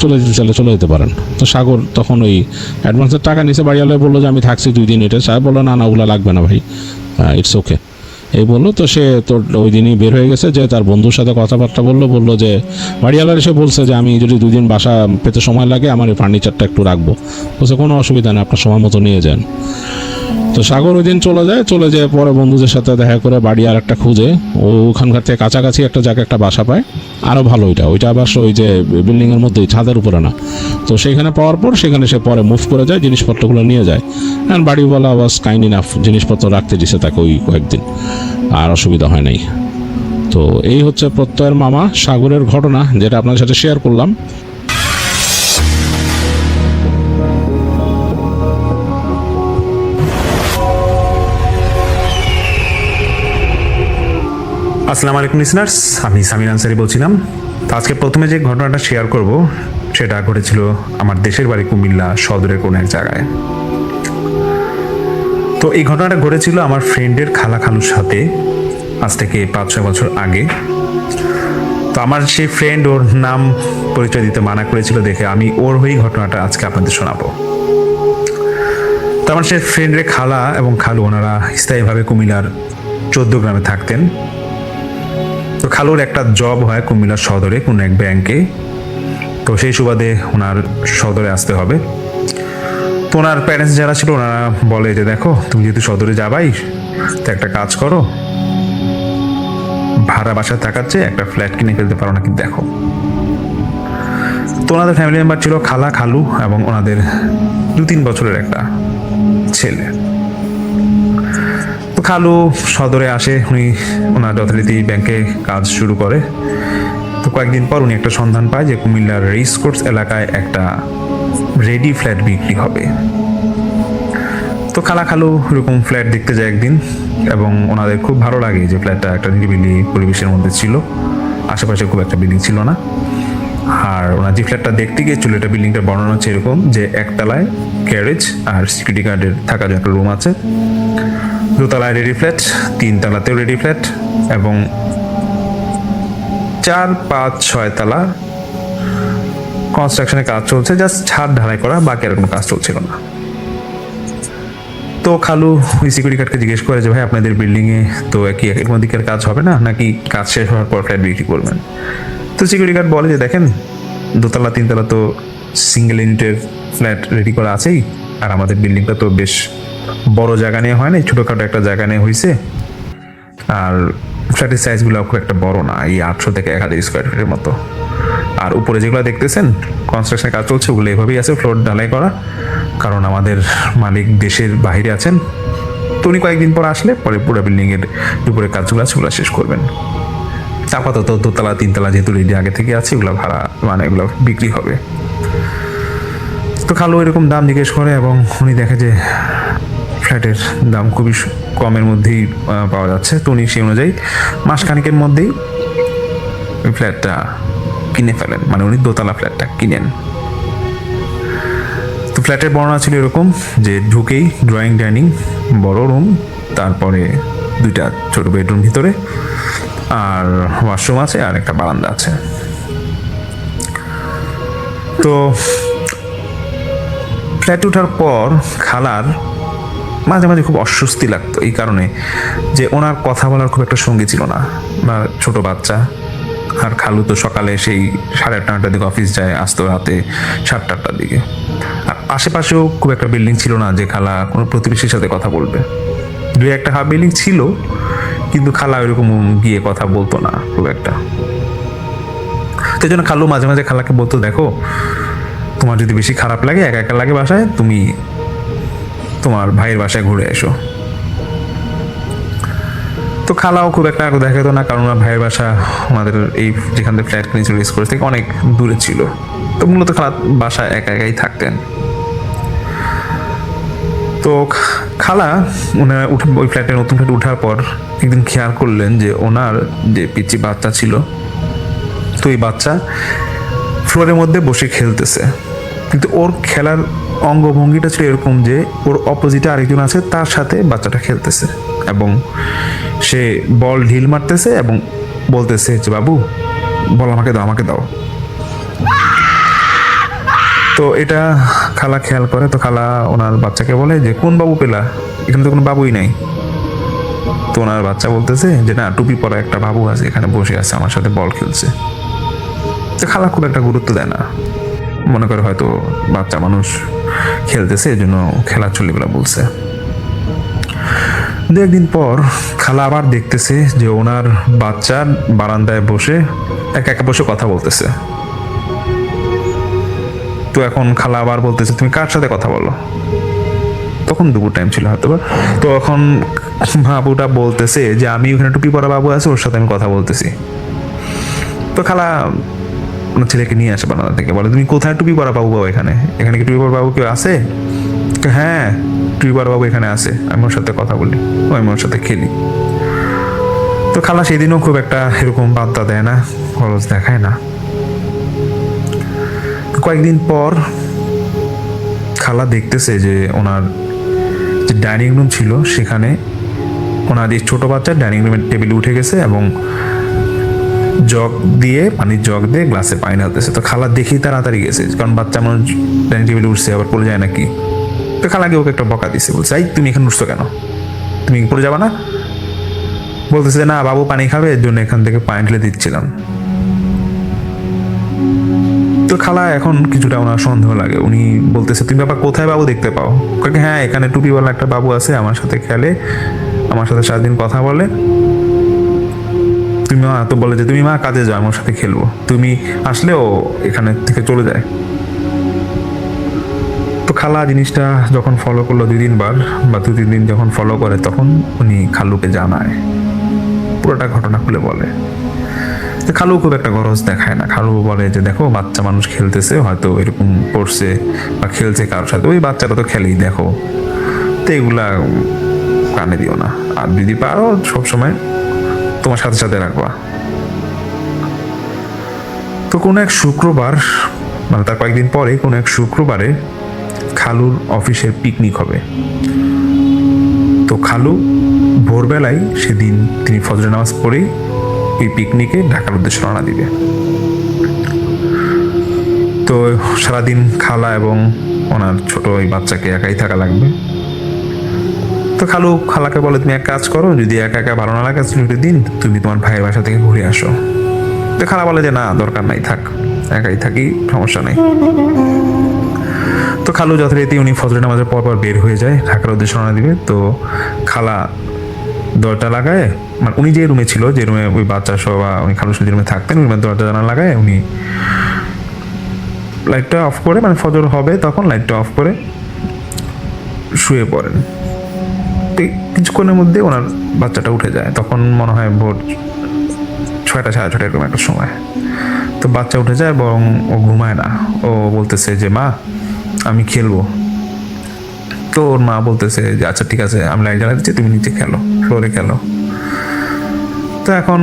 চলে যেতে চাইলে চলে যেতে পারেন। তো সাগর তখন ওই অ্যাডভান্সের টাকা নিচে বাড়িওয়ালায় বললো যে আমি থাকছি 2 দিন। এটা সাহেব বললো না না, ওগুলো লাগবে না ভাই, ইটস ওকে এই বললো। তো সে তোর ওই দিনই বের হয়ে গেছে, যে তার বন্ধুর সাথে কথাবার্তা বললো যে বাড়িওয়ালার এসে বলছে যে আমি যদি 2 দিন বাসা পেতে সময় লাগে আমার এই ফার্নিচারটা একটু রাখবো। বলছে কোনো অসুবিধা নেই, আপনার সময় মতো নিয়ে যান। তো সাগর ওই দিন চলে যায় পরে বন্ধুদের সাথে দেখা করে বাড়ি আর একটা খুঁজে ও ওখানকার থেকে কাছাকাছি একটা জায়গায় একটা বাসা পায়, আরও ভালো। ওইটা আবার ওই যে বিল্ডিংয়ের মধ্যেই, ছাদের উপরে না। তো সেখানে পাওয়ার পর সেখানে সে পরে মুভ করে যায়, জিনিসপত্রগুলো নিয়ে যায়। অ্যান্ড বাড়িওয়ালা ওয়াজ কাইন্ড ইনাফ, জিনিসপত্র রাখতে দিছে তাকে ওই কয়েকদিন, আর অসুবিধা হয় নাই। তো এই হচ্ছে প্রত্যয়ের মামা সাগরের ঘটনা, যেটা আপনাদের সাথে শেয়ার করলাম। আসসালামু আলাইকুম লিসনার্স, আমি সামির আনসারি বলছিলাম। তো আজকে প্রথমে যে ঘটনাটা শেয়ার করব সেটা ঘটেছিল আমার দেশের বাড়ি কুমিল্লা সদরের কোনো এক জায়গায়। তো এই ঘটনাটা ঘটেছিল আমার ফ্রেন্ডের খালুর সাথে আজ থেকে 5-6 বছর আগে। তো আমার সেই ফ্রেন্ড ওর নাম পরিচয় দিতে মানা করেছিল দেখে আমি ওর হয়েই ঘটনাটা আজকে আপনাদের শোনাবো। তো আমার সেই ফ্রেন্ডের খালা এবং খালু ওনারা স্থায়ীভাবে কুমিল্লার 14 গ্রামে থাকতেন। তো খালুর একটা জব হয় কুমিল্লার সদরে কোনো এক ব্যাংকে। তো সেই সুবাদে ওনার সদরে আসতে হবে। তো ওনার প্যারেন্টস যারা ছিল ওনারা বলে যে দেখো তুমি যেহেতু সদরে যাবাই, তো একটা কাজ করো, ভাড়া বাসায় থাকার চেয়ে একটা ফ্ল্যাট কিনে ফেলতে পারো নাকি দেখো। তো ওনাদের ফ্যামিলি মেম্বার ছিল খালা, খালু এবং ওনাদের 2-3 বছরের একটা ছেলে। তো খালু সদরে আসে, উনি ওনার যথারীতি ব্যাংকে কাজ শুরু করে। তো কয়েকদিন পর উনি একটা সন্ধান পায় যে কুমিল্লার রেস কোর্স এলাকায় একটা রেডি ফ্ল্যাট বিক্রি হবে। তো খালু এরকম ফ্ল্যাট দেখতে যায় একদিন, এবং ওনাদের খুব ভালো লাগে যে ফ্ল্যাটটা একটা নিরিবিলি পরিবেশের মধ্যে ছিল, আশেপাশে খুব একটা বিল্ডিং ছিল না। আর ওনার যে ফ্ল্যাটটা দেখতে গিয়েছিল, এটা বিল্ডিংটার বর্ণনা হচ্ছে এরকম যে একতলায় গ্যারেজ আর সিকিউরিটি গার্ডের থাকার জন্য একটা রুম আছে, 2 তলায় রেডি ফ্ল্যাট, 3 তলাতেও রেডি ফ্ল্যাট, এবং 4, 5, 6 তলা কনস্ট্রাকশনের কাজ চলছে, জাস্ট ছাদ ঢালাই করা, বাকি আর কোনো কাজ চলছিল না। তো খালু ওই সিকিউরিটি গার্ডকে জিজ্ঞেস করে যে ভাই আপনাদের বিল্ডিংয়ে তো কি এর মধ্যে কি আর কাজ হবে না, নাকি কাজ শেষ হওয়ার পর ফ্ল্যাট বিক্রি করবেন? তো সিকিউরিটি গার্ড বলে যে দেখেন 2 তলা 3 তলা তো সিঙ্গেল ইউনিটের ফ্ল্যাট রেডি করা আছেই, আর আমাদের বিল্ডিংটা তো বেশ বড় জায়গা নিয়ে হয় না, ছোটোখাটো একটা জায়গা নিয়ে হয়েছে। আর ফ্ল্যাটের সাইজগুলো খুব একটা বড় না, এই 800 থেকে 1000 স্কোয়ার ফিটের মতো। আর উপরে যেগুলো দেখতেছেন কনস্ট্রাকশনের কাজ চলছে, ওগুলো এভাবেই আছে, ফ্লোর ঢালাই করা, কারণ আমাদের মালিক দেশের বাইরে আছেন। তো উনি কয়েকদিন পর আসলে পরে পুরো বিল্ডিংয়ের উপরে কাজগুলো আছে ওগুলো শেষ করবেন। আপাতত 2 তলা 3 তলা যেহেতু রেডি আগে থেকে আছে, ওগুলো ভাড়া মানে এগুলো বিক্রি হবে। তো খালু এরকম দাম জিজ্ঞেস করে এবং উনি দেখে যে ফ্ল্যাটের দাম খুবই কমের মধ্যেই পাওয়া যাচ্ছে। তো উনি সেই অনুযায়ী মাসখানেকের মধ্যেই ওই ফ্ল্যাটটা কিনে ফেলেন, মানে উনি 2 তলা ফ্ল্যাটটা কিনেন। তো ফ্ল্যাটের বর্ণনা ছিল এরকম যে ঢুকেই ড্রয়িং ডাইনিং বড় রুম, তারপরে 2টা ছোট বেডরুম ভিতরে, আর ওয়াশরুম আছে, আর একটা বারান্দা আছে। তো ফ্ল্যাটে ওঠার পর খালার মাঝে মাঝে খুব অস্বস্তি লাগতো, এই কারণে যে ওনার কথা বলার খুব একটা সঙ্গী ছিল না, বা ছোট বাচ্চা। আর খালু তো সকালে সেই 8:30-9টার দিকে অফিস যায়, আসতো রাতে 7-8টার দিকে। আর আশেপাশেও খুব একটা বিল্ডিং ছিল না যে খালা কোনো প্রতিবেশীর সাথে কথা বলবে। 2-1টা হাফ বিল্ডিং ছিল, কিন্তু খালা ওইরকম গিয়ে কথা বলতো না খুব একটা। সেই জন্য খালু মাঝে মাঝে খালাকে বলতো দেখো তোমার যদি বেশি খারাপ লাগে, একা একা লাগে বাসায়, তুমি তোমার ভাইয়ের বাসায় ঘুরে এসো। তো খালাও খুব একটা দেখাতো না, কারণ ওনার ভাইয়ের বাসা আমাদের এই যেখান থেকে ফ্ল্যাট কিনেছিল স্কুল থেকে অনেক দূরে ছিল। তো মূলত খালা বাসায় একা একাই থাকতেন। তো খালা ওনার ওই ফ্ল্যাটে নতুন ফ্ল্যাটে ওঠার পর একদিন খেয়াল করলেন যে ওনার যে পিচ্চি বাচ্চা ছিল, তো এই বাচ্চা ফ্লোরের মধ্যে বসে খেলতেছে। কিন্তু ওর খেলার অঙ্গভঙ্গিটা ছিল এরকম যে ওর অপোজিটে আরেকজন আছে, তার সাথে বাচ্চাটা খেলতেছে এবং সে বল ঢিল মারতেছে এবং বলতেছে যে বাবু বল আমাকে দাও, আমাকে দাও। তো এটা খালা খেয়াল করে, তো খালা ওনার বাচ্চাকে বলে যে কোন বাবু পেলা, এখানে তো কোনো বাবুই নাই। তো ওনার বাচ্চা বলতেছে যে না, টুপি পরা একটা বাবু আছে, এখানে বসে আছে, আমার সাথে বল খেলছে। তো খালা খুব একটা গুরুত্ব দেয় না, মনে করে হয়তো বাচ্চা মানুষ খেলতেছে, এই জন্য খেলার চলিগুলা বলছে। দু একদিন পর খালা আবার দেখতেছে যে ওনার বাচ্চা বারান্দায় বসে একা একা বসে কথা বলতেছে। তো এখন খালা আবার বলতেছে তুমি কার সাথে কথা বলো? তখন দুপুর টাইম ছিল হয়তো। তো এখন বাবুটা বলতেছে যে আমি ওখানে টুপি পরা বাবু আছে, ওর সাথে আমি কথা বলতেছি। তো খালা ছেলেকে নিয়ে আসে বারান্দা থেকে, বলে তুমি কোথায় টুপি পরা বাবু বাবু? এখানে এখানে কি টুপি পরা বাবু কেউ আছে? হ্যাঁ, টুপি পরা বাবু এখানে আছে, আমি ওর সাথে কথা বলি, আমি ওর সাথে খেলি। তো খালা সেদিনও খুব একটা এরকম বার্তা দেয় না, খরচ দেখায় না। কয়েকদিন পর খালা দেখতেছে যে ওনার যে ডাইনিং রুম ছিল সেখানে ওনার এই ছোট বাচ্চা ডাইনিং রুমের টেবিলে উঠে গেছে এবং জগ দিয়ে পানির জগ দিয়ে গ্লাসে পানি ঢালতেছে। তো খালা দেখেই তাড়াতাড়ি গেছে, কারণ বাচ্চা মানুষ ডাইনিং টেবিলে উঠছে, আবার পড়ে যায় নাকি। তো খালাকে ওকে একটা বকা দিছে, বলছে এই তুমি এখানে উঠছো কেন, তুমি পড়ে যাবা না? বলতেছে না বাবু পানি খাবে, এর জন্য এখান থেকে পানি ঢেলে দিচ্ছিলাম। তো খালা এখন কিছুটা ওনার সন্দেহ লাগে, উনি বলতেছে তুমি বাবা কোথায় বাবু দেখতে পাও? হ্যাঁ, এখানে টুপিওয়ালা একটা বাবু আছে, আমার সাথে খেলে, আমার সাথে সারাদিন কথা বলে। তুমি মা তো বলে যে তুমি মা কাজে যাও, আমার সাথে খেলবো, তুমি আসলে ও এখানে থেকে চলে যায়। তো খালা জিনিসটা যখন ফলো করলো 2-3 বার বা 2-3 দিন যখন ফলো করে, তখন উনি খালুকে জানায়, পুরোটা ঘটনা খুলে বলে। খালু খুব একটা গরজ দেখায় না, খালু বলে যে দেখো বাচ্চা মানুষ খেলতেছে, হয়তো এরকম করছে বা খেলছে কারোর সাথে, ওই বাচ্চাটা তো খেলেই, দেখো। তো এগুলা কানে দিও না, আর যদি পারো সবসময় তোমার সাথে সাথে রাখবা। তো কোনো এক শুক্রবার, মানে তার কয়েকদিন পরে কোনো এক শুক্রবারে খালুর অফিসের পিকনিক হবে। তো খালু ভোরবেলায় সেদিন তিনি ফজরের নামাজ পড়েই এই পিকনিকে ঢাকার উদ্দেশ্যে রওনা দিবে। তো সারাদিন খালা এবং ওনার ছোট ওই বাচ্চাকে একাই থাকা লাগবে। তো খালু খালাকে বলে তুমি এক কাজ করো, যদি একা একা ভালো না লাগে ছুটির দিন তুমি তোমার ভাইয়ের বাসা থেকে ঘুরে আসো। তো খালা বলে যে না দরকার নাই, থাক, একাই থাকি, সমস্যা নেই। তো খালু যথারীতি উনি ফজরের নামাজের পর বের হয়ে যায়, ঢাকার উদ্দেশ্যে রওনা দিবে। তো খালা দরজা লাগায়, মানে উনি যে রুমে ছিল, যে রুমে ওই বাচ্চা সহ বা উনি খালুর সাথে যে রুমে থাকতেন, ওই রুমের দরজা জানা লাগায় উনি লাইটটা অফ করে, মানে ফজর হবে তখন লাইটটা অফ করে শুয়ে পড়েন। কিছুক্ষণের মধ্যে ওনার বাচ্চাটা উঠে যায়, তখন মনে হয় ভোর 6টা 6:30 এরকম একটা সময়। তো বাচ্চা উঠে যায় এবং ও ঘুমায় না, ও বলতেছে যে মা আমি খেলবো। তো ওর মা বলতেছে যে আচ্ছা ঠিক আছে, আমি লাইট জ্বালা দিচ্ছি, তুমি নিচে খেলো, ফ্লোরে খেলো। তো এখন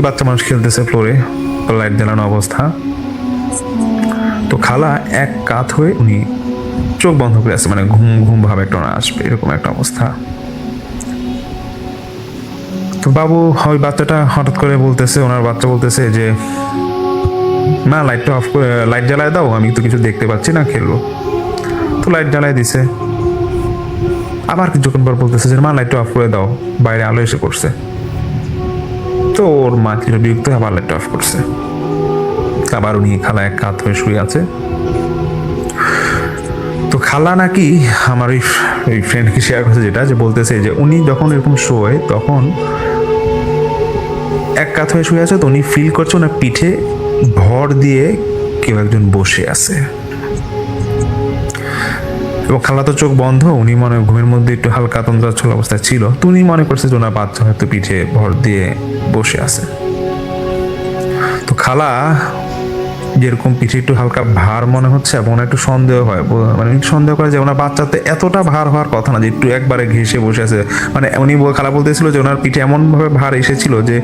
বাচ্চা মানুষ খেলতেছে ফ্লোরে, লাইট জ্বালানো অবস্থা। তো খালা এক কাত হয়ে উনি চোখ বন্ধ করে আছে, মানে ঘুম ঘুম ভাবে একটা আসবে, এরকম একটা অবস্থা। তো বাবু ওই বাচ্চাটা হঠাৎ করে বলতেছে, ওনার বাচ্চা বলতেছে যে মা লাইটটা অফ করে, লাইট জ্বালায় দাও, আমি তো কিছু দেখতে পাচ্ছি না, খেলবো। তো লাইট জ্বালায় দিছে। আবার কিছুক্ষণ পর বলতেছে যে মা লাইটটা অফ করে দাও, বাইরে আলো এসে পড়ছে। তো ওর মা কিছু বিরক্ত হয়ে আবার লাইটটা অফ করছে। আবার উনি খালা এক কাত হয়ে শুয়ে আছে। তো খালা নাকি আমার ওই ফ্রেন্ডকে শেয়ার করছে যেটা, যে বলতেছে যে উনি যখন এরকম শোয় তখন এক কাত হয়ে শুয়ে আছে, তো উনি ফিল করছে ওনার পিঠে ভর দিয়ে কেউ একজন বসে আছে। এবং খালা তো চোখ বন্ধ, উনি মনে ঘুমের মধ্যে একটু হালকা তন্দ্রাচ্ছল অবস্থায় ছিল। তো উনি মনে করছে যে ওনার বাচ্চা হয়তো পিঠে ভর দিয়ে বসে আছে। তো খালা যেরকম পিঠে একটু হালকা ভার মনে হচ্ছে এবং একটু সন্দেহ হয়, মানে সন্দেহ করে যে ওনার বাচ্চাতে এতটা ভার হওয়ার কথা না, যে একটু একবারে ঘেঁষে বসে আছে। মানে উনি খালা বলতেছিল যে ওনার পিঠে এমনভাবে ভার এসেছিল যে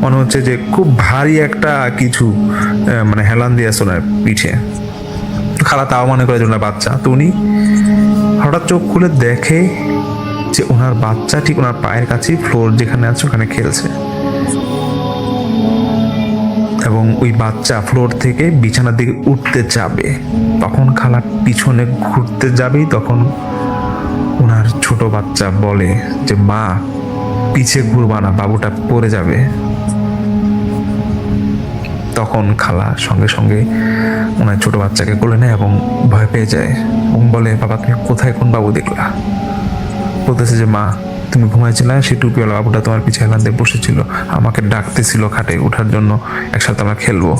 মনে হচ্ছে যে খুব ভারী একটা কিছু মানে হেলান দিয়ে আছে ওনার পিঠে। খালা তাও মনে করে যে ওনার বাচ্চা। তো উনি হঠাৎ চোখ খুলে দেখে যে ওনার বাচ্চা ঠিক ওনার পায়ের কাছেই ফ্লোর যেখানে আছে ওখানে খেলছে, এবং ওই বাচ্চা ফ্লোর থেকে বিছানার দিকে উঠতে যাবে। তখন খালা পিছনে ঘুরতে যাবেই তখন ওনার ছোট বাচ্চা বলে যে মা পিছে ঘুরবা না, বাবুটা পড়ে যাবে। তখন খালা সঙ্গে সঙ্গে ওনার ছোট বাচ্চাকে কোলে নেয় এবং ভয় পেয়ে যায় এবং বলে বাবা তুমি কোথায় কোন বাবু দেখলা? বলতেছে যে মা তুমি ঘুমাইছিলে, সে টুপিওয়ালা বাবুটা তোমার পিছে হেলান দিয়ে বসেছিল, আমাকে ডাকতেছিল খাটে ওঠার জন্য, একসাথে আমরা খেলবো।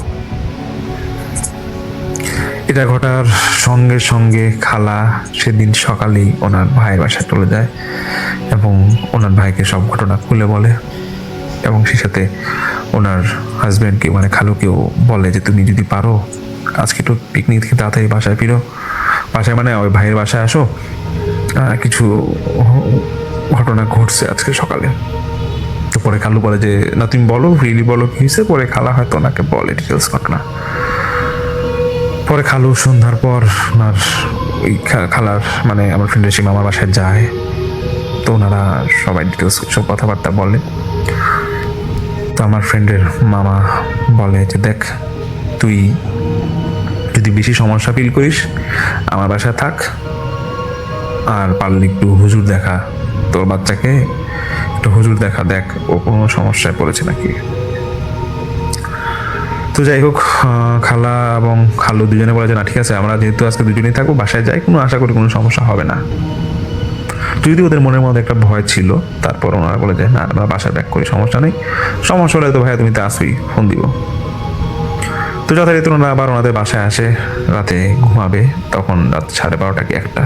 এটা ঘটার সঙ্গে সঙ্গে খালা সেদিন সকালেই ওনার ভাইয়ের বাসায় চলে যায় এবং ওনার ভাইকে সব ঘটনা খুলে বলে, এবং সেই সাথে ওনার হাজব্যান্ডকে মানে খালুকেও বলে যে তুমি যদি পারো আজকে একটু পিকনিক থেকে তাড়াতাড়ি বাসায় ফিরো, বাসায় মানে ওই ভাইয়ের বাসায় আসো, কিছু ঘটনা ঘটছে আজকে সকালে। তো পরে খালু বলে যে না তুমি বলো, রিয়েলি বলো কি হয়েছে। পরে খালা হয়তো ওনাকে বলে ডিটেলস ঘটনা। পরে খালু সন্ধ্যার পর ওনার ওই খালার মানে আমার ফ্রেন্ডের সেই মামার বাসায় যায়। তো ওনারা সবাই ডিটেলস সব কথাবার্তা বলে। তো আমার ফ্রেন্ডের মামা বলে যে দেখ তুই যদি বেশি সমস্যা ফিল করিস আমার বাসায় থাক, আর পারলে একটু হুজুর দেখা, তোর বাচ্চাকে একটু হুজুর দেখা, দেখ ও কোনো সমস্যায় পড়েছে নাকি। তো যাই হোক খালা এবং খালু দুজনে বলে যে না ঠিক আছে আমরা যেহেতু আজকে দুজনেই থাকবো বাসায় যাই, কোনো আশা করি কোনো সমস্যা হবে না। যদি ওদের মনের মধ্যে একটা ভয় ছিল, তারপর ওনারা বলে যে না আমরা বাসায় ব্যাক করি, সমস্যা নেই, সমস্যা হলে তো ভাইয়া তুমি তো আসবেই, ফোন দিব। তো যথারীতি ওনারা আবার ওনাদের বাসায় আসে, রাতে ঘুমাবে, তখন রাত 12:30 কি 1টা।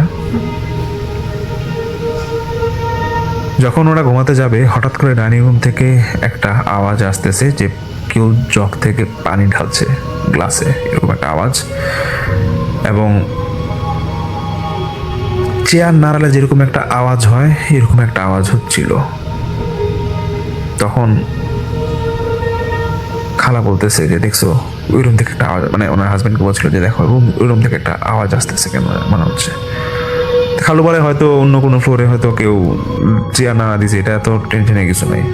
যখন ওরা ঘুমাতে যাবে হঠাৎ করে ডাইনিং রুম থেকে একটা আওয়াজ আসতেছে যে কেউ জগ থেকে পানি ঢালছে গ্লাসে, এরকম একটা আওয়াজ, এবং চেয়ার নাড়ালে যেরকম একটা আওয়াজ হয় এরকম একটা আওয়াজ হচ্ছিল। তখন খালা বলতেছে যে দেখছো ওই রুম থেকে একটা আওয়াজ, মানে ওনার হাজবেন্ডকে বলছিল যে দেখো ওই রুম থেকে একটা আওয়াজ আসতেছে কেন মনে হচ্ছে। খালু বলে হয়তো অন্য কোনো ফ্লোরে হয়তো কেউ চেয়ার নাড়া দিয়েছে, এটা তো টেনশনে কিছু নেই।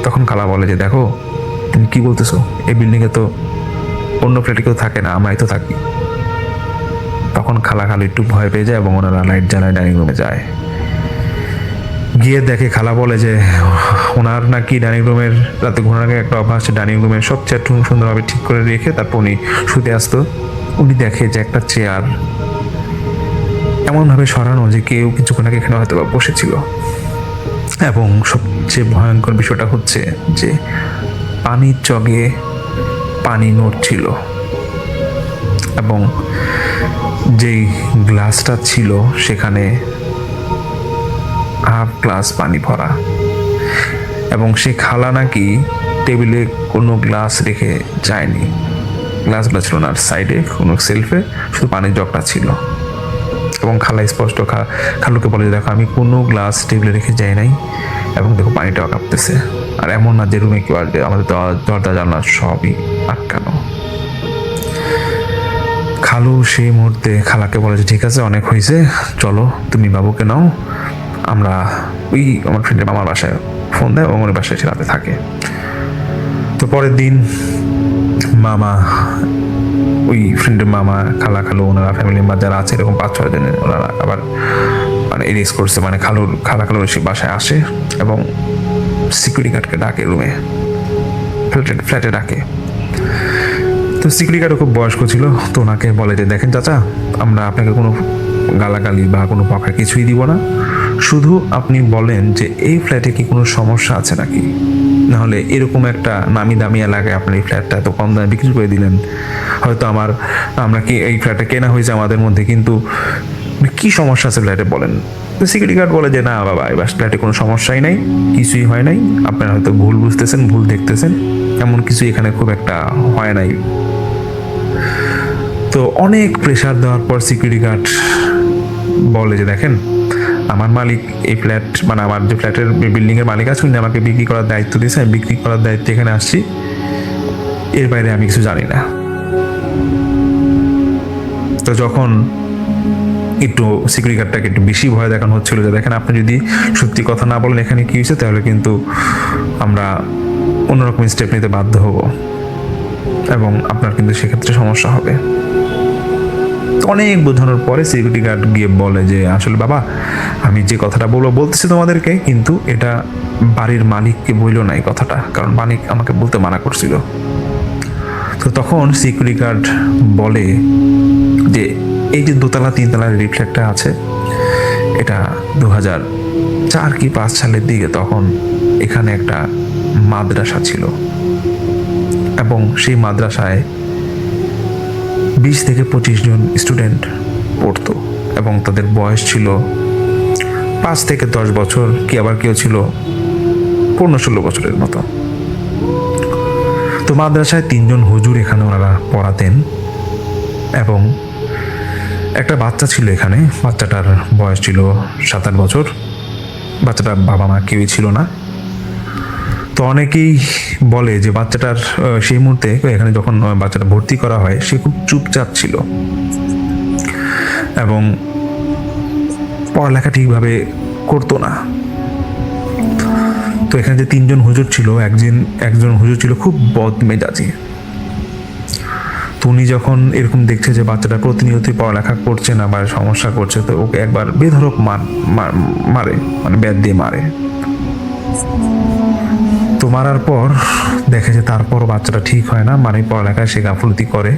তখন খালা বলে যে দেখো তুমি কি বলতেছো, এই বিল্ডিংয়ে তো অন্য ফ্ল্যাটে কেউ থাকে না, আমরাই তো থাকি। তখন খালা খালু একটু ভয় পেয়ে যায় এবং ওনারা লাইট জ্বালায় ডাইনিং রুমে যায়। গিয়ে দেখে খালা বলে যে ওনার নাকি ডাইনিং রুমের রাতে ঘুমানোর আগে একটা অভ্যাস, ডাইনিং রুমের সব চেয়ার সুন্দরভাবে ঠিক করে রেখে তারপর উনি শুতে আসতো। উনি দেখে যে একটা চেয়ার এমনভাবে সরানো যে কেউ কিছুক্ষণ আগে এখানে হয়তো বসেছিল, এবং সবচেয়ে ভয়ঙ্কর বিষয়টা হচ্ছে যে পানির জগে পানি নড়ছিল, এবং যেই গ্লাসটা ছিল সেখানে হাফ গ্লাস পানি ভরা, এবং সে খালা নাকি টেবিলে কোনো গ্লাস রেখে যায়নি, গ্লাসগুলো ছিল না সাইডে কোনো সেলফে, শুধু পানির জগটা ছিল। এবং খালা স্পষ্ট খালুকে বলে যে দেখো আমি কোনো গ্লাস টেবিলে রেখে যাই নাই, এবং দেখো পানিটাও কাঁপতেছে, আর এমন না যে রুমে কেউ আসবে, আমাদের দরজা জানলা সবই আটকানো। খালু সেই মুহূর্তে খালাকে বলে যে ঠিক আছে অনেক হয়েছে, চলো তুমি বাবুকে নাও, আমরা ওই আমার ফ্রেন্ডের মামার বাসায় ফোন দেয় এবং ওর বাসায় সে রাতে থাকে। তো পরের দিন মামা ওই ফ্রেন্ডের মামা খালা খালু ওনারা ফ্যামিলি মেম্বার যারা আছে এরকম 5-6 জনের ওনারা আবার মানে এরেস্ট করছে, মানে খালার সে বাসায় আসে এবং সিকিউরিটি গার্ডকে ডাকে রুমে, ফ্ল্যাটে ডাকে। তো সিকিউরিটি গার্ডও খুব বয়স্ক ছিল, তো ওনাকে বলে যে দেখেন চাচা আমরা আপনাকে কোনো গালাগালি বা কোনো পকা কিছুই দিব না, শুধু আপনি বলেন যে এই ফ্ল্যাটে কি কোনো সমস্যা আছে নাকি, নাহলে এরকম একটা নামি দামি এলাকায় আপনার এই ফ্ল্যাটটা এত কম দামে বিক্রি করে দিলেন, হয়তো আমরা কি এই ফ্ল্যাটটা কেনা হয়েছে আমাদের মধ্যে, কিন্তু কি সমস্যা আছে ফ্ল্যাটে বলেন। তো সিকিউরিটি গার্ড বলে যে না বাবা এই ফ্ল্যাটে কোনো সমস্যাই নাই, কিছুই হয় নাই, আপনারা হয়তো ভুল বুঝতেছেন, ভুল দেখতেছেন, এমন কিছু এখানে খুব একটা হয় নাই। তো অনেক প্রেশার দেওয়ার পর সিকিউরিটি গার্ড বলে যে দেখেন আমার মালিক এই ফ্ল্যাট মানে আমার যে ফ্ল্যাটের বিল্ডিংয়ের মালিক আছে উনি আমাকে বিক্রি করার দায়িত্ব দিয়েছে, আমি বিক্রি করার দায়িত্বে এখানে আসছি, এর বাইরে আমি কিছু জানি না। তো যখন একটু সিকিউরিটি গার্ডটাকে একটু বেশি ভয় দেখানো হচ্ছিল যে দেখেন আপনি যদি সত্যি কথা না বলেন এখানে কী হয়েছে তাহলে কিন্তু আমরা অন্যরকম স্টেপ নিতে বাধ্য হব এবং আপনার কিন্তু সেক্ষেত্রে সমস্যা হবে। তো অনেক বোঝানোর পরে সিকিউরিটি গার্ড গিয়ে বলে যে আসলে বাবা আমি যে কথাটা বলতেছি তোমাদেরকে, কিন্তু এটা বাড়ির মালিককে বললো না এই কথাটা, কারণ মালিক আমাকে বলতে মানা করছিল। তো তখন সিকিউরিটি গার্ড বলে যে এই যে দোতলা তিনতলার রিফ্লেক্টটা আছে এটা 2004 কি 5 সালের দিকে তখন এখানে একটা মাদ্রাসা ছিল এবং সেই মাদ্রাসায় 20 থেকে 25 জন স্টুডেন্ট পড়তো এবং তাদের বয়স ছিল 5 থেকে 10 বছর, কি আবার কেউ ছিল 15-16 বছরের মতো। তো মাদ্রাসায় 3 জন হুজুর এখানে ওনারা পড়াতেন এবং একটা বাচ্চা ছিল এখানে, বাচ্চাটার বয়স ছিল 7-8 বছর, বাচ্চাটার বাবা মা কেউই ছিল না। তো অনেকেই বলে যে বাচ্চাটার সেই মুহূর্তে এখানে যখন বাচ্চাটা ভর্তি করা হয় সে খুব চুপচাপ ছিল এবং পড়ালেখা ঠিকভাবে করতো না। তো এখানে যে 3 জন হুজুর ছিল, একজন হুজুর ছিল খুব বদমেজাজি। তো উনি যখন এরকম দেখছে যে বাচ্চাটা প্রতিনিয়তই পড়ালেখা করছে না বা সমস্যা করছে, তো ওকে একবার বেধড়ক মারে, মানে ব্যাট দিয়ে মারে। তো মারার পর দেখে যে তারপর বাচ্চাটা ঠিক হয় না, মানে পড়ালেখায় সে গাফলতি করে,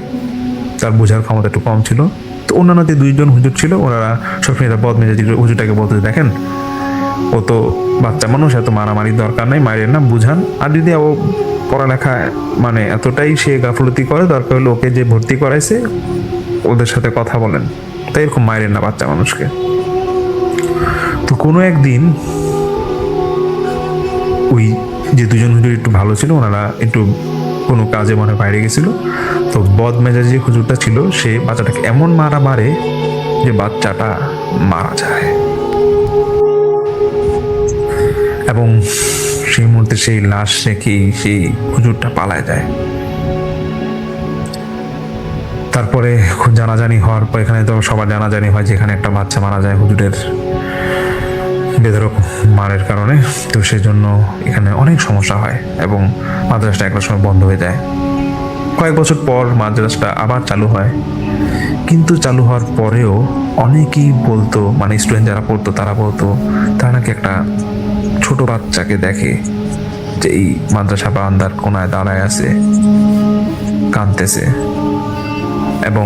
তার বোঝার ক্ষমতা একটু কম ছিল। তো অন্যান্য যে 2 জন হুজুর ছিল ওনারা সবসময় বদমেজাজি হুজুরটাকে বলতে দেখেন ও তো বাচ্চা মানুষ, এত মারামারির দরকার নেই, মারেন না, বুঝান। আর যদি ও পড়ালেখায় মানে এতটাই সে গাফলতি করে, দরকার হলে ওকে যে ভর্তি করাইছে ওদের সাথে কথা বলেন, তাই এরকম মারেন না বাচ্চা মানুষকে। তো কোনো একদিন ওই যে 2 জন হুজুর একটু ভালো ছিল, ওনারা একটু কোনো কাজে মনে বাইরে গেছিল, তো বদমেজাজি হুজুরটা ছিল সে বাচ্চাটাকে এমন মারে যে বাচ্চাটা মারা যায় এবং সেই মুহূর্তে সেই লাশ রেখেই সেই হুজুরটা পালায় যায়। তারপরে খুব জানাজানি হওয়ার পর এখানে তো সবার জানাজানি হয় যে এখানে একটা বাচ্চা মারা যায় হুজুরের বেধড়ক মারের কারণে। তো সেই জন্য এখানে অনেক সমস্যা হয় এবং মাদ্রাসাটা একটা সময় বন্ধ হয়ে যায়। কয়েক বছর পর মাদ্রাসাটা আবার চালু হয়, কিন্তু চালু হওয়ার পরেও অনেকেই বলতো, মানে স্টুডেন্ট যারা পড়তো তারা বলতো তারা নাকি একটা ছোট বাচ্চাকে দেখে যে এই মাদ্রাসা বারান্দার কোনায় দাঁড়ায় আছে, কাঁদতেছে। এবং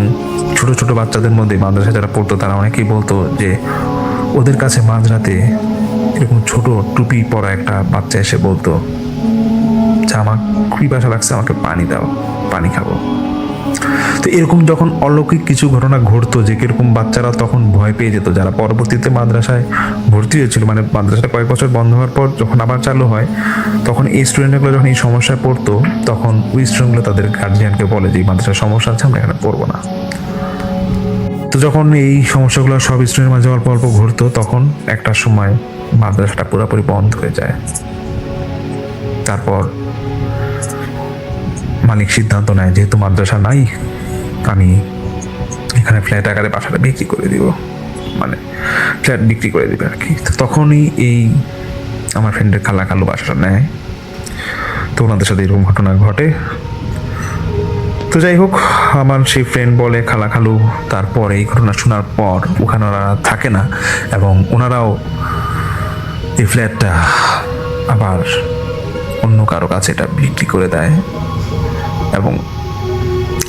ছোট ছোট বাচ্চাদের মধ্যে মাদ্রাসা যারা পড়তো তারা অনেকেই বলতো যে ওদের কাছে মাঝরাতে এরকম ছোট টুপি পরা একটা বাচ্চা এসে বলতো যে আমার খুবই বাসা লাগছে, আমাকে পানি দাও, পানি খাবো। তো এরকম যখন অলৌকিক কিছু ঘটনা ঘটতো যে কিরকম বাচ্চারা তখন ভয় পেয়ে যেত, যারা পরবর্তীতে মাদ্রাসায় ভর্তি হয়েছিল, মানে মাদ্রাসাটা কয়েক বছর বন্ধ হওয়ার পর যখন আবার চালু হয় তখন এই স্টুডেন্টগুলো যখন এই সমস্যায় পড়তো তখন ওই স্টুডেন্টগুলো তাদের গার্জিয়ানকে বলে যে এই মাদ্রাসার সমস্যা আছে, আমরা এখানে পড়বো না। তো যখন এই সমস্যাগুলো সব স্টুডেন্টের মাঝে অল্প অল্প ঘটতো তখন একটা সময় মাদ্রাসাটা পুরোপুরি বন্ধ হয়ে যায়। তারপর মালিক সিদ্ধান্ত নেয় যেহেতু মাদ্রাসা নাই, আমি এখানে ফ্ল্যাট আকারে বাসাটা বিক্রি করে দিব, মানে ফ্ল্যাট বিক্রি করে দিবে আর কি। তো তখনই এই আমার ফ্রেন্ডের খালু বাসাটা নেয়। তো ওনাদের সাথে এরকম ঘটনা ঘটে। তো যাই হোক, আমার সেই ফ্রেন্ড বলে খালু তারপর এই ঘটনা শোনার পর ওখানে ওনারা থাকে না এবং ওনারাও এই ফ্ল্যাটটা আবার অন্য কারো কাছে এটা বিক্রি করে দেয়। এবং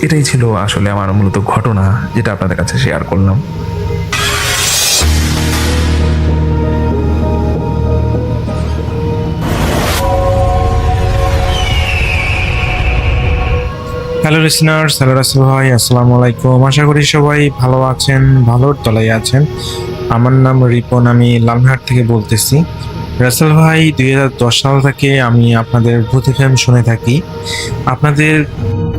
এটাই ছিল আসলে আমার মূলত ঘটনা, যেটা আপনাদের কাছে শেয়ার করলাম। হ্যালো লিসনার্স, হ্যালো রাসেল ভাই, আসসালামু আলাইকুম। আশা করি সবাই ভালো আছেন, ভালোর তলায় আছেন। আমার নাম রিপন, আমি লালহাট থেকে বলতেছি। রাসেল ভাই 2010 সাল থেকে আমি আপনাদের ভূত এফএম শুনে থাকি। আপনাদের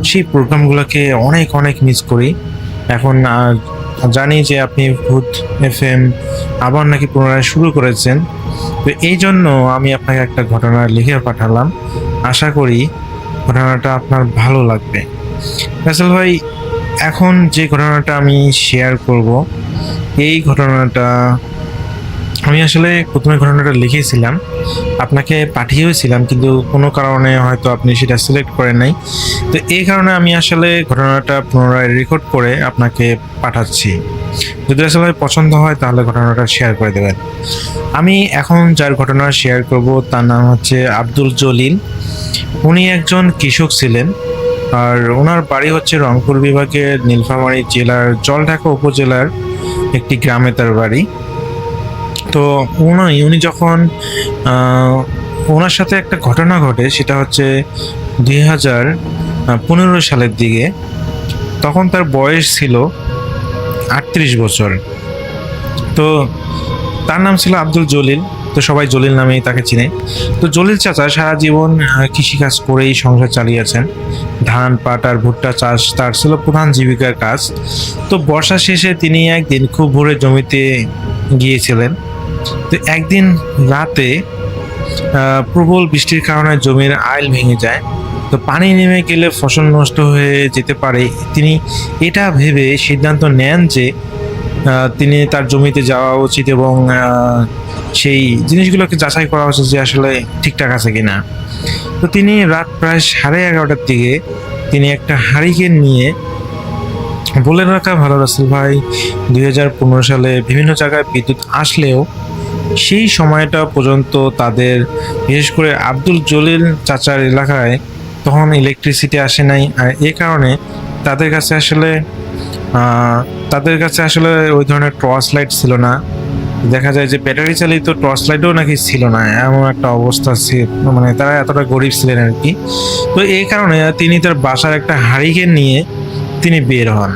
সেই প্রোগ্রামগুলোকে অনেক অনেক মিস করি। এখন জানি যে আপনি ভূত এফএম আবার নাকি পুনরায় শুরু করেছেন, তো এই জন্য আমি আপনাকে একটা ঘটনা লিখে পাঠালাম। আশা করি ঘটনাটা আপনার ভালো লাগবে। রাসেল ভাই, এখন যে ঘটনাটা আমি শেয়ার করব, এই ঘটনাটা আমি আসলে প্রথমে ঘটনাটা লিখেছিলাম, আপনাকে পাঠিয়েছিলাম, কিন্তু কোনো কারণে হয়তো আপনি সেটা সিলেক্ট করেন নাই। তো এই কারণে আমি আসলে ঘটনাটা পুনরায় রেকর্ড করে আপনাকে পাঠাচ্ছি। যদি আসলে পছন্দ হয় তাহলে ঘটনাটা শেয়ার করে দেবেন। আমি এখন যার ঘটনা শেয়ার করব তার নাম হচ্ছে আব্দুল জলিল। উনি একজন কৃষক ছিলেন, আর ওনার বাড়ি হচ্ছে রংপুর বিভাগের নীলফামারী জেলার জলঢাকা উপজেলার একটি গ্রামে তার বাড়ি। তো উনি যখন ওনার সাথে একটা ঘটনা ঘটে, সেটা হচ্ছে 2015 সালের দিকে। তখন তার বয়স ছিল 38 বছর। তো তার নাম ছিল আব্দুল জলিল, তো সবাই জলিল নামেই তাকে চিনে। তো জলিল চাচা সারা জীবন কৃষিকাজ করেই সংসার চালিয়েছেন। ধান, পাট আর ভুট্টা চাষ তার ছিল প্রধান জীবিকার কাজ। তো বর্ষা শেষে তিনি একদিন খুব ভোরে জমিতে গিয়েছিলেন। তো একদিন রাতে প্রবল বৃষ্টির কারণে জমির আইল ভেঙে যায়। তো পানি নেমে গেলে ফসল নষ্ট হয়ে যেতে পারে। তিনি এটা ভেবে সিদ্ধান্ত নেন যে তিনি তার জমিতে যাওয়া উচিত এবং সেই জিনিসগুলোকে যাচাই করা উচিত যে আসলে ঠিকঠাক আছে কিনা। তো তিনি রাত প্রায় 11:30টার দিকে তিনি একটা হারিকেন নিয়ে, বলে রাখা ভালো রাসেল ভাই, 2015 সালে বিভিন্ন জায়গায় বিদ্যুৎ আসলেও সেই সময়টা পর্যন্ত তাদের, বিশেষ করে আব্দুল জলিল চাচার এলাকায় তখন ইলেকট্রিসিটি আসে নাই। আর এ কারণে তাদের কাছে আসলে ওই ধরনের টর্চ লাইট ছিল না। দেখা যায় যে ব্যাটারি চালিত টর্চ লাইটও নাকি ছিল না, এমন একটা অবস্থা ছিল, মানে তারা এতটা গরিব ছিলেন আর কি। তো এই কারণে তিনি তার বাসার একটা হারিকেন নিয়ে তিনি বের হন।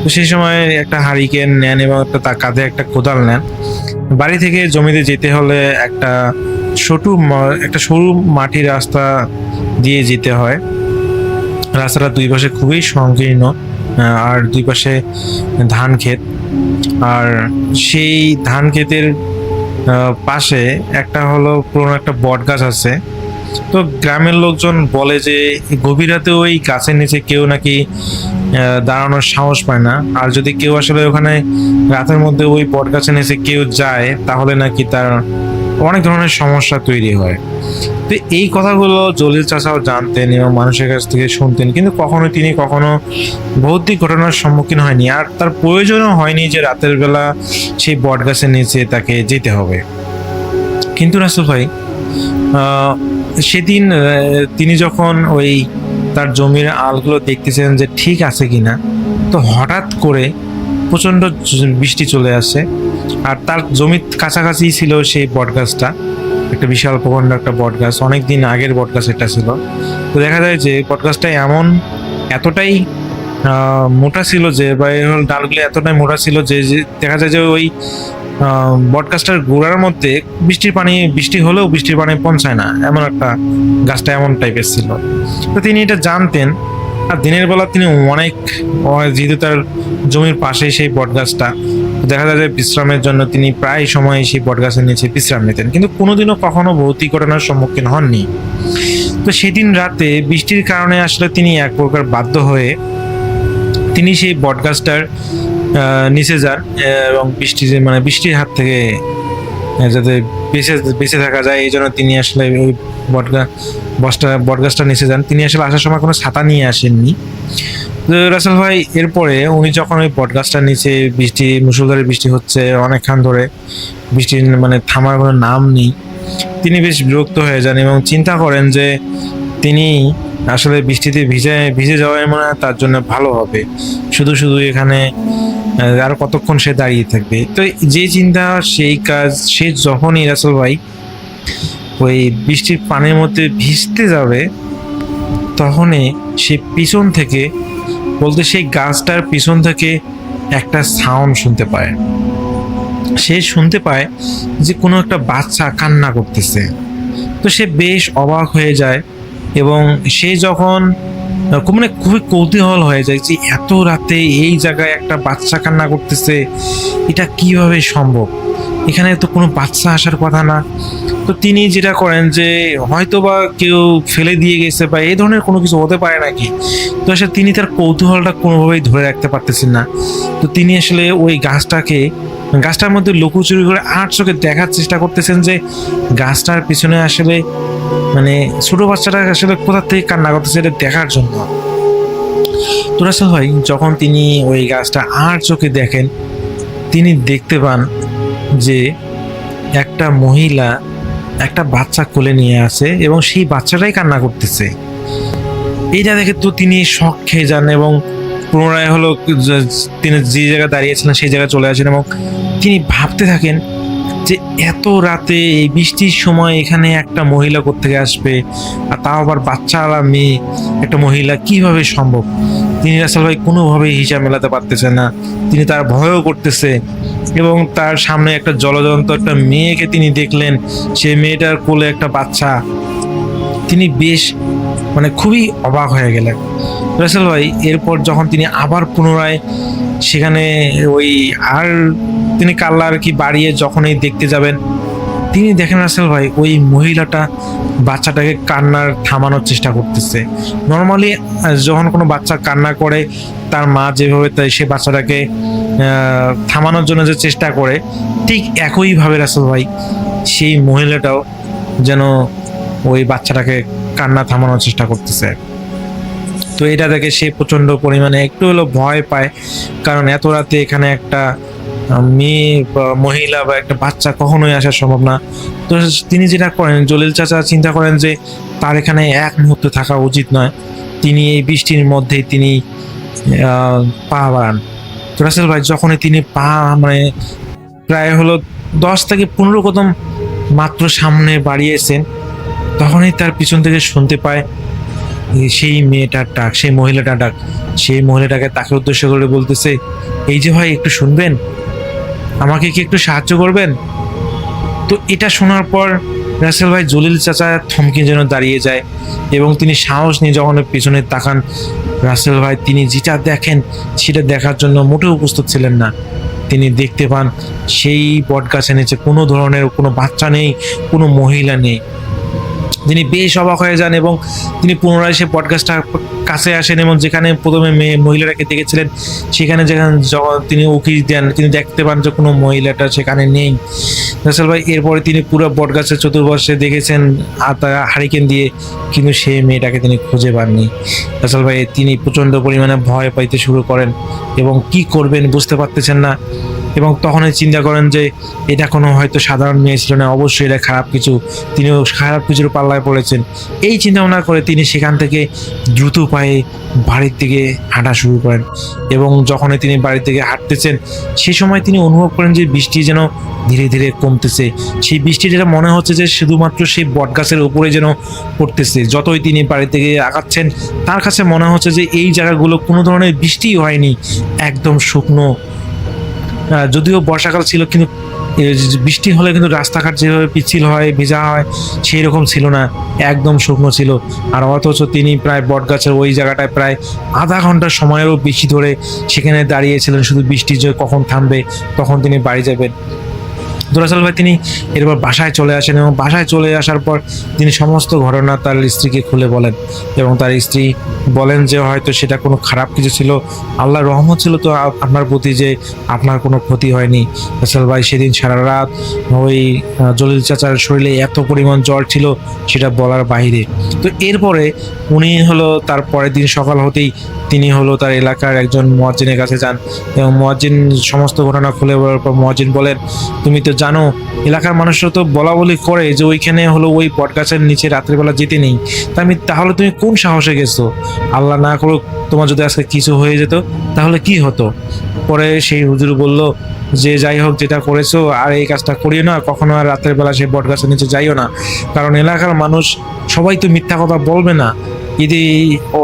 তো সেই সময় একটা হারিকেন নেন এবং তার কাঁধে একটা কোদাল নেন। বাড়ি থেকে জমিতে যেতে হলে একটা সরু মাটির রাস্তা দিয়ে যেতে হয়। রাস্তাটা দুই পাশে খুবই সংকীর্ণ, আর দুই পাশে ধান ক্ষেত। আর সেই ধান ক্ষেতের পাশে একটা হলো পুরনো একটা বট গাছ আছে। তো গ্রামের লোকজন বলে যে গভীর রাতে ওই গাছের নিচে কেউ নাকি দাঁড়ানোর সাহস পায় না, আর যদি কেউ আসলে ওখানে রাতের মধ্যে ওই বট গাছের নিচে কেউ যায় তাহলে নাকি তার অনেক ধরনের সমস্যা তৈরি হয়। তো এই কথাগুলো জলিল চাচাও জানতেন এবং মানুষের কাছ থেকে শুনতেন, কিন্তু তিনি কখনো ভৌতিক ঘটনার সম্মুখীন হয়নি, আর তার প্রয়োজনও হয়নি যে রাতের বেলা সেই বট গাছের নিচে তাকে যেতে হবে। কিন্তু রাসেল ভাই, সেদিন তিনি যখন ওই তার জমির আলগুলো দেখতেছেন যে ঠিক আছে কিনা, তো হঠাৎ করে প্রচণ্ড বৃষ্টি চলে আসে। আর তার জমির কাছাকাছি ছিল সেই বট গাছটা, একটা বিশাল প্রকাণ্ড একটা বট গাছ, অনেকদিন আগের বট গাছ এটা ছিল। তো দেখা যায় যে বট গাছটা এতটাই মোটা ছিল যে, বা এর ডালগুলো এতটাই মোটা ছিল যে দেখা যায় যে ওই বটগাছটার গোড়ার মধ্যে বৃষ্টি হলেও বৃষ্টির পানি পৌঁছায় না, এমন একটা গাছটা এমন টাইপের ছিল। তো তিনি এটা জানতেন। আর দিনের বেলা তিনি যেহেতু তার জমির পাশেই সেই বটগাছটা, দেখা যায় যে বিশ্রামের জন্য তিনি প্রায় সময় সেই বটগাছের নিচে বিশ্রাম নিতেন, কিন্তু কোনোদিনও কখনো ভৌতিক ঘটনার সম্মুখীন হননি। তো সেদিন রাতে বৃষ্টির কারণে আসলে তিনি এক প্রকার বাধ্য হয়ে তিনি সেই বটগাছটার নিচে যান এবং বৃষ্টির হাত থেকে যাতে বেঁচে থাকা যায়, এই জন্য তিনি আসলে ওই বটগাছটা নিচে যান। তিনি আসলে আসার সময় কোনো ছাতা নিয়ে আসেননি। রাসেল ভাই, এরপরে উনি যখন ওই বটগাছটার নিচে মুষলধারে বৃষ্টি হচ্ছে অনেকক্ষণ ধরে, বৃষ্টির থামার কোনো নাম নেই, তিনি বেশ বিরক্ত হয়ে যান এবং চিন্তা করেন যে তিনি আসলে বৃষ্টিতে ভিজে যাওয়াই মনে হয় তার জন্য ভালো হবে, শুধু এখানে আর কতক্ষণ সে দাঁড়িয়ে থাকবে। তো যে চিন্তা সেই কাজ, সে যখনই রাসেল ভাই ওই বৃষ্টির পানির মধ্যে ভিজতে যাবে, তখনই সে পিছন থেকে, বলতে সেই গাছটার পিছন থেকে একটা সাউন্ড শুনতে পায়। সে শুনতে পায় যে কোনো একটা বাচ্চা কান্না করতেছে। তো সে বেশ অবাক হয়ে যায় এবং সে যখন খুবই কৌতূহল হয়ে যায় যে এত রাতে এই জায়গায় একটা বাচ্চা কান্না করতেছে, এটা কিভাবে সম্ভব, এখানে তো কোনো বাচ্চা আসার কথা না। তো তো তিনি যেটা করেন যে হয়তো বা কেউ ফেলে দিয়ে গেছে বা এই ধরনের কোনো কিছু হতে পারে নাকি, তো আসলে তিনি তার কৌতূহলটা কোনোভাবেই ধরে রাখতে পারতেছেন না। তো তিনি আসলে ওই গাছটার মধ্যে লুকোচুরি করে আর চোখে দেখার চেষ্টা করতেছেন যে গাছটার পিছনে আসলে মানে ছোট বাচ্চাটা আসলে কোথা থেকে কান্না করতেছে এটা দেখার জন্য। তো রাসেল ভাই যখন তিনি ওই গাছটা আর চোখে দেখেন, তিনি দেখতে পান যে একটা মহিলা একটা বাচ্চা কোলে নিয়ে আছে এবং সেই বাচ্চাটাই কান্না করতেছে। এইটা দেখে তো তিনি শক খেয়ে যান এবং পুনরায় হলো তিনি যে জায়গায় দাঁড়িয়েছিলেন সেই জায়গায় চলে আসেন এবং তিনি ভাবতে থাকেন যে এত রাতে এই বৃষ্টির সময় এখানে একটা মহিলা কোত্থেকে আসবে, আর তাও আবার বাচ্চাওয়ালা মেয়ে, একটা মহিলা কিভাবে সম্ভব। তিনি রাসেল ভাই কোনোভাবেই হিসাব মেলাতে পারতেছেন না, তিনি তার ভয়ও করতেছে এবং তার সামনে একটা জলজন্ত একটা মেয়েকে তিনি দেখলেন, সেই মেয়েটার কোলে একটা বাচ্চা। তিনি বেশ মানে খুবই অবাক হয়ে গেলেন রাসেল ভাই। এরপর যখন তিনি আবার পুনরায় সেখানে তিনি কাল্লা আর কি বাড়িয়ে যখনই দেখতে যাবেন, তিনি দেখেন রাসেল ভাই ওই মহিলাটা বাচ্চাটাকে কান্নার থামানোর চেষ্টা করতেছে। নর্মালি যখন কোনো বাচ্চা কান্না করে তার মা যেভাবে তাই সে বাচ্চাটাকে থামানোর জন্য যে চেষ্টা করে, ঠিক একইভাবে রাসেল ভাই সেই মহিলাটাও যেন ওই বাচ্চাটাকে কান্না থামানোর চেষ্টা করতেছে। তো এটা দেখে সে প্রচন্ড পরিমাণে একটু হলো ভয় পায়, কারণ এত রাতে এখানে একটা মেয়ে বা মহিলা বা একটা বাচ্চা কখনোই আসা সম্ভব না। তো তিনি যেটা করেন, জলিল চাচা চিন্তা করেন যে তার এখানে এক মুহূর্তে থাকা উচিত নয়, তিনি এই বৃষ্টির মধ্যেই তিনি পা বাড়ান। তো রাসেল ভাই যখনই তিনি মানে প্রায় হলো 10 থেকে 15 কদম মাত্র সামনে বাড়িয়েছেন, তখনই তার পিছন থেকে শুনতে পায় সেই মেয়েটার ডাক, সেই মহিলাটার ডাক। সেই মহিলাটাকে তাকে উদ্দেশ্য করে বলতেছে, এই যে ভাই একটু শুনবেন, আমাকে কি একটু সাহায্য করবেন। তো এটা শোনার পর রাসেল ভাই জলিল চাচা থমকে যেন দাঁড়িয়ে যায় এবং তিনি সাহস নিয়ে যখন পিছনে তাকান, রাসেল ভাই তিনি যেটা দেখেন সেটা দেখার জন্য মোটেও প্রস্তুত ছিলেন না। তিনি দেখতে পান সেই বটগাছের নিচে কোনো ধরনের কোনো বাচ্চা নেই, কোনো মহিলা নেই। তিনি বেশ অবাক হয়ে যান এবং তিনি পুনরায় সে বটগাছটার কাছে আসেন এবং যেখানে প্রথমে মহিলাটাকে দেখেছিলেন সেখানে যখন তিনি উকি দেন, তিনি দেখতে পান যে কোনো মহিলাটা সেখানে নেই। রাসেল ভাই এরপরে তিনি পুরো বটগাছের চতুর্পাশে দেখেছেন হারিকেন দিয়ে, কিন্তু সেই মেয়েটাকে তিনি খুঁজে পাননি। রাসেল ভাই তিনি প্রচণ্ড পরিমাণে ভয় পাইতে শুরু করেন এবং কি করবেন বুঝতে পারতেছেন না, এবং তখনই চিন্তা করেন যে এটা কোনো হয়তো সাধারণ মেয়ে ছিল না, অবশ্যই এটা খারাপ কিছু, তিনিও খারাপ কিছুর পাল্লায় পড়েছেন। এই চিন্তা ভাবনা করে তিনি সেখান থেকে দ্রুত পায়ে বাড়ির দিকে হাঁটা শুরু করেন এবং যখনই তিনি বাড়ির দিকে হাঁটতেছেন সেই সময় তিনি অনুভব করেন যে বৃষ্টি যেন ধীরে ধীরে কমতেছে। সেই বৃষ্টি যেটা মনে হচ্ছে যে শুধুমাত্র সেই বটগাছের উপরে যেন পড়তেছে। যতই তিনি বাড়ির দিকে আগাচ্ছেন তার কাছে মনে হচ্ছে যে এই জায়গাগুলো কোনো ধরনের বৃষ্টিই হয়নি, একদম শুকনো। যদিও বর্ষাকাল ছিল কিন্তু বৃষ্টি হলে কিন্তু রাস্তাঘাট যেভাবে পিচ্ছিল হয়, ভেজা হয়, সেই রকম ছিল না, একদম শুকনো ছিল। আর অথচ তিনি প্রায় বটগাছের ওই জায়গাটায় প্রায় আধা ঘন্টার সময়েরও বেশি ধরে সেখানে দাঁড়িয়েছিলেন, শুধু বৃষ্টি যে কখন থামবে তখন তিনি বাড়ি যাবেন। রাসেল ভাই তিনি এরপর বাসায় চলে আসেন এবং বাসায় চলে আসার পর তিনি সমস্ত ঘটনা তার স্ত্রীকে খুলে বলেন এবং তার স্ত্রী বলেন যে হয়তো সেটা কোনো খারাপ কিছু ছিল, আল্লাহর রহমত ছিল তো আপনার প্রতি যে আপনার কোনো ক্ষতি হয়নি। রাসেল ভাই সেদিন সারা রাত ওই জলিল চাচার শরীরে এত পরিমাণ জ্বর ছিল সেটা বলার বাইরে। তো এরপরে উনি হলো তার পরের দিন সকাল হতেই তিনি হলো তার এলাকার একজন মুয়াজ্জিনের কাছে যান এবং মুয়াজ্জিন সমস্ত ঘটনা খুলে বলার পর মুয়াজ্জিন বলেন, তুমি তো জানো এলাকার মানুষরা তো বলা বলি করে যে ওইখানে হলো ওই বটগাছের নিচে রাত্রিবেলা যেতে নেই, তাহলে তুমি কোন সাহসে গেছো? আল্লাহ না করুক তোমার যদি আজকে কিছু হয়ে যেত তাহলে কি হতো? পরে সেই হুজুর বলল যে যাই হোক, যেটা করেছো আর এই কাজটা করিও না, কখনো আর রাতের বেলা সেই বটগাছের নিচে যাইও না, কারণ এলাকার মানুষ সবাই তো মিথ্যা কথা বলবে না, যদি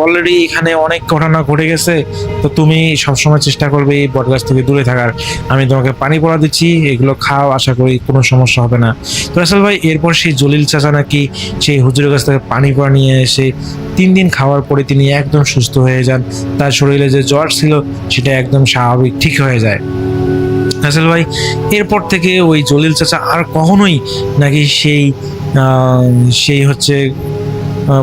অলরেডি এখানে অনেক ঘটনা ঘটে গেছে। তো তুমি সবসময় চেষ্টা করবে এই বটগাছ থেকে দূরে থাকার। আমি তোমাকে পানি পড়া দিচ্ছি, এগুলো খাও, আশা করি কোনো সমস্যা হবে না। তো রাসেল ভাই এরপর সেই জলিল চাচা নাকি সেই হুজুরের কাছ থেকে পানি পড়া নিয়ে এসে 3 দিন খাওয়ার পরে তিনি একদম সুস্থ হয়ে যান, তার শরীরে যে জ্বর ছিল সেটা একদম স্বাভাবিক ঠিক হয়ে যায়। রাসেল ভাই এরপর থেকে ওই জলিল চাচা আর কখনোই নাকি সেই হচ্ছে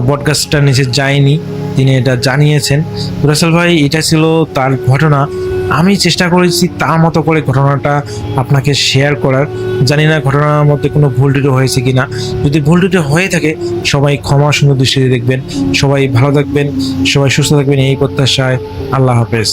পডকাস্টটা নিচে যায়নি, তিনি এটা জানিয়েছেন। রাসেল ভাই এটা ছিল তার ঘটনা, আমি চেষ্টা করেছি তার মতো করে ঘটনাটা আপনাকে শেয়ার করার। জানি না ঘটনার মধ্যে কোনো ভুল ত্রুটি হয়েছে কিনা, যদি ভুল ত্রুটি হয়ে থাকে সবাই ক্ষমা সুন্দর দৃষ্টিতে দেখবেন। সবাই ভালো থাকবেন, সবাই সুস্থ থাকবেন এই প্রত্যাশায়। আল্লাহ হাফেজ।